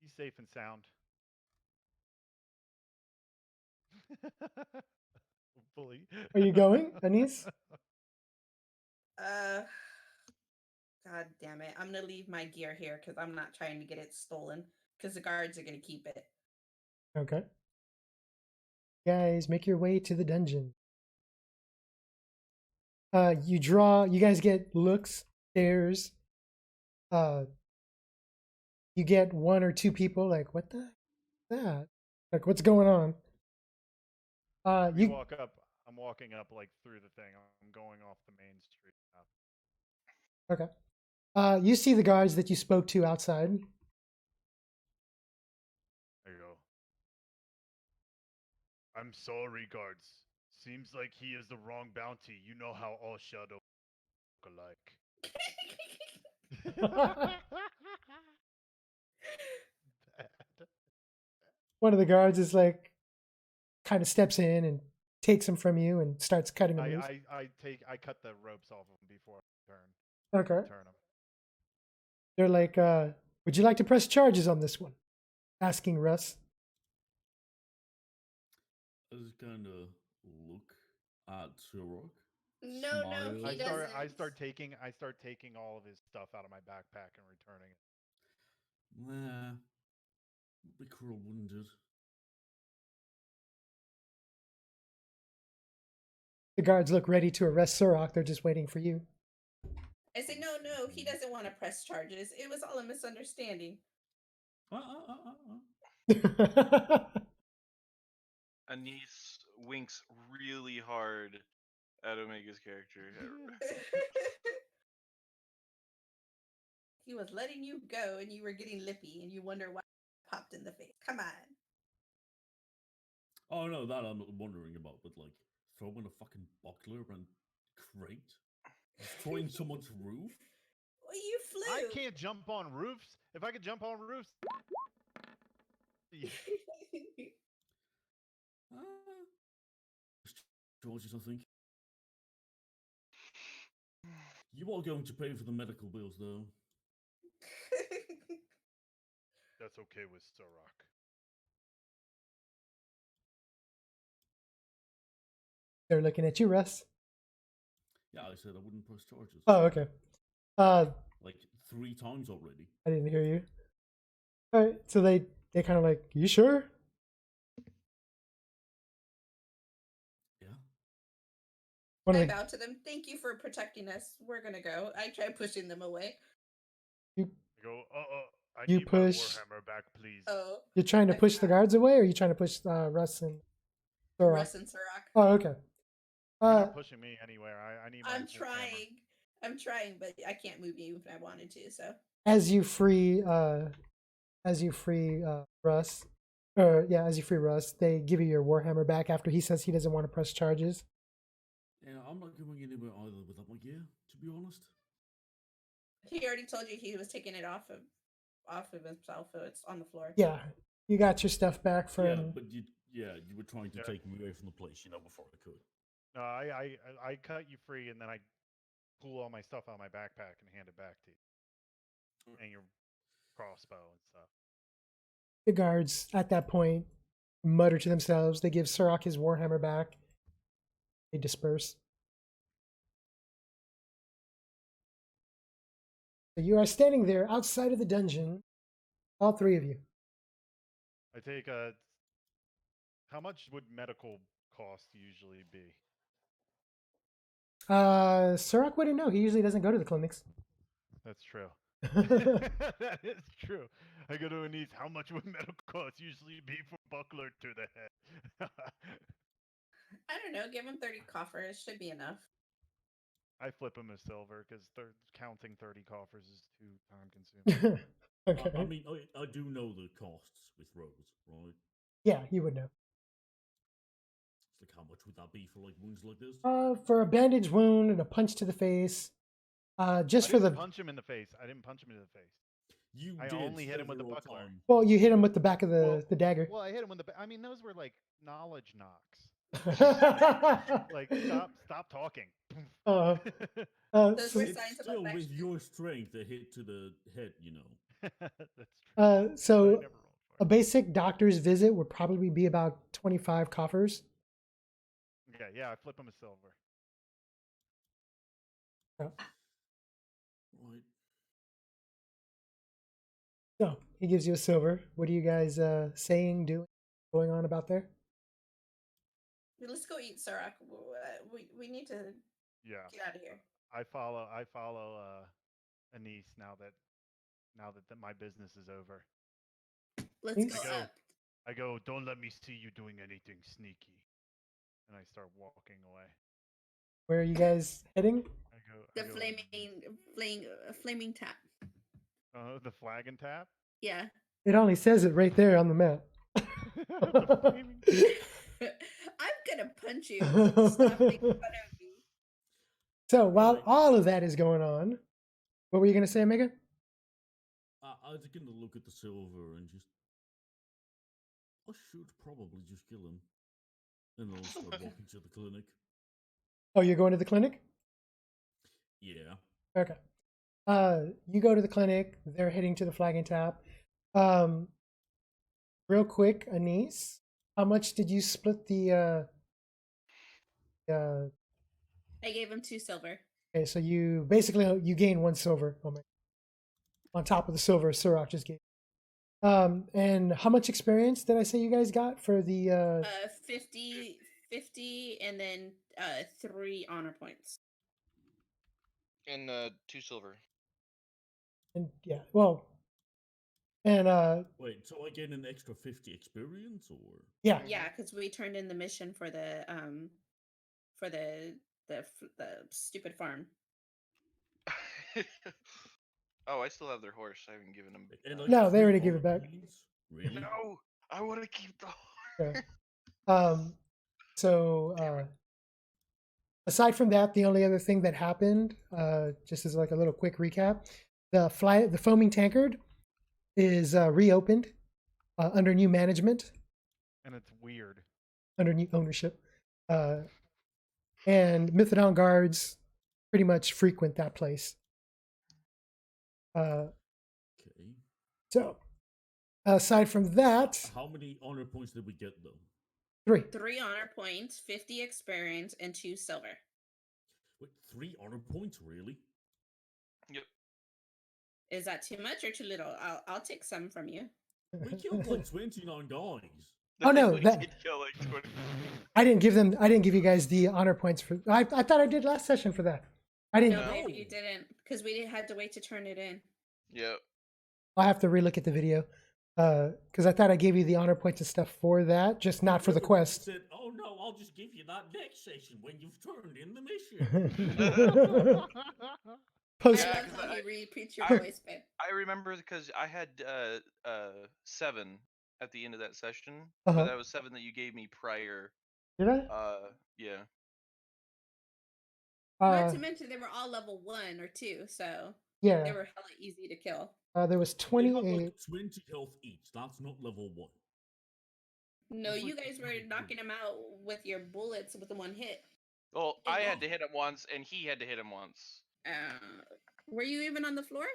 He's safe and sound. Hopefully. Are you going, Anis? God damn it. I'm going to leave my gear here because I'm not trying to get it stolen because the guards are going to keep it. Okay. Guys, make your way to the dungeon. You guys get looks, stares. You get one or two people like, what the heck is that? Like, what's going on? We walk up. I'm walking up like through the thing. I'm going off the main street now. Okay. You see the guards that you spoke to outside. There you go. I'm sorry, guards. Seems like he is the wrong bounty. You know how all shadow look alike. One of the guards is like, kind of steps in and takes him from you and starts cutting him loose. I cut the ropes off of him before I turn. Okay. Turn him. They're like, would you like to press charges on this one? Asking Russ. I just kind of look at Suroc. No, smile. he I doesn't. start taking all of his stuff out of my backpack and returning it. Nah. Be cruel, wouldn't it? The guards look ready to arrest Suroc. They're just waiting for you. I said, no, he doesn't want to press charges. It was all a misunderstanding. Annesse winks really hard at Omega's character. He was letting you go and you were getting lippy and you wonder why it popped in the face. Come on. Oh no, that I'm not wondering about, but like throwing a fucking buckler and crate, destroying someone's roof. Well, you flew. I can't jump on roofs. If I could jump on roofs. Georges, I think. You are going to pay for the medical bills, though. That's okay with Suroc. They're looking at you, Russ. Yeah, I said I wouldn't press charges. Oh, okay. Like 3 times already. I didn't hear you. All right, so they kind of like, you sure? Yeah. I bow to them. Thank you for protecting us. We're gonna go. I try pushing them away. I go, I You need push- my Warhammer back, please. Oh, You're trying to push the guards away, or are you trying to push Russ and Suroc? Russ and Suroc. Oh, okay. You're not pushing me anywhere. I need my I'm Warhammer. trying. I'm trying, but I can't move you if I wanted to. So As you free Russ, as you free Russ, they give you your Warhammer back after he says he doesn't want to press charges. Yeah, I'm not going anywhere either without my gear, to be honest. he already told you he was taking it off of himself, so it's on the floor. Yeah, you got your stuff back from. Yeah, but Yeah, you were trying to Yeah. take me away from the place, before I could. No, I cut you free, and then I pull all my stuff out of my backpack and hand it back to you, and your crossbow and stuff. The guards at that point mutter to themselves. They give Suroc his warhammer back. They disperse. So you are standing there outside of the dungeon, all three of you. I take how much would medical cost usually be? Suroc wouldn't know. He usually doesn't go to the clinics. That's true. That is true. I go to Annesse. How much would medical costs usually be for buckler to the head? I don't know. Give him 30 coffers. Should be enough. I flip him a silver because counting 30 coffers is too time consuming. Okay. I mean, I do know the costs with Rose, right? Yeah, you would know. It's like, how much would that be for like wounds like this? For a bandage wound and a punch to the face, just I for didn't the punch him in the face. I didn't punch him in the face. You I did only hit him with the several buckler. times. well, you hit him with the back of Well- the dagger. Well, I hit him with the. I mean, those were like knowledge knocks. uh, Like stop talking. uh, Those so, were It's signs of still with affection. your strength a hit to the head, That's true. so I never rolled for a it. basic doctor's visit would probably be about 25 coffers. Yeah, I flip him a silver. right? So he gives you a silver. What are you guys saying, doing, going on about there? Let's go eat Suroc. We need to Yeah, get out of here. I follow Annesse now that my business is over. Let's Please? go Go. up. I go, don't let me see you doing anything sneaky, and I start walking away. Where are you guys heading? The I go, flaming tap. the flag and tap. Yeah. It only says it right there on the map. The flaming- I'm gonna punch you. Stop making fun of me. So while Right. all of that is going on, what were you going to say, Omega? I was gonna look at the silver and just. I should probably just kill him. And I'll start walking to the clinic. Oh, you're going to the clinic? Yeah. Okay. You go to the clinic. They're heading to the flag and tap. Real quick, Annesse, how much did you split the? I gave him 2 silver. Okay, so you basically you gain 1 silver on top of the silver Suroc just gave. And how much experience did I say you guys got for the? 50, and then 3 honor points. And 2 silver. And yeah, well, and Wait, so I gain an extra 50 experience, or? yeah, Yeah, because we turned in the mission for the stupid farm. Oh, I still have their horse. I haven't given them. And, No, they 3 already gave it honor back. points? Really? No, I want to keep the horse. yeah. So aside from that, the only other thing that happened, just as like a little quick recap, the foaming tankard is reopened under new management, and it's weird. under new ownership, and Methadone guards pretty much frequent that place. Okay. So aside from that, How many honor points did we get, though? 3. 3 honor points, 50 experience, and 2 silver. Wait, 3 honor points, really? Yep. Is that too much or too little? I'll take some from you. We killed like 29 guys. Oh, no, We that- did kill like 20. I didn't give you guys the honor points for. I thought I did last session for that. I didn't. No, No. maybe you didn't, because we had to wait to turn it in. Yep. I'll have to relook at the video because I thought I gave you the honor points and stuff for that, just not for the Everybody quest. said, "Oh no, I'll just give you that next session when you've turned in the mission." Post. I Yeah, love 'cause how I- you repeat your I- voice, babe. I remember because I had 7 at the end of that session, Uh-huh. but that was 7 that you gave me prior. Did I? Yeah. Not to mention they were all level 1 or 2, so Yeah. they were hella easy to kill. There was They got 28. like 20 health each. That's not level 1. No, It's you like guys were really knocking him out with your bullets with the one hit. Well, Didn't I you? had to hit him once, and he had to hit him once. Were you even on the floor?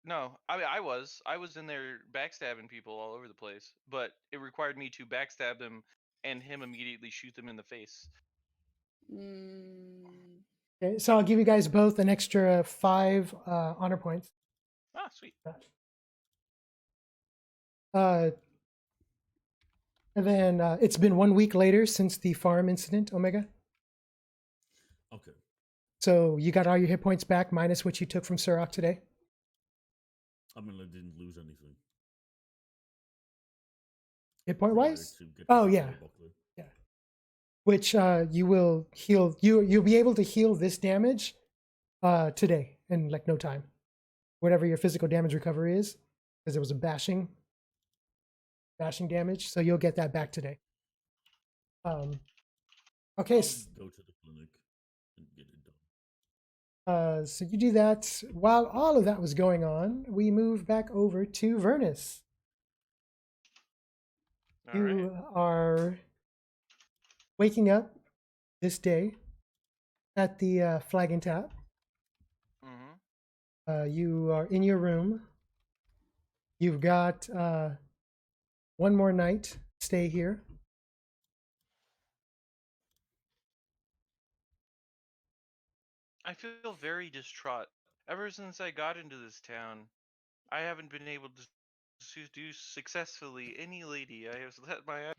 No, I mean, I was in there backstabbing people all over the place, but it required me to backstab him and him immediately shoot them in the face. Mm, Okay, so I'll give you guys both an extra 5 honor points. Ah, sweet. Uh, and then it's been 1 week later since the farm incident, Omega. Okay. So you got all your hit points back minus what you took from Suroc today. I mean, I didn't lose anything. Hit point prior wise? to getting Oh the yeah, buckler. yeah. Which you will heal. You'll be able to heal this damage today in like no time. Whatever your physical damage recovery is, because it was a bashing damage, so you'll get that back today. Okay. I'll go to the clinic and get it done. So you do that. While all of that was going on, we move back over to Vernus. All right. You are waking up this day at the Flag and Tap. Mm-hmm. You are in your room. You've got one more night. Stay here. I feel very distraught. Ever since I got into this town, I haven't been able to seduce successfully any lady I have let my eyes.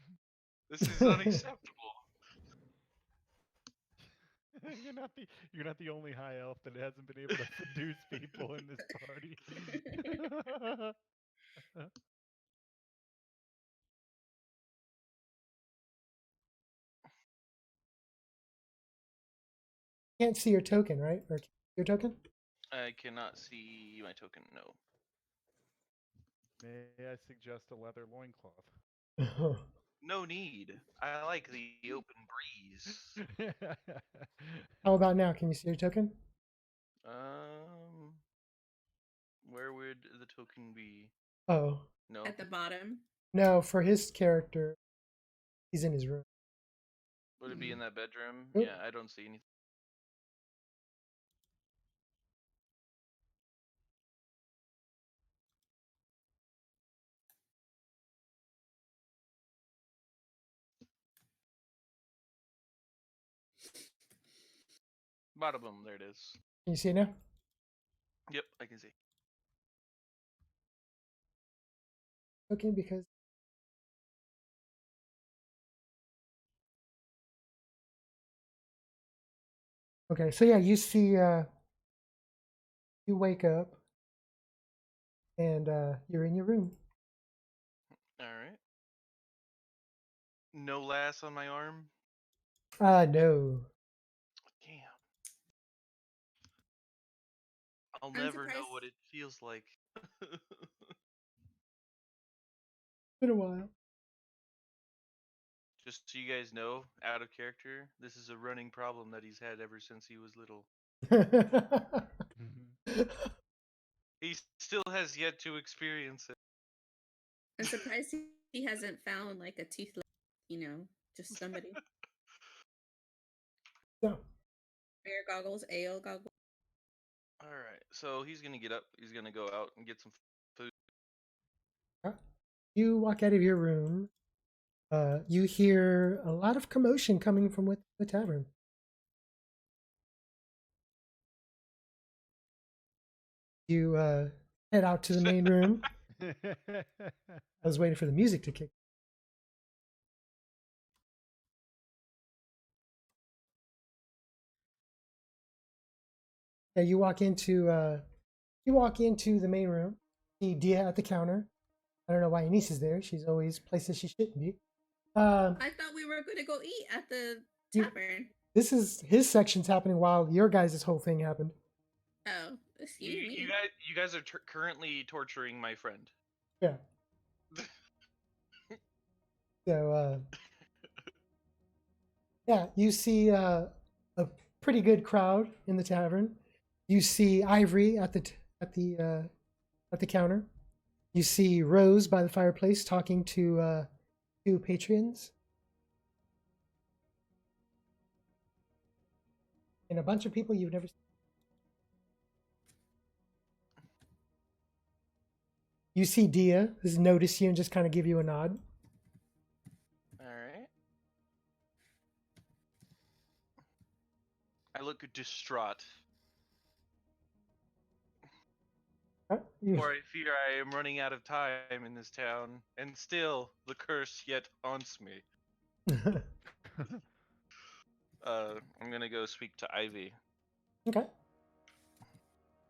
This is unacceptable. you're not the only high elf that hasn't been able to seduce people in this party. Can't see your token, right? Or your token? I cannot see my token. No. May I suggest a leather loincloth? No need. I like the open breeze. How about now? Can you see your token? Where would the token be? Oh, No. at the bottom. no. For his character, he's in his room. Would it be in that bedroom? Nope. Yeah, I don't see anything. Bada boom, there it is. Can you see it now? Yep, I can see. Okay, because okay. So yeah, you see. You wake up, and you're in your room. Alright. No lass on my arm? No. Damn. I'll I'm never know surprised- what it feels like. Been a while. Just so you guys know, out of character, this is a running problem that he's had ever since he was little. He still has yet to experience it. I'm surprised he hasn't found like a toothless, just somebody. So, Bear goggles, ale goggles. Alright, so he's gonna get up, he's gonna go out and get some food. you walk out of your room. You hear a lot of commotion coming from within the tavern. You head out to the main room. I was waiting for the music to kick. Yeah, you walk into the main room. See Dia at the counter. I don't know why Annesse is there. She's always places she shouldn't be. I thought we were going to go eat at the You- tavern. This is his section's happening while your guys' whole thing happened. Oh, excuse me. You guys are currently torturing my friend. Yeah. So yeah, you see a pretty good crowd in the tavern. You see Ivory at the counter. You see Rose by the fireplace talking to two patrons. And a bunch of people you've never seen. You see Dia has noticed you and just kind of give you a nod. All right. I look distraught, Huh? for I fear I am running out of time in this town, and still the curse yet haunts me. I'm gonna go speak to Ivy. Okay.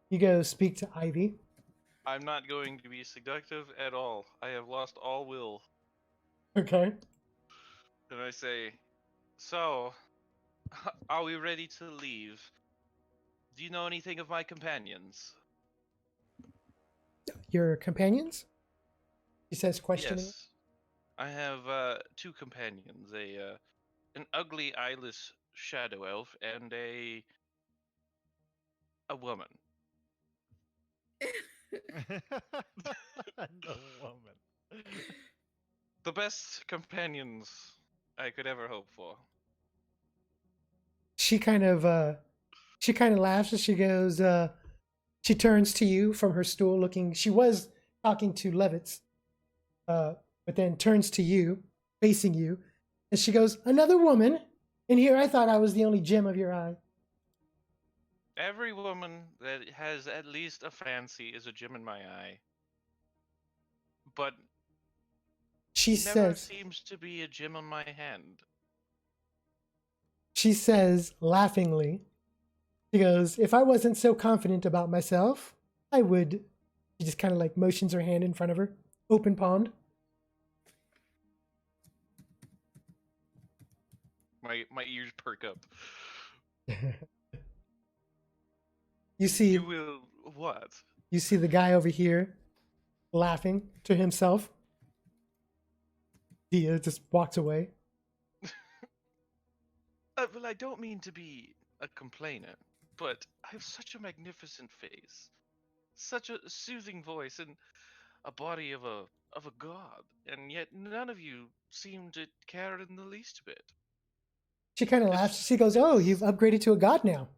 You go speak to Ivy. I'm not going to be seductive at all. I have lost all will. Okay. And I say, so, are we ready to leave? Do you know anything of my companions? Your companions? He says, questioning. Yes. I have two companions, an ugly eyeless shadow elf and a woman. And the woman. The best companions I could ever hope for. She kind of laughs as she goes, she turns to you from her stool looking, she was talking to Levitz, but then turns to you, facing you, and she goes, another woman? In here, I thought I was the only gem of your eye. Every woman that has at least a fancy is a gem in my eye. But She never says, seems to be a gem on my hand. she says laughingly, she goes, if I wasn't so confident about myself, I would. She just kind of like motions her hand in front of her, open palmed. My ears perk up. You see, You will what? you see the guy over here laughing to himself. Dia just walks away. Well, I don't mean to be a complainer, but I have such a magnificent face, such a soothing voice, and a body of a god, and yet none of you seem to care in the least bit. She kind of It's laughs. just- She goes, oh, you've it's- upgraded to a god now.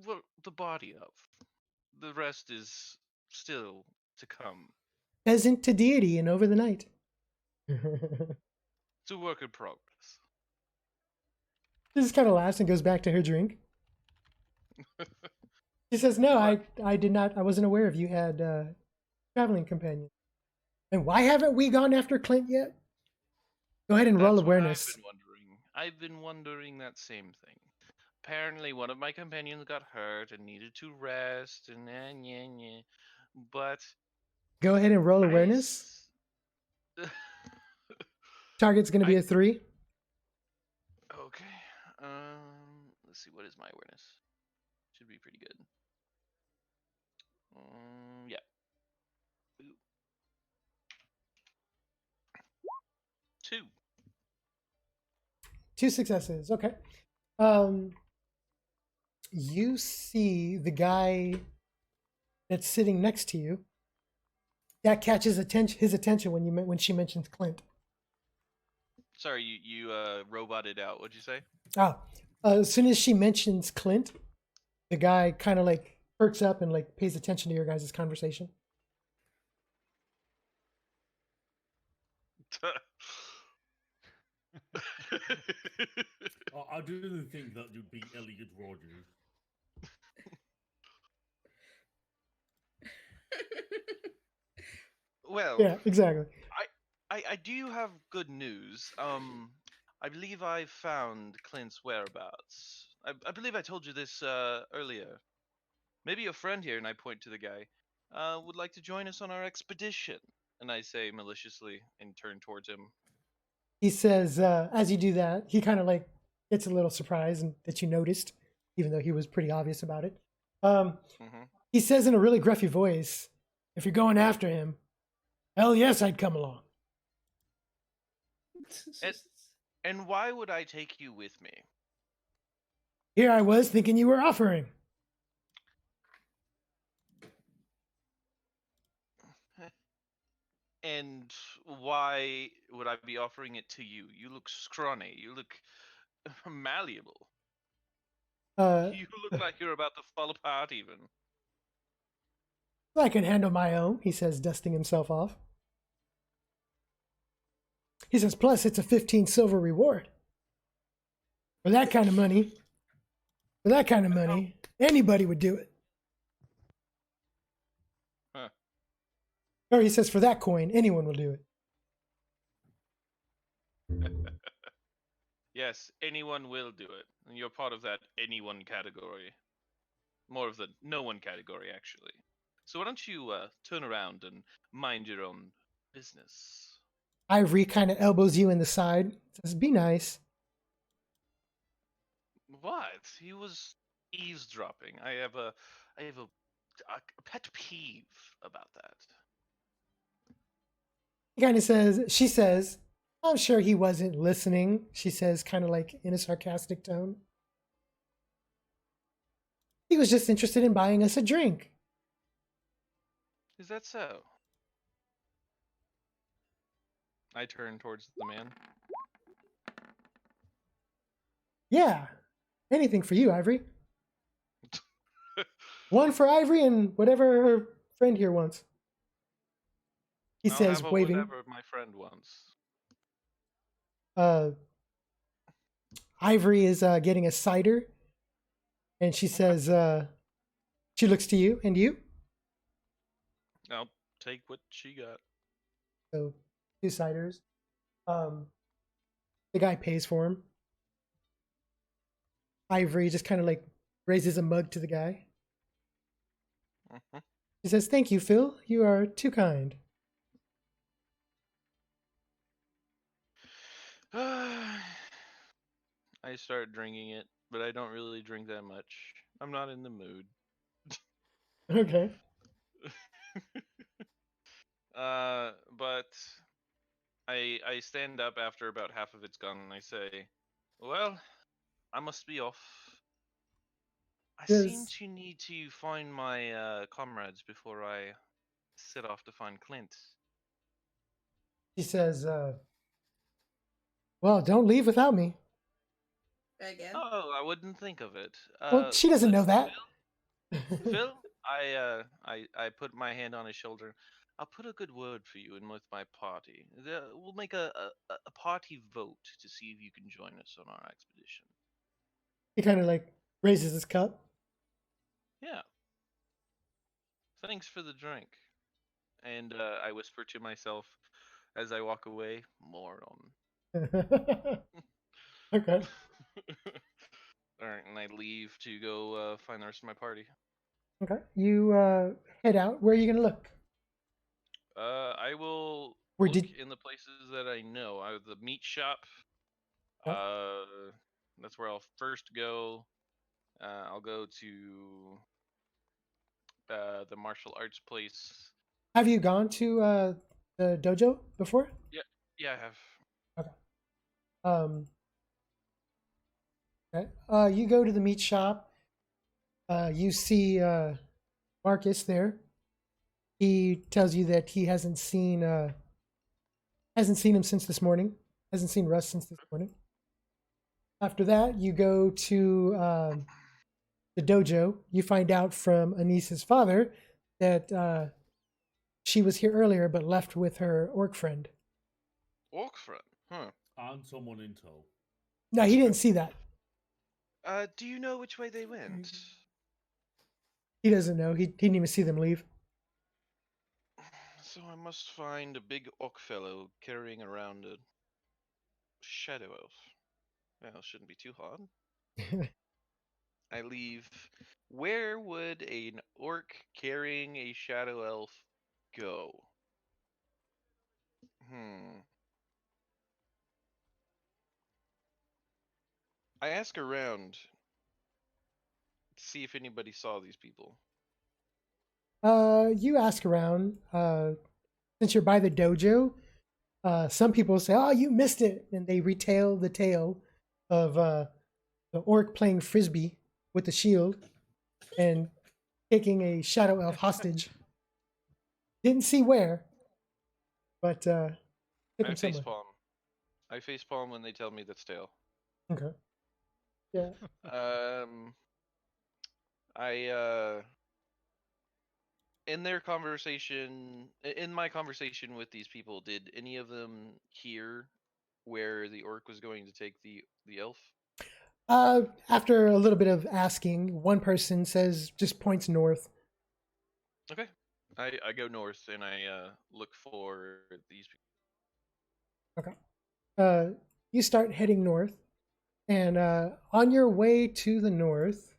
Well, the body of. The rest is still to come. Peasant to deity and over the night. It's a work in progress. She just kind of laughs and goes back to her drink. She says, no, I did not. I wasn't aware of you had traveling companions. And why haven't we gone after Clint yet? Go ahead and roll That's what awareness. I've been wondering. I've been wondering that same thing. Apparently, one of my companions got hurt and needed to rest, and but Go ahead and roll I awareness. s- Target's going to be I- a 3. Okay. Let's see. What is my awareness? Should be pretty good. Yeah. Ooh. 2. 2 successes. Okay. You see the guy that's sitting next to you. That catches his attention when she mentions Clint. Sorry, you roboted out. What'd you say? As soon as she mentions Clint, the guy kind of like perks up and like pays attention to your guys' conversation. I didn't think that you'd be Elliot Rogers. Well, Yeah, exactly. I do have good news. I believe I found Clint's whereabouts. I believe I told you this earlier. Maybe a friend here, and I point to the guy, would like to join us on our expedition. And I say maliciously and turn towards him. He says, as you do that, he kind of like gets a little surprised that you noticed, even though he was pretty obvious about it. He says in a really gruffy voice, if you're going after him, hell yes, I'd come along. And why would I take you with me? Here I was thinking you were offering. And why would I be offering it to you? You look scrawny. You look malleable. Uh, You look like you're about to fall apart, even. I can handle my own, he says, dusting himself off. He says, plus it's a 15 silver reward. For that kind of money, anybody would do it. Huh. Or he says, for that coin, anyone will do it. Yes, anyone will do it. And you're part of that anyone category. More of the no one category, actually. So why don't you turn around and mind your own business? Ivory kind of elbows you in the side. Says, be nice. What? He was eavesdropping. I have a pet peeve about that. He kind of says, she says, I'm sure he wasn't listening. She says, kind of like in a sarcastic tone. He was just interested in buying us a drink. Is that so? I turn towards the man. Yeah, anything for you, Ivory. One for Ivory and whatever her friend here wants. He I'll says, have a waving. whatever my friend wants. Ivory is getting a cider, and she says, she looks to you, and you? I'll take what she got. So, 2 ciders. The guy pays for him. Ivory just kind of like raises a mug to the guy. Mhm. He says, thank you, Phil. You are too kind. I start drinking it, but I don't really drink that much. I'm not in the mood. Okay. But I stand up after about half of it's gone and I say, well, I must be off. I seem Yes. to need to find my comrades before I set off to find Clint. She says, well, don't leave without me. Again. Oh, I wouldn't think of it. Well, she doesn't know listen, that. Phil, I put my hand on his shoulder. I'll put a good word for you in with my party. We'll make a party vote to see if you can join us on our expedition. He kind of like raises his cup. Yeah. Thanks for the drink. And I whisper to myself as I walk away, moron. Okay. All right, and I leave to go find the rest of my party. Okay. You head out. Where are you going to look? I will Where look did- in the places that I know. The meat shop. Okay. That's where I'll first go. I'll go to the martial arts place. Have you gone to the dojo before? Yeah, I have. Okay. You go to the meat shop. You see Marcus there. He tells you that he hasn't seen him since this morning. Hasn't seen Russ since this morning. After that, you go to the dojo. You find out from Annesse's father that she was here earlier but left with her orc friend. Orc friend? Huh. And someone in tow. No, he didn't see that. Do you know which way they went? He doesn't know. He didn't even see them leave. So I must find a big orc fellow carrying around a shadow elf. Well, shouldn't be too hard. I leave. Where would an orc carrying a shadow elf go? I ask around to see if anybody saw these people. You ask around. Since you're by the dojo, some people say, "Oh, you missed it," and they retell the tale of the orc playing frisbee with the shield and taking a shadow elf hostage. Didn't see where, but took I him somewhere. facepalm. I facepalm when they tell me that's tail. Okay. Yeah. I in their conversation, in my conversation with these people, did any of them hear where the orc was going to take the elf? After a little bit of asking, one person says, just points north. Okay. I go north and I look for these people. Okay. You start heading north, and on your way to the north,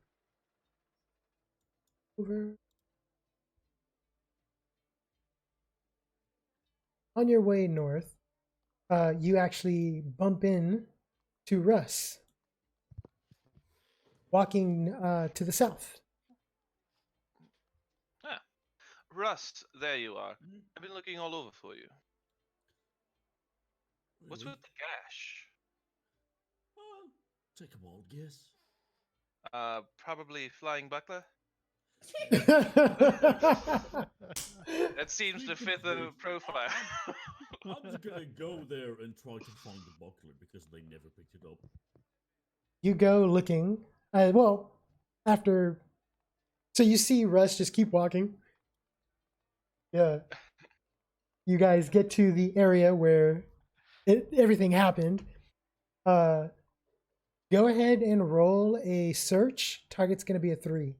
on your way north, you actually bump in to Russ, walking to the south. Ah, Russ, there you are. Hmm? I've been looking all over for you. What's Really? with the gash? Take a wild guess. Probably flying buckler. That seems to fit the profile. I'm just gonna go there and try to find the buckler because they never picked it up. You go looking. Well, after. So you see Russ just keep walking. Yeah. You guys get to the area where everything happened. Go ahead and roll a search. Target's going to be a 3.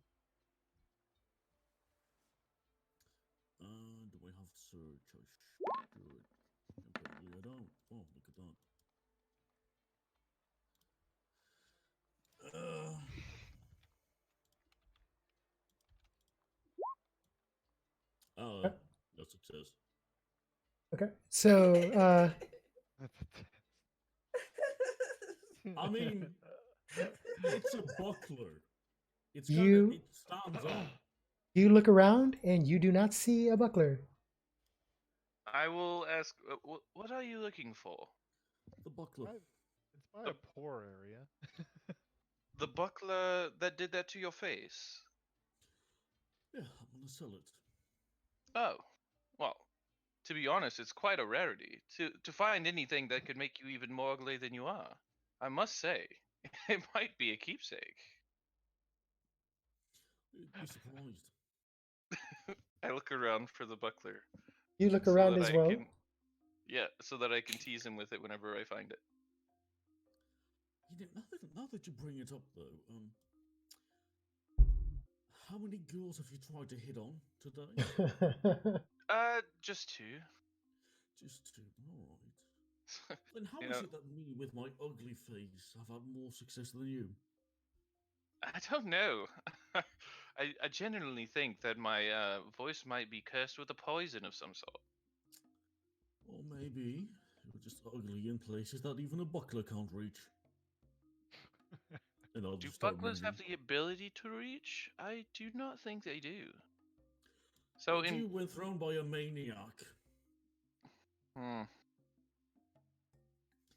Do I have search? I should. Apparently I don't. Oh, look at that. That's success. Okay. So, I mean, it's a buckler. It's You- it stands up. you look around and you do not see a buckler. I will ask, what are you looking for? The buckler. It's by a poor area. The buckler that did that to your face? Yeah, I'm gonna sell it. Oh, well, to be honest, it's quite a rarity. To find anything that could make you even more ugly than you are, I must say, it might be a keepsake. You'd be surprised. I look around for the buckler. You look so around that as I well. can- yeah, so that I can tease him with it whenever I find it. Now that you bring it up, though, how many girls have you tried to hit on today? Just two. Just two. All right. Then how You is know- it that me, with my ugly face, have had more success than you? I don't know. I genuinely think that my voice might be cursed with a poison of some sort. Or maybe you're just ugly in places that even a buckler can't reach. And I'll Do just start bucklers have moving. the ability to reach? I do not think they do. So So in you were thrown by a maniac. hmm,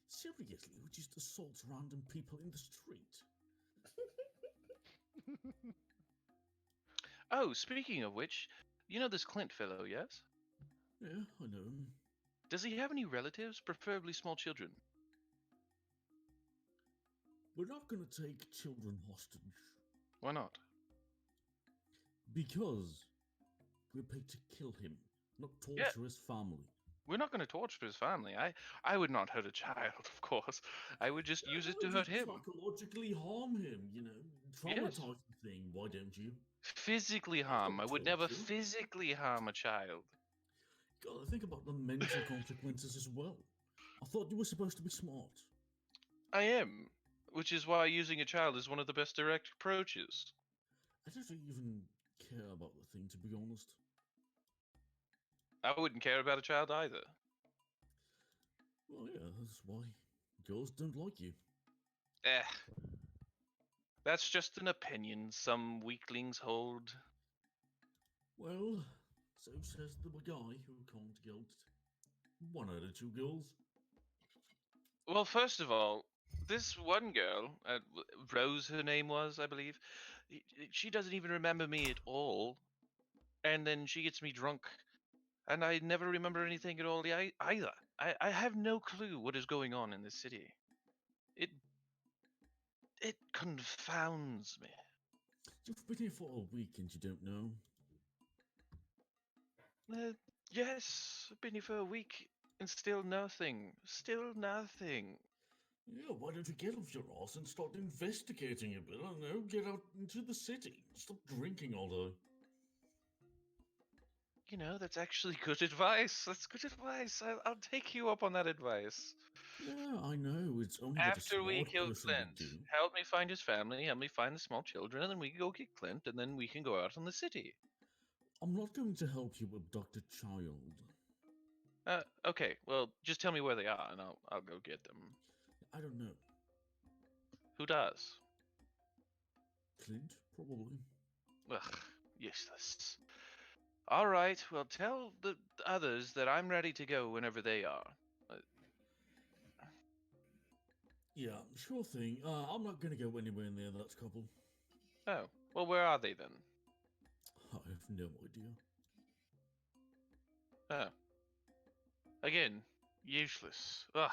Seriously, we just assault random people in the street. oh, speaking of which, you know this Clint fellow, yes? Yeah, I know him. Does he have any relatives, preferably small children? We're not gonna take children hostage. Why not? Because we're paid to kill him, not torture Yeah. his family. We're not going to torture his family. I would not hurt a child, of course. I would just use it to hurt him. Psychologically harm him, you know. Traumatizing thing, why don't you? Physically That's harm. not I would never torture. physically harm a child. Gotta think about the mental consequences as well. I thought you were supposed to be smart. I am. Which is why using a child is one of the best direct approaches. I don't even care about the thing, to be honest. I wouldn't care about a child either. Well, yeah, that's why girls don't like you. That's just an opinion some weaklings hold. Well, so says the guy who can't get 1 out of 2 girls. Well, first of all, this one girl, Rose her name was, I believe, she doesn't even remember me at all. And then she gets me drunk and I never remember anything at all either. I have no clue what is going on in this city. It it confounds me. You've been here for a week and you don't know. Yes, I've been here for a week and still nothing. Still nothing. Yeah, why don't you get off your ass and start investigating a bit? I don't know, get out into the city. Stop drinking all day. You know, that's actually good advice. That's good advice. I'll take you up on that advice. Yeah, I know, it's only what a After we smart kill person would Clint, do. help me find his family, help me find the small children, and then we can go get Clint, and then we can go out in the city. I'm not going to help you abduct a child. Okay. Well, just tell me where they are, and I'll go get them. I don't know. Who does? Clint, probably. Ugh, useless. All right. Well, tell the others that I'm ready to go whenever they are. Yeah, sure thing. I'm not gonna go anywhere near that couple. Oh, well, where are they then? I have no idea. Oh, again, useless. Ugh.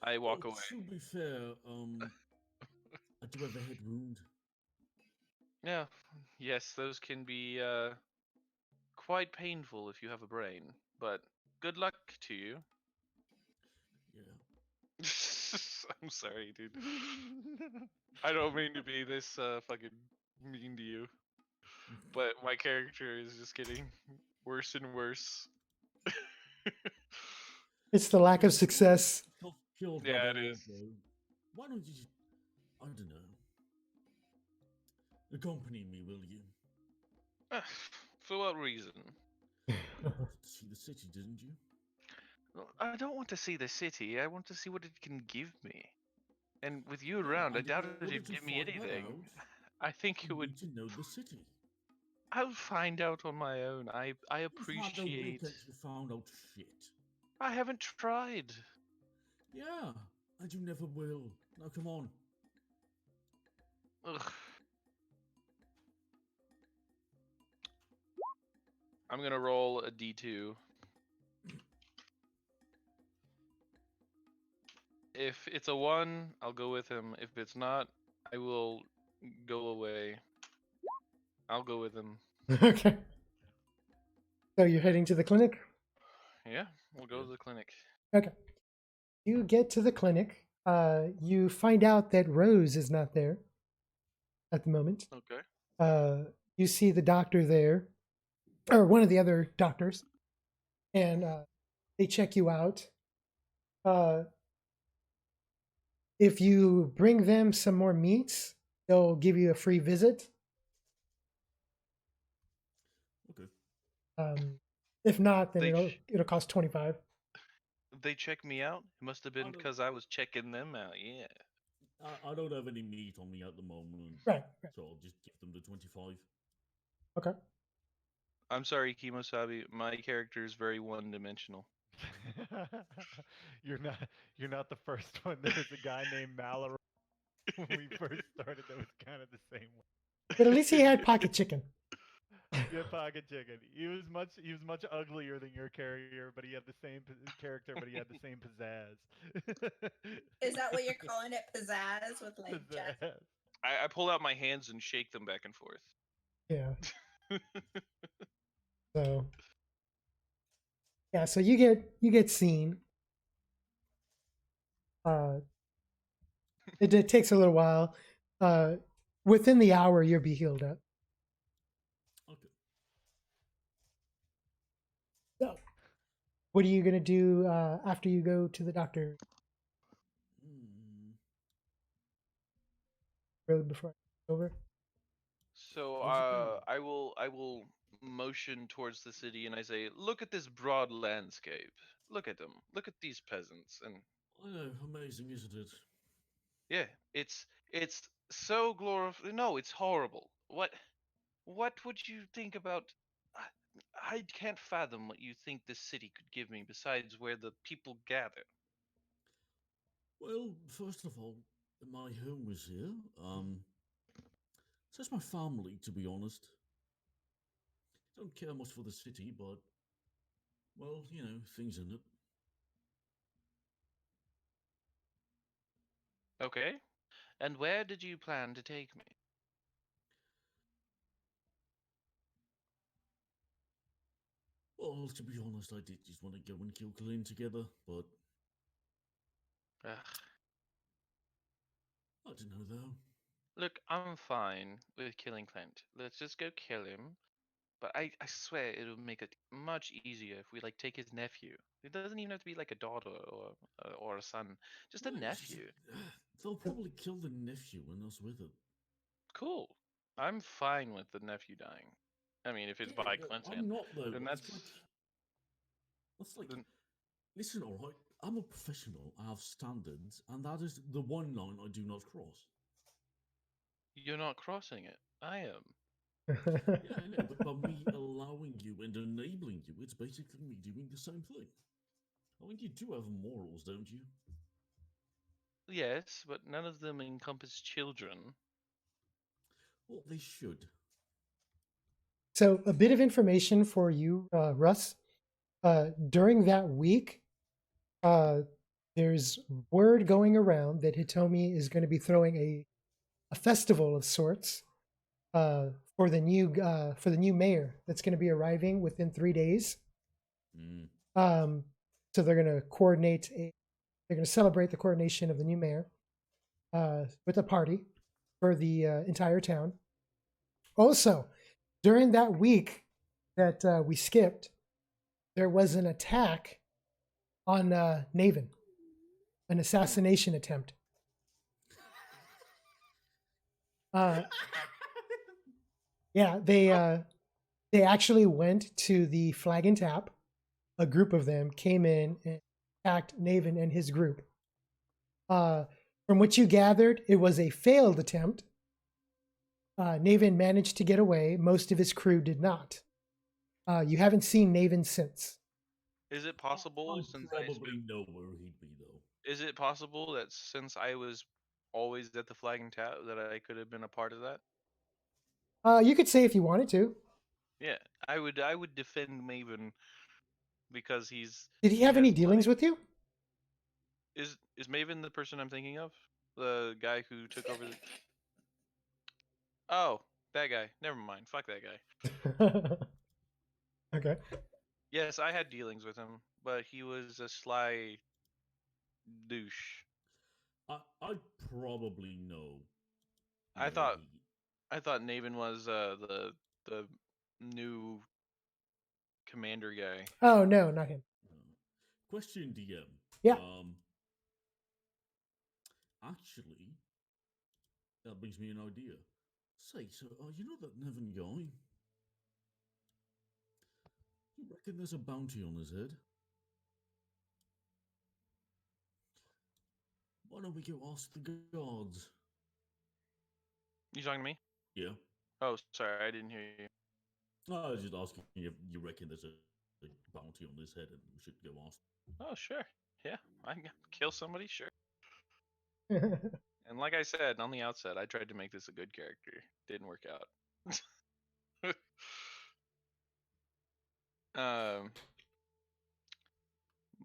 I walk away. To be fair, I do have a head wound. Yeah, yes, those can be quite painful if you have a brain. But good luck to you. Yeah. I'm sorry, dude. I don't mean to be this fucking mean to you, but my character is just getting worse and worse. It's the lack of success. Killed Yeah, by it the is. bro. Why don't you just, I don't know. Accompany me, will you? For what reason? You wanted to see the city, didn't you? Well, I don't want to see the city. I want to see what it can give me. And with you Yeah, around, I and in doubt order it'd to give me find that anything. out, I think you it would. need to know the city. I'll find out on my own. I Your father will appreciate. get you found out shit. I haven't tried. Yeah, and you never will. Now come on. Ugh. I'm gonna roll a d2. If it's a 1, I'll go with him. If it's not, I will go away. I'll go with him. Okay. So you're heading to the clinic? Yeah, we'll go to the clinic. Okay. You get to the clinic. You find out that Rose is not there at the moment. Okay. You see the doctor there, or one of the other doctors, and they check you out. If you bring them some more meats, they'll give you a free visit. Okay. If not, then They it'll cost 25. They check me out? It must have been don't- because I was checking them out. Yeah. I don't have any meat on me at the moment. Right. So I'll just give them the 25. Okay. I'm sorry, Kimosabi. My character is very one-dimensional. You're not the first one. There was a guy named Mallory when we first started that was kind of the same way. But at least he had pocket chicken. Yeah, pocket chicken. He was much uglier than your character, but he had the same character, but he had the same pizzazz. Is that what you're calling it? Pizzazz with like jazz? Pizzazz. I pull out my hands and shake them back and forth. Yeah. So yeah, so you get seen. It takes a little while. Within the hour, you'll be healed up. Okay. So, what are you gonna do after you go to the doctor? Road before it's over. So I will motion towards the city and I say, "Look at this broad landscape. Look at them. Look at these peasants." And I know, amazing, isn't it? yeah, it's so glorified. No, it's horrible. What would you think about? I can't fathom what you think this city could give me besides where the people gather. Well, first of all, my home is here. So that's my family, to be honest. Don't care much for the city, but well, things in it. Okay. And where did you plan to take me? Well, to be honest, I did just want to go and kill Clint together, but Ugh. I don't know though. Look, I'm fine with killing Clint. Let's just go kill him. But I swear it'll make it much easier if we like take his nephew. It doesn't even have to be like a daughter or a son, just a No, it's just- nephew. they'll probably kill the nephew and us with it. Cool. I'm fine with the nephew dying. I mean, if it's Yeah, by but Clint's I'm hand, not though. then That's like. then Listen, all right. I'm a professional. I have standards, and that is the one line I do not cross. you're not crossing it. I am. Yeah, I know, but by me allowing you and enabling you, it's basically me doing the same thing. I mean, you do have morals, don't you? Yes, but none of them encompass children. Well, they should. So, a bit of information for you, Russ. During that week, there's word going around that Hitomi is going to be throwing a festival of sorts for the new mayor that's going to be arriving within 3 days. Mm. So they're going to they're going to celebrate the coordination of the new mayor with a party for the entire town. Also, during that week that we skipped, there was an attack on Naven, an assassination attempt. Yeah, they actually went to the Flag and Tap. A group of them came in and attacked Naven and his group. From what you gathered, it was a failed attempt. Naven managed to get away. Most of his crew did not. You haven't seen Naven since. Is it possible I since probably know where he'd be though. is it possible that since I was always at the Flag and Tap that I could have been a part of that? You could say if you wanted to. Yeah, I would defend Maven because Did he have any has dealings money. with you? Is Maven the person I'm thinking of? The guy who took over the Oh, that guy. Never mind. Fuck that guy. Okay. Yes, I had dealings with him, but he was a sly douche. I probably know I where thought he. I thought Naven was the new commander guy. Oh no, not him. Question DM. Yeah. Actually, that brings me an idea. Say, so you know that Nevin guy? You reckon there's a bounty on his head? Why don't we go ask the guards? You talking to me? Yeah. Oh, sorry, I didn't hear you. I was just asking if you reckon there's a bounty on his head and we should go ask. Oh, sure. Yeah, I can kill somebody, sure. And like I said on the outset, I tried to make this a good character. Didn't work out.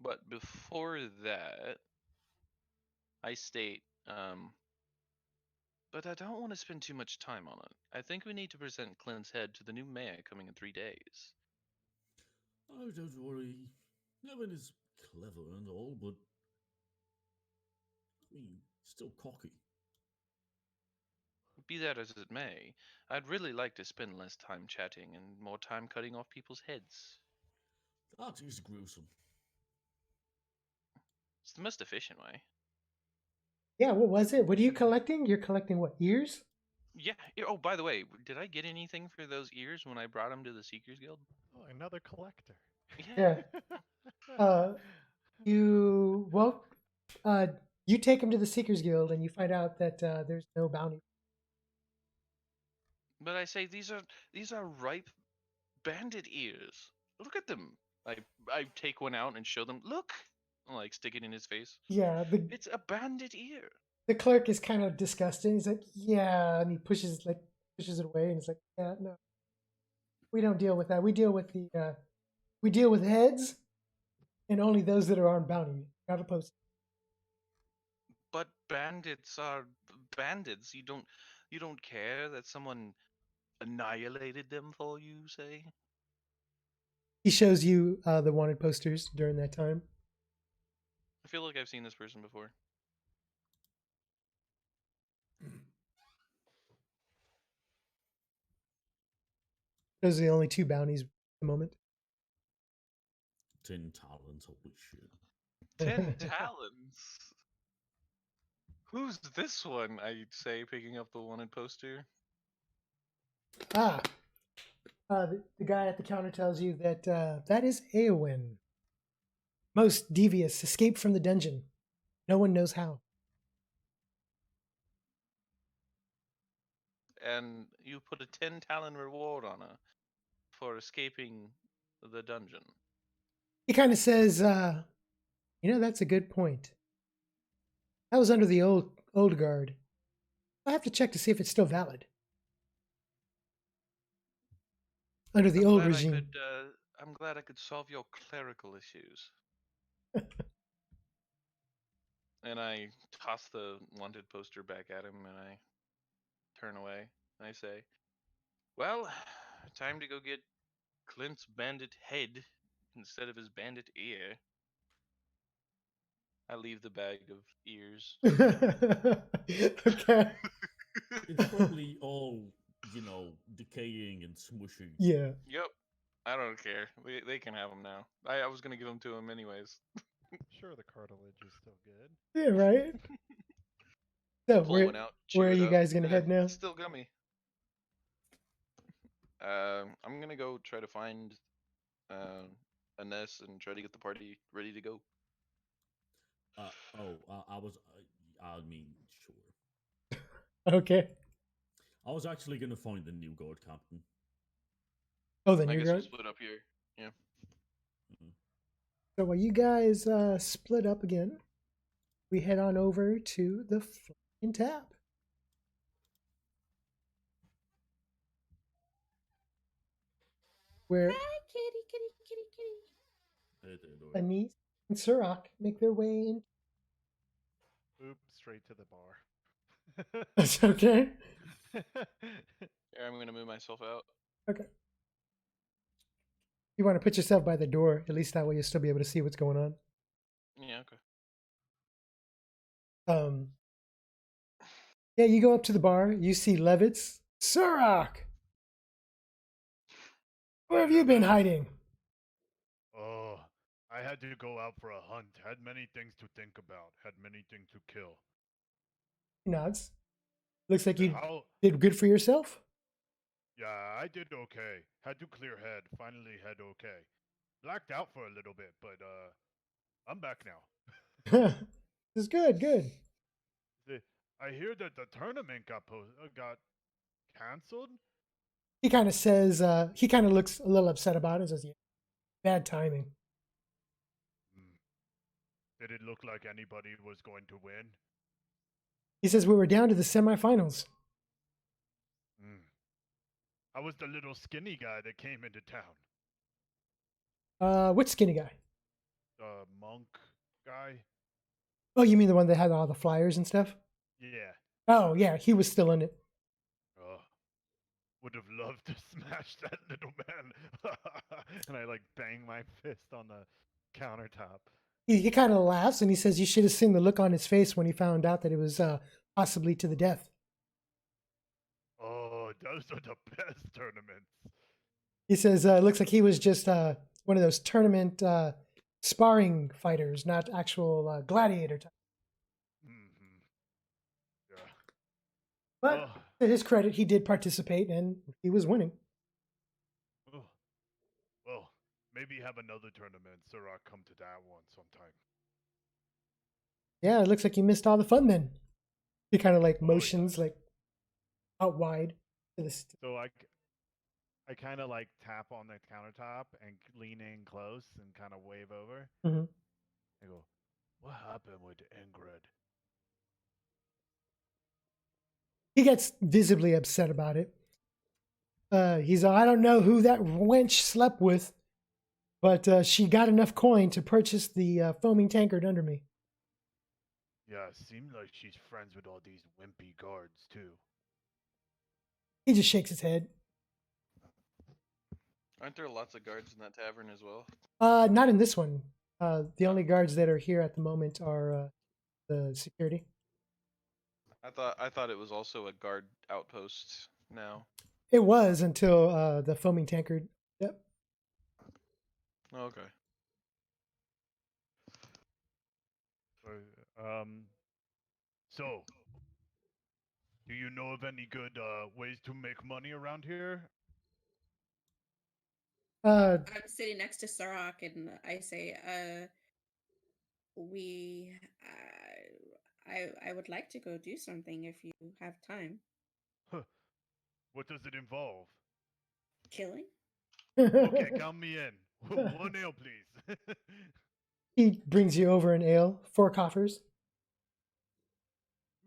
But before that, I state, but I don't want to spend too much time on it. I think we need to present Clint's head to the new mayor coming in 3 days. Oh, don't worry. Nevin is clever and all, but I mean, still cocky. Be that as it may, I'd really like to spend less time chatting and more time cutting off people's heads. That is gruesome. It's the most efficient way. Yeah, what was it? What are you collecting? You're collecting what, ears? Yeah. Oh, by the way, did I get anything for those ears when I brought them to the Seekers Guild? Oh, another collector. Yeah. You you take him to the Seekers Guild and you find out that there's no bounty. But I say these are ripe bandit ears. Look at them. I take one out and show them. Look, like stick it in his face. Yeah, It's a bandit ear. the clerk is kind of disgusted. He's like, yeah, and he pushes it away, and he's like, yeah, no, We don't deal with that. We deal with we deal with heads, and only those that are on bounty. Not opposed. But bandits are bandits. You don't care that someone annihilated them for you, say? He shows you the wanted posters during that time. I feel like I've seen this person before. Those are the only 2 bounties at the moment. 10 talents, holy shit. 10 talents. Who's this one? I'd say, picking up the wanted poster. Ah, the guy at the counter tells you that that is Eowyn. Most devious, escaped from the dungeon. No one knows how. And you put a 10 talent reward on her for escaping the dungeon. He kind of says, that's a good point. That was under the old guard. I have to check to see if it's still valid. Under the old regime. I'm glad I could solve your clerical issues. And I toss the wanted poster back at him and I turn away. I say, well, time to go get Clint's bandit head instead of his bandit ear. I leave the bag of ears. Okay. It's probably all, decaying and smushing. Yeah. Yep. I don't care. They can have them now. I was going to give them to him anyways. Sure, the cartilage is still good. Yeah, right? So, Pull one out. where chew are it you up. guys going to head now? It's still gummy. I'm going to go try to find Annesse and try to get the party ready to go. Sure. Okay. I was actually going to find the new guard captain. Oh, the I new guess we'll guard? split up here. Yeah. Mhm. So while you guys split up again, we head on over to the Flying Tap. Where Kitty, kitty, kitty, kitty. Hey there, Annesse and Suroc make their way in. Oop, straight to the bar. That's okay. Here, I'm going to move myself out. Okay. You want to put yourself by the door, at least that way you'll still be able to see what's going on. Yeah, okay. Yeah, you go up to the bar, you see Levitz. Suroc! Where have you been hiding? Oh, I had to go out for a hunt. Had many things to think about. Had many things to kill. He nods. Looks like you How? did good for yourself. Yeah, I did okay. Had to clear head. Finally had okay. Blacked out for a little bit, but I'm back now. This is good, good. I hear that the tournament got canceled. He kind of says, he kind of looks a little upset about it. Says, yeah, bad timing. Did it look like anybody was going to win? He says, we were down to the semifinals. I was the little skinny guy that came into town. Which skinny guy? The monk guy? Oh, you mean the one that had all the flyers and stuff? Yeah. Oh, yeah, he was still in it. Would have loved to smash that little man. And I bang my fist on the countertop. He kind of laughs and he says, you should have seen the look on his face when he found out that it was possibly to the death. Oh, those are the best tournaments. He says, it looks like he was just one of those tournament sparring fighters, not actual gladiator type. Mm-hmm. Yeah. But to his credit, he did participate and he was winning. Oh. Well, maybe have another tournament, so I'll come to that one sometime. Yeah, it looks like you missed all the fun then. He kind of motions out wide to the So I kind of tap on the countertop and lean in close and kind of wave over. Mm-hmm. I go, what happened with Ingrid? He gets visibly upset about it. He's I don't know who that wench slept with, but she got enough coin to purchase the foaming tankard under me. Yeah, seems like she's friends with all these wimpy guards too. He just shakes his head. Aren't there lots of guards in that tavern as well? Not in this one. The only guards that are here at the moment are the security. I thought it was also a guard outpost now. It was until the foaming tankard. Yep. Okay. So, do you know of any good ways to make money around here? Uh, I'm sitting next to Suroc, and I say, we, I would like to go do something if you have time. Huh. What does it involve? Killing? Okay, count me in. 1 ale, please. he brings you over an ale, 4 coffers.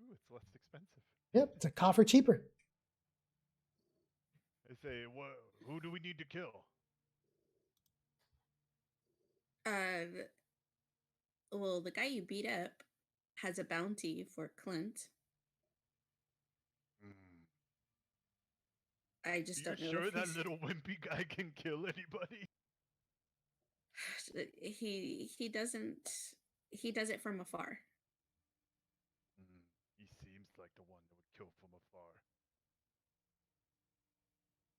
Ooh, it's less expensive. Yep, it's a coffer cheaper. I say, who do we need to kill? Well, the guy you beat up has a bounty for Clint. Hmm. I just You don't know sure if that little wimpy guy can kill anybody? he doesn't. He does it from afar. He seems like the one that would kill from afar.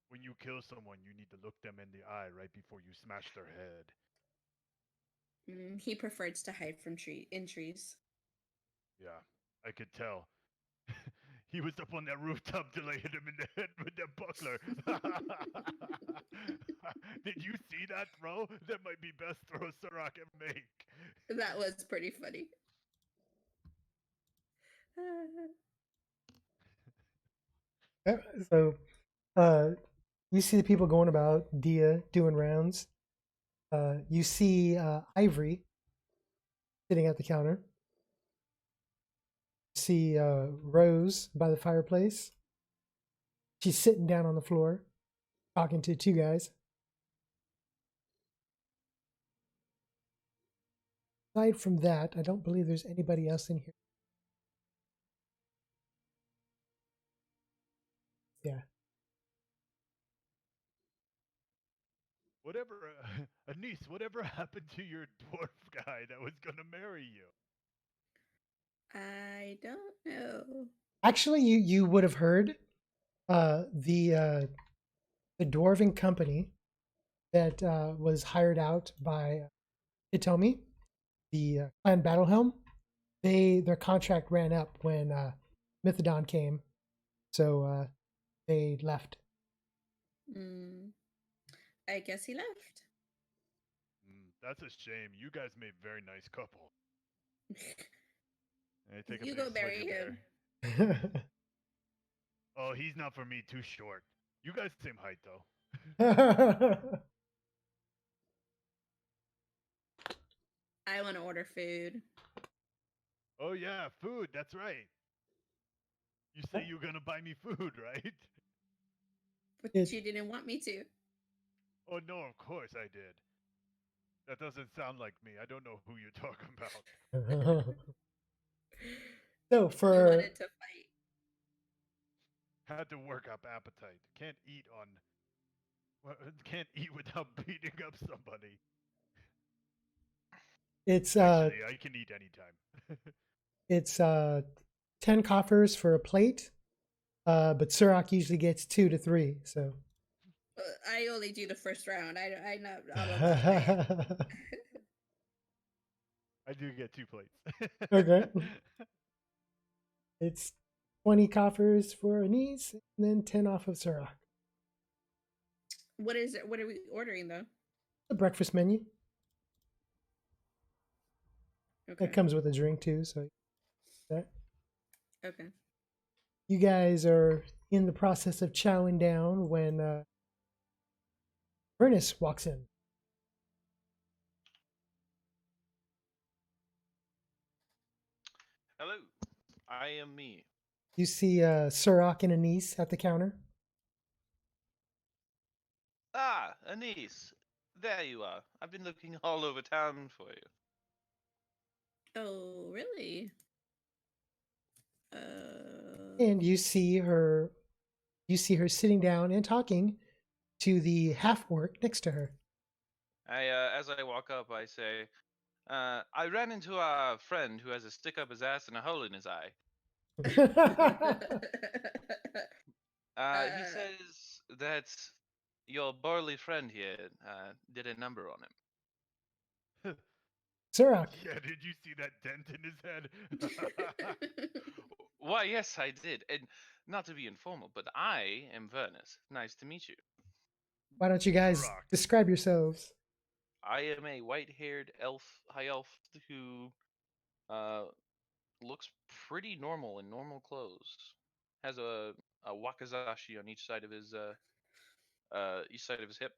When you kill someone, you need to look them in the eye right before you smash their head. He prefers to hide from trees. Yeah, I could tell. He was up on that rooftop till I hit him in the head with that buckler. Did you see that throw? That might be best throw Suroc ever make. That was pretty funny. Yep, so, you see the people going about, Dia doing rounds. You see Ivory sitting at the counter. You see Rose by the fireplace. She's sitting down on the floor, talking to 2 guys. Aside from that, I don't believe there's anybody else in here. Yeah. Whatever, Annesse, whatever happened to your dwarf guy that was gonna marry you? I don't know. Actually, you would have heard the dwarven company that was hired out by Hitomi, the clan battle helm. Their contract ran up when Mythodon came, so they left. I guess he left. That's a shame. You guys made a very nice couple. Hey, take a You big go swig marry of him. beer. Oh, he's not for me. Too short. You guys same height though. I want to order food. Oh yeah, food. That's right. You say you're gonna buy me food, right? But It- you didn't want me to. Oh no, of course I did. That doesn't sound like me. I don't know who you're talking about. So You for wanted to fight. Had to work up appetite. Can't eat on. Can't eat without beating up somebody. it's Actually, I can eat anytime. it's 10 coffers for a plate, but Suroc usually gets 2 to 3. So I only do the first round. I'm not fight. I do get 2 plates. Okay. It's 20 coffers for Annesse, and then 10 off of Suroc. What is it? What are we ordering though? The breakfast menu. Okay. That comes with a drink too. So that Okay. you guys are in the process of chowing down when Furnace walks in. Hello, I am me. You see Suroc and Annesse at the counter. Ah, Annesse. There you are. I've been looking all over town for you. Oh, really? And you see her sitting down and talking to the half orc next to her. As I walk up, I say, I ran into a friend who has a stick up his ass and a hole in his eye. He says that your burly friend here did a number on him. Suroc. Yeah, did you see that dent in his head? Why, yes, I did. And not to be informal, but I am Vernus. Nice to meet you. Why don't you guys Suroc. describe yourselves? I am a white-haired high elf who looks pretty normal in normal clothes. Has a wakizashi on each side of his hip,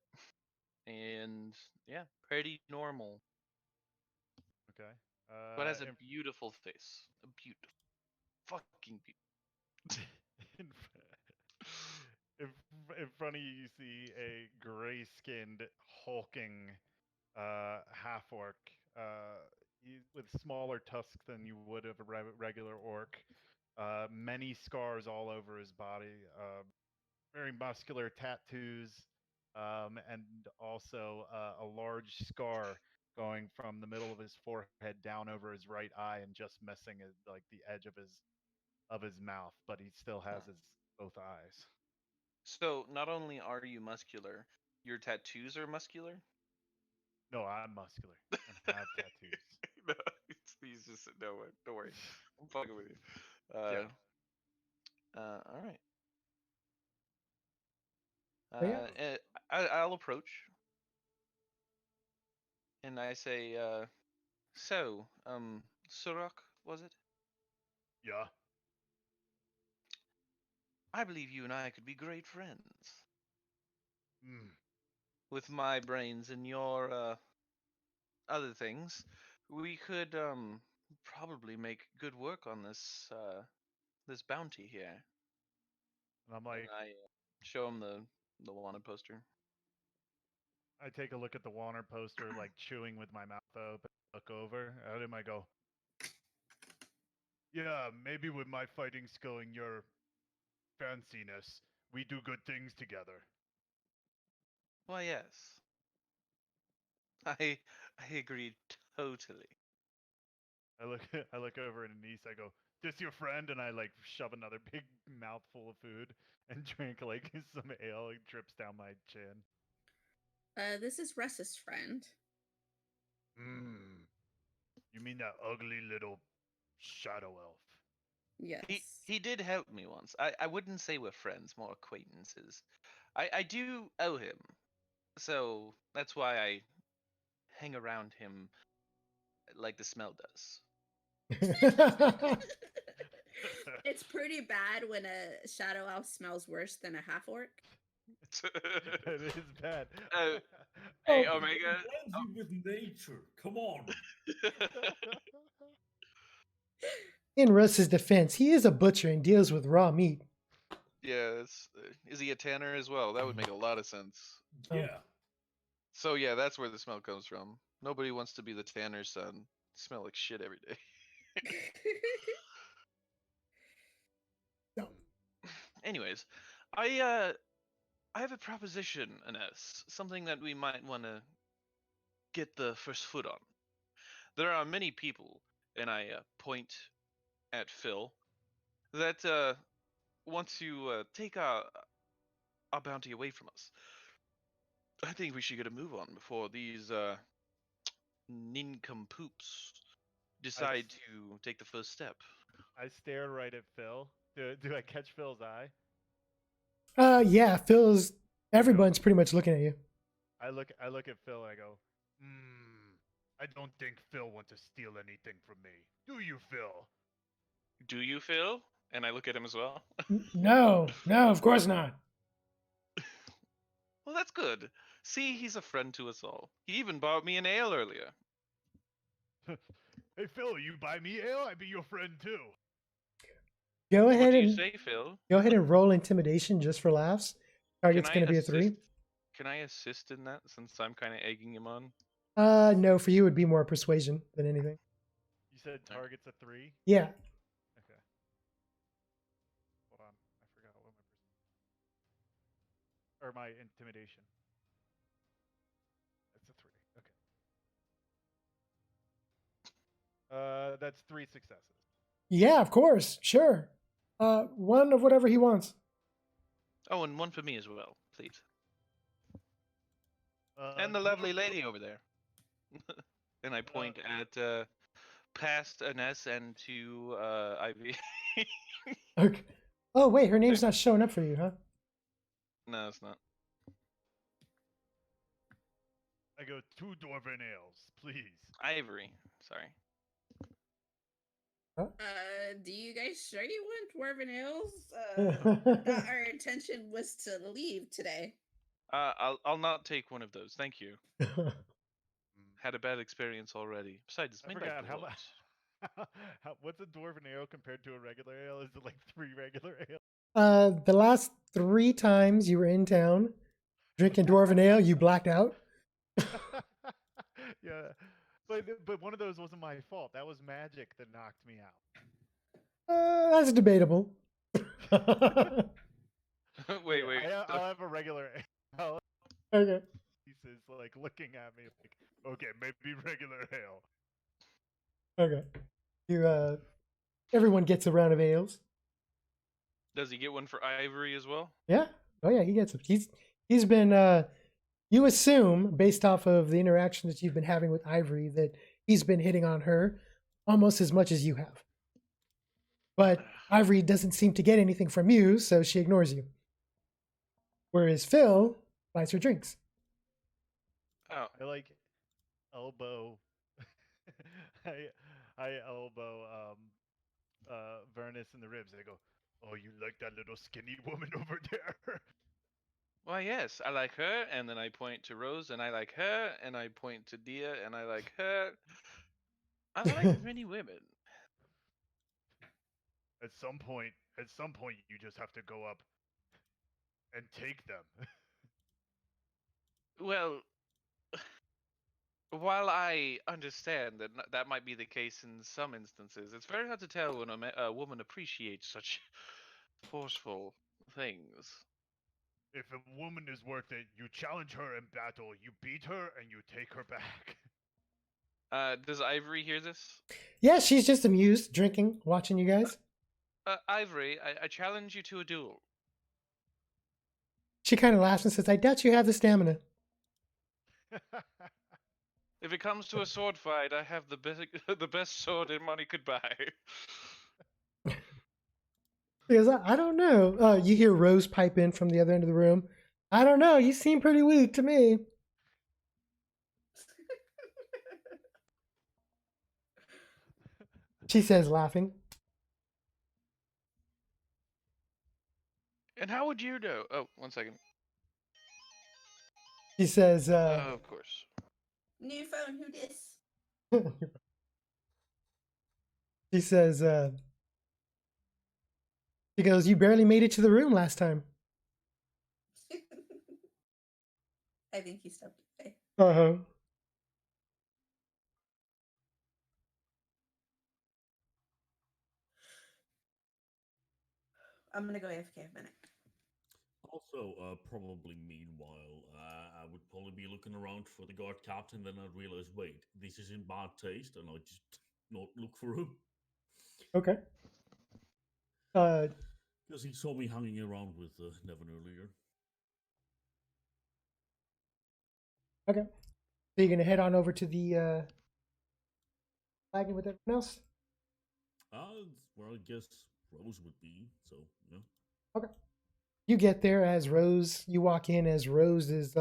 and yeah, pretty normal. Okay. But has a beautiful face, a beautiful, fucking beautiful. in, in front of you, you see a gray-skinned, hulking half orc. With smaller tusks than you would of a regular orc. Many scars all over his body. Very muscular tattoos, and also a large scar going from the middle of his forehead down over his right eye and just missing like the edge of his mouth, but he still has his both eyes. So not only are you muscular, your tattoos are muscular. No, I'm muscular and have tattoos. No, he's just no. Don't worry, I'm fucking with you. Yeah. All right. Oh, yeah. I'll approach and I say, so, Suroc, was it? Yeah. I believe you and I could be great friends. Mm. With my brains and your other things, we could probably make good work on this bounty here. And I'm And like, I show him the wanted poster. I take a look at the Warner poster, like chewing with my mouth open, look over at him. I go, yeah, maybe with my fighting skill and your fanciness, we do good things together. Why, yes, I agree totally. I look over at Annesse. I go, "This your friend?" And I like shove another big mouthful of food and drink like some ale. It drips down my chin. This is Russ's friend. Mmm. You mean that ugly little shadow elf? Yes. He did help me once. I wouldn't say we're friends, more acquaintances. I do owe him, so that's why I hang around him like the smell does. It's pretty bad when a shadow elf smells worse than a half orc. It is bad. Hey, Oh. Omega. Blends you with nature. Come on. In Russ's defense, he is a butcher and deals with raw meat. Yeah, is he a tanner as well? That would make a lot of sense. Oh. Yeah. So yeah, that's where the smell comes from. Nobody wants to be the tanner's son. Smell like shit every day. No. Anyways, I have a proposition, Annesse. Something that we might want to get the first foot on. There are many people, and I point at Phil, that want to take our bounty away from us. I think we should get a move on before these nincompoops decide to take the first step. I stare right at Phil. Do I catch Phil's eye? Yeah, everyone's pretty much looking at you. I look at Phil and I go, I don't think Phil wants to steal anything from me. Do you, Phil? Do you, Phil? And I look at him as well. No, of course not. Well, that's good. See, he's a friend to us all. He even bought me an ale earlier. Hey, Phil, you buy me ale? I'd be your friend too. Go What ahead do you and say, Phil? roll intimidation just for laughs. Target's Can I going to be a 3. assist- Can I assist in that since I'm kind of egging him on? No, for you it would be more persuasion than anything. You said Alright. target's a 3? Yeah. Okay. Hold on. I forgot what my or my intimidation. That's a 3. Okay. That's 3 successes. Yeah, of course. Sure. One of whatever he wants. Oh, and one for me as well, please. Uh, And the dwarf- lovely lady over there. And I point at past Annesse and to Ivy. Okay. Oh, wait, her name's not showing up for you, huh? No, it's not. I go 2 dwarven ales, please. Ivory. Sorry. Do you guys sure you want dwarven ales? Our intention was to leave today. I'll not take one of those. Thank you. Had a bad experience already. Besides, it's I made by forgot how dwarves. much. What's a dwarven ale compared to a regular ale? Is it like 3 regular ale? The last 3 times you were in town drinking dwarven ale, you blacked out. Yeah, but one of those wasn't my fault. That was magic that knocked me out. That's debatable. Wait. I'll have a regular ale. Okay. He's like looking at me like, okay, maybe regular ale. Okay. You everyone gets a round of ales. Does he get one for Ivory as well? Yeah. Oh yeah, he gets it. He's been you assume based off of the interaction that you've been having with Ivory that he's been hitting on her almost as much as you have. But Ivory doesn't seem to get anything from you, so she ignores you. Whereas Phil buys her drinks. Oh, I like elbow. I elbow Vernus in the ribs. I go, oh, you like that little skinny woman over there? why yes, I like her, and then I point to Rose, and I like her, and I point to Dia, and I like her. I like many women. At some point, you just have to go up and take them. Well, while I understand that that might be the case in some instances, it's very hard to tell when a woman appreciates such forceful things. If a woman is worth it, you challenge her in battle, you beat her, and you take her back. Does Ivory hear this? Yeah, she's just amused, drinking, watching you guys. Ivory, I challenge you to a duel. She kind of laughs and says, I doubt you have the stamina. If it comes to a sword fight, I have the best the best sword and money could buy. Because I don't know. You hear Rose pipe in from the other end of the room. I don't know. You seem pretty weak to me. She says, laughing. And how would you know? Oh, 1 second. She says, Of course. New phone, who dis? she says, she goes, you barely made it to the room last time. I think he stepped away. Uh-huh. I'm gonna go AFK a minute. Also, probably meanwhile, I would probably be looking around for the guard captain, then I'd realize, wait, this is in bad taste, and I'd just not look for him. Okay. Because he saw me hanging around with Nevin earlier. Okay. So you're gonna head on over to the wagon with everyone else? Where I guess Rose would be, so, yeah. Okay. You get there as Rose, you walk in as Rose is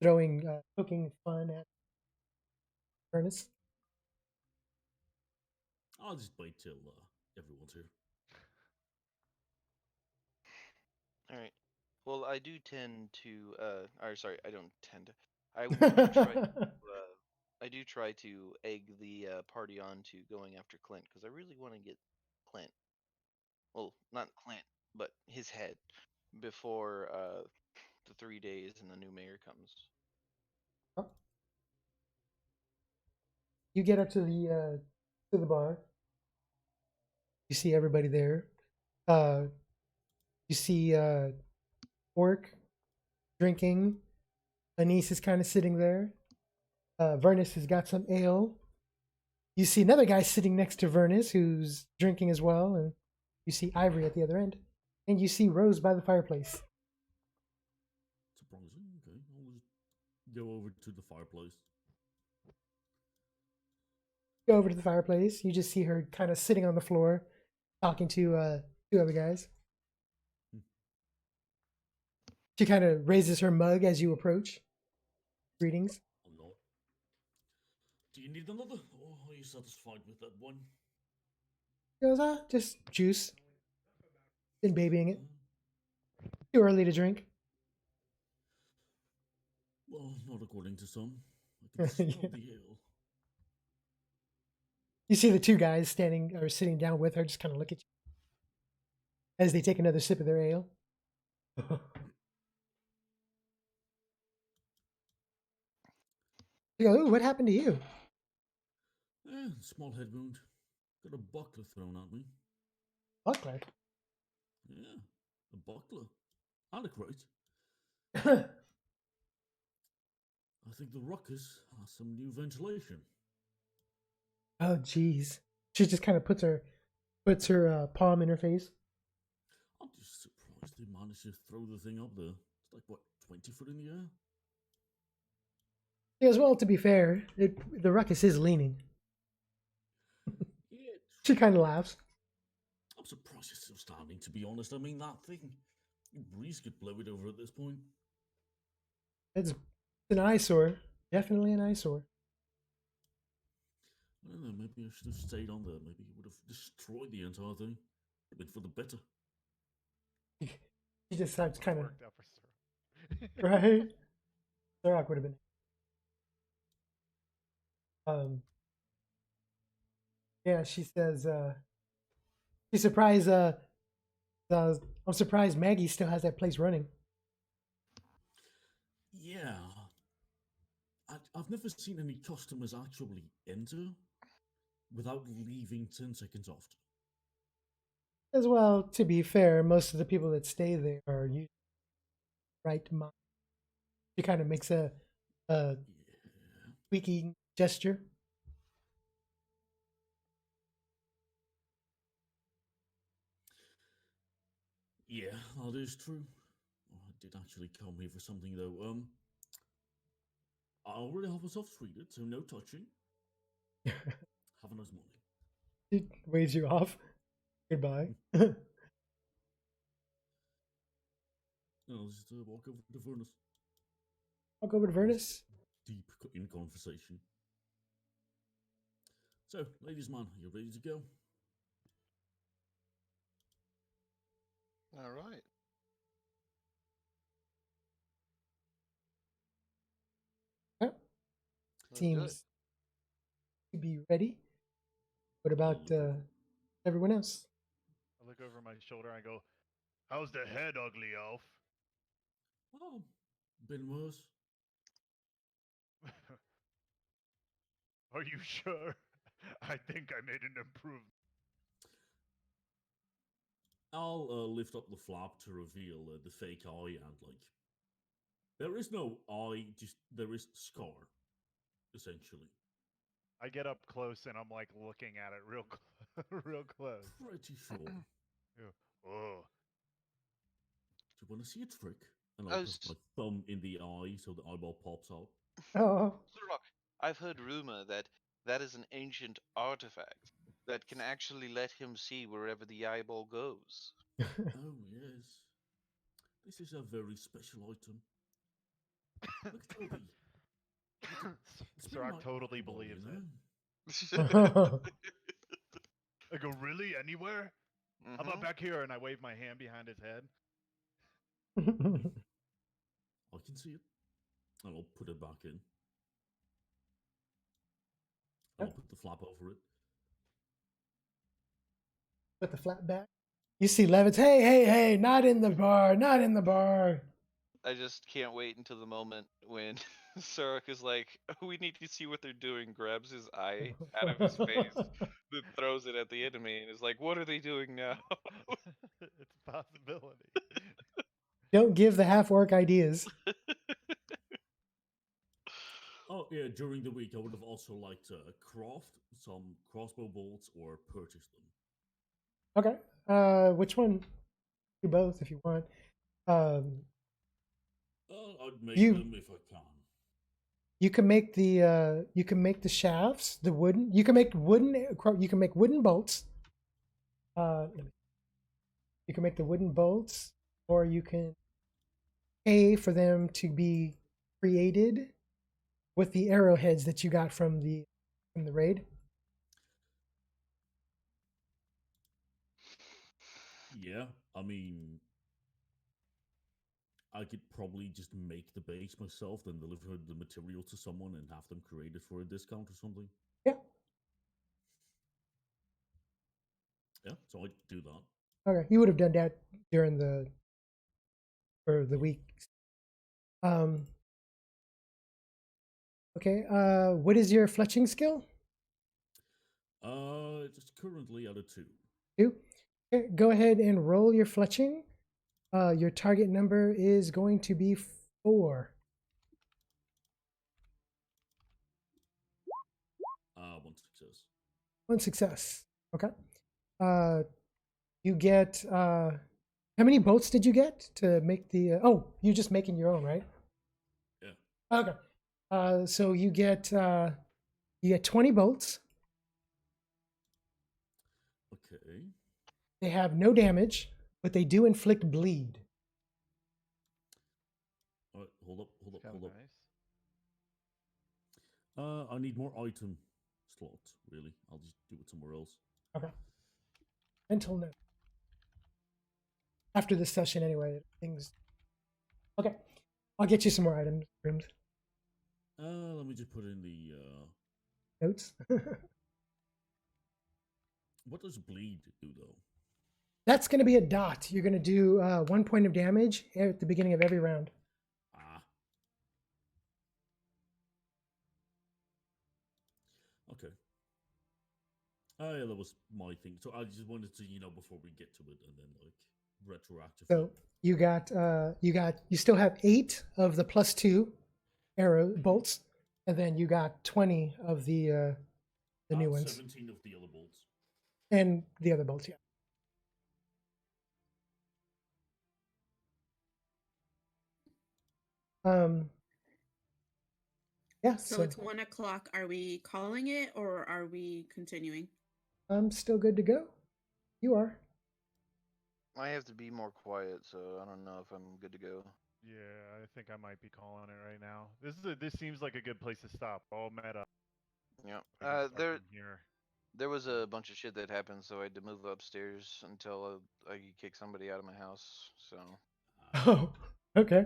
throwing cooking fun at Ernest. I'll just wait till everyone's here. All right. Well, I do tend to, or sorry, I don't tend to. I do try. I do try to egg the party on to going after Clint because I really want to get Clint. Well, not Clint, but his head before the 3 days and the new mayor comes. You get up to the bar. You see everybody there. You see Orc drinking. Annesse is kind of sitting there. Vernus has got some ale. You see another guy sitting next to Vernus who's drinking as well, and you see Ivory at the other end, and you see Rose by the fireplace. Surprising. Okay, I'll just go over to the fireplace. Go over to the fireplace. You just see her kind of sitting on the floor, talking to two other guys. She kind of raises her mug as you approach. Greetings. Hello. Do you need another, or are you satisfied with that one? She goes, just juice. Been babying it. Too early to drink. Well, not according to some. I can smell Yeah. the ale. You see the two guys standing or sitting down with her, just kind of look at you as they take another sip of their ale. You go, ooh, what happened to you? Small head wound. Got a buckler thrown at me. Buckler. Yeah, a buckler. And a crate. Oh, I think the ruckus has some new ventilation. jeez. She just kind of puts her palm in her face. I'm just surprised they managed to throw the thing up there. It's like, what, 20 foot in the air? She goes, well, to be fair, the ruckus is leaning. Yeah, She kind of laughs. I'm surprised it's still standing, to be honest. I mean, that thing, breeze could blow it over at this point. It's an eyesore. Definitely an eyesore. I don't know, maybe I should have stayed on there. Maybe it would have destroyed the entire thing. Would have been for the better. She just starts kind of, Worked out for Suroc. right? Suroc would have been. Yeah, she says, she's surprised, I'm surprised Maggie still has that place running. Yeah. I've never seen any customers actually enter without leaving 10 seconds after. As well, to be fair, most of the people that stay there are usually right mind. She kind of makes a Yeah. squeaky gesture. Yeah, that is true. I did actually come here for something though. I already have myself treated, so no touching. Have a nice morning. She waves you off. Goodbye. I'll just walk over to Furnace. I'll go over to Vernus. Deep in conversation. So, ladies man, are you ready to go? All right. Yep. Let's do it. Seems to be ready. What about everyone else? I look over my shoulder and I go, how's the head, ugly elf? Oh, been worse. Are you sure? I think I made an improvement. I'll lift up the flap to reveal the fake eye and there is no eye, just there is scar, essentially. I get up close and I'm like looking at it real, real close. Pretty sure. Oh, Do you want to see a trick? And I I'll was- put my thumb in the eye so the eyeball pops out. Oh, Suroc, I've heard rumor that that is an ancient artifact that can actually let him see wherever the eyeball goes. Oh, yes. This is a very special item. Look at all the... It's been Suroc my totally eyeball, believes you it. know? I go, really? Anywhere? How about Mhm. back here? And I wave my hand behind his head. I can see it. And I'll put it back in. And I'll put the flap over it. put the flat back. You see Levitz. Hey, not in the bar, not in the bar. I just can't wait until the moment when Suroc is like, "We need to see what they're doing." Grabs his eye out of his face, then throws it at the enemy, and is like, "What are they doing now?" It's a possibility. Don't give the half orc ideas. Oh yeah, during the week I would have also liked to craft some crossbow bolts or purchase them. Okay. Which one? Do both if you want. Um, I'd make You- them if I can. you can make the shafts, the wooden. You can make wooden bolts. You can make the wooden bolts, or you can pay for them to be created with the arrowheads that you got from the raid. Yeah, I mean, I could probably just make the base myself, then deliver the material to someone and have them created for a discount or something. Yeah. Yeah, so I'd do that. Okay. You would have done that during the week. Um. Okay. What is your fletching skill? Just currently at a 2. 2. Okay, go ahead and roll your fletching. Your target number is going to be 4. 1 success. 1 success. Okay. You get how many bolts did you get to make the? Oh, you're just making your own, right? Yeah. Okay. So you get 20 bolts. Okay. They have no damage, but they do inflict bleed. All right, hold up. Kind of nice. I need more item slots, really. I'll just do it somewhere else. Okay. Mental note. After this session, anyway, things. Okay. I'll get you some more items. Rooms. Let me just put in the Notes. what does bleed do though? That's going to be a dot. You're going to do 1 point of damage at the beginning of every round. Ah. Okay. Oh yeah, that was my thing. So I just wanted to, before we get to it, and then like retroactively. So you still have 8 of the +2 arrow bolts, and then you got 20 of the new ones 17 of the other bolts. and the other bolts. Yeah. Yeah. So it's 1 o'clock. Are we calling it or are we continuing? I'm still good to go. You are. I have to be more quiet, so I don't know if I'm good to go. Yeah, I think I might be calling it right now. This seems like a good place to stop. All meta. Yeah. I can start from here. There was a bunch of shit that happened, so I had to move upstairs until I could kick somebody out of my house. So Oh, okay.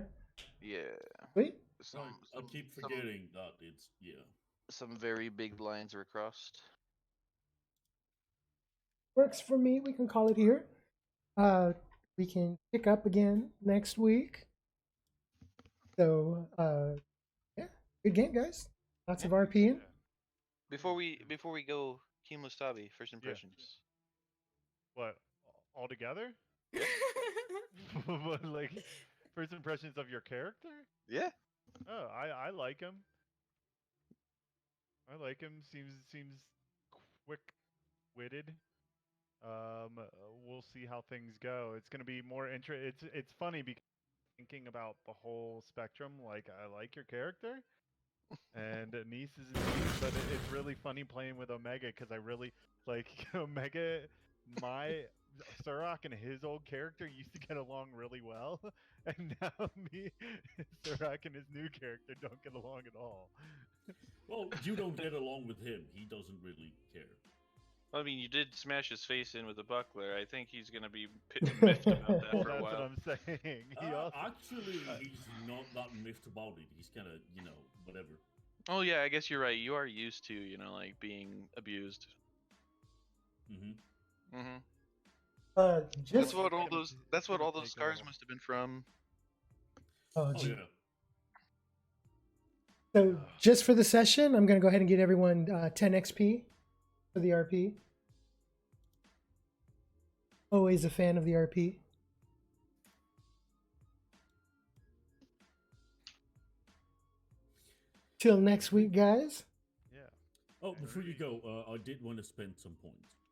yeah, Sweet. I keep forgetting that it's some very big lines were crossed. Works for me. We can call it here. We can pick up again next week. So, yeah, good game, guys. Lots of RPing. Before we go, Kimostabi, first impressions. What? All together? Like first impressions of your character? Yeah. Oh, I like him. I like him. Seems quick-witted. We'll see how things go. It's gonna be more It's funny because thinking about the whole spectrum. Like I like your character, and Annesse is Annesse, but it's really funny playing with Omega because I really like Omega. My Suroc and his old character used to get along really well, and now me, Suroc and his new character don't get along at all. Well, you don't get along with him. He doesn't really care. I mean, you did smash his face in with a buckler. I think he's gonna be miffed about that Well, for a that's while. what I'm saying. Actually, he's not that miffed about it. He's kind of, whatever. Oh yeah, I guess you're right. You are used to, like being abused. Mm-hmm. Mm-hmm. Just That's what all those scars must have been from. Oh, Oh gee. yeah. So just for the session, I'm going to go ahead and get everyone 10 XP for the RP. Always a fan of the RP. Till next week, guys. Yeah. Oh, before you Alrighty. go, I did want to spend some points.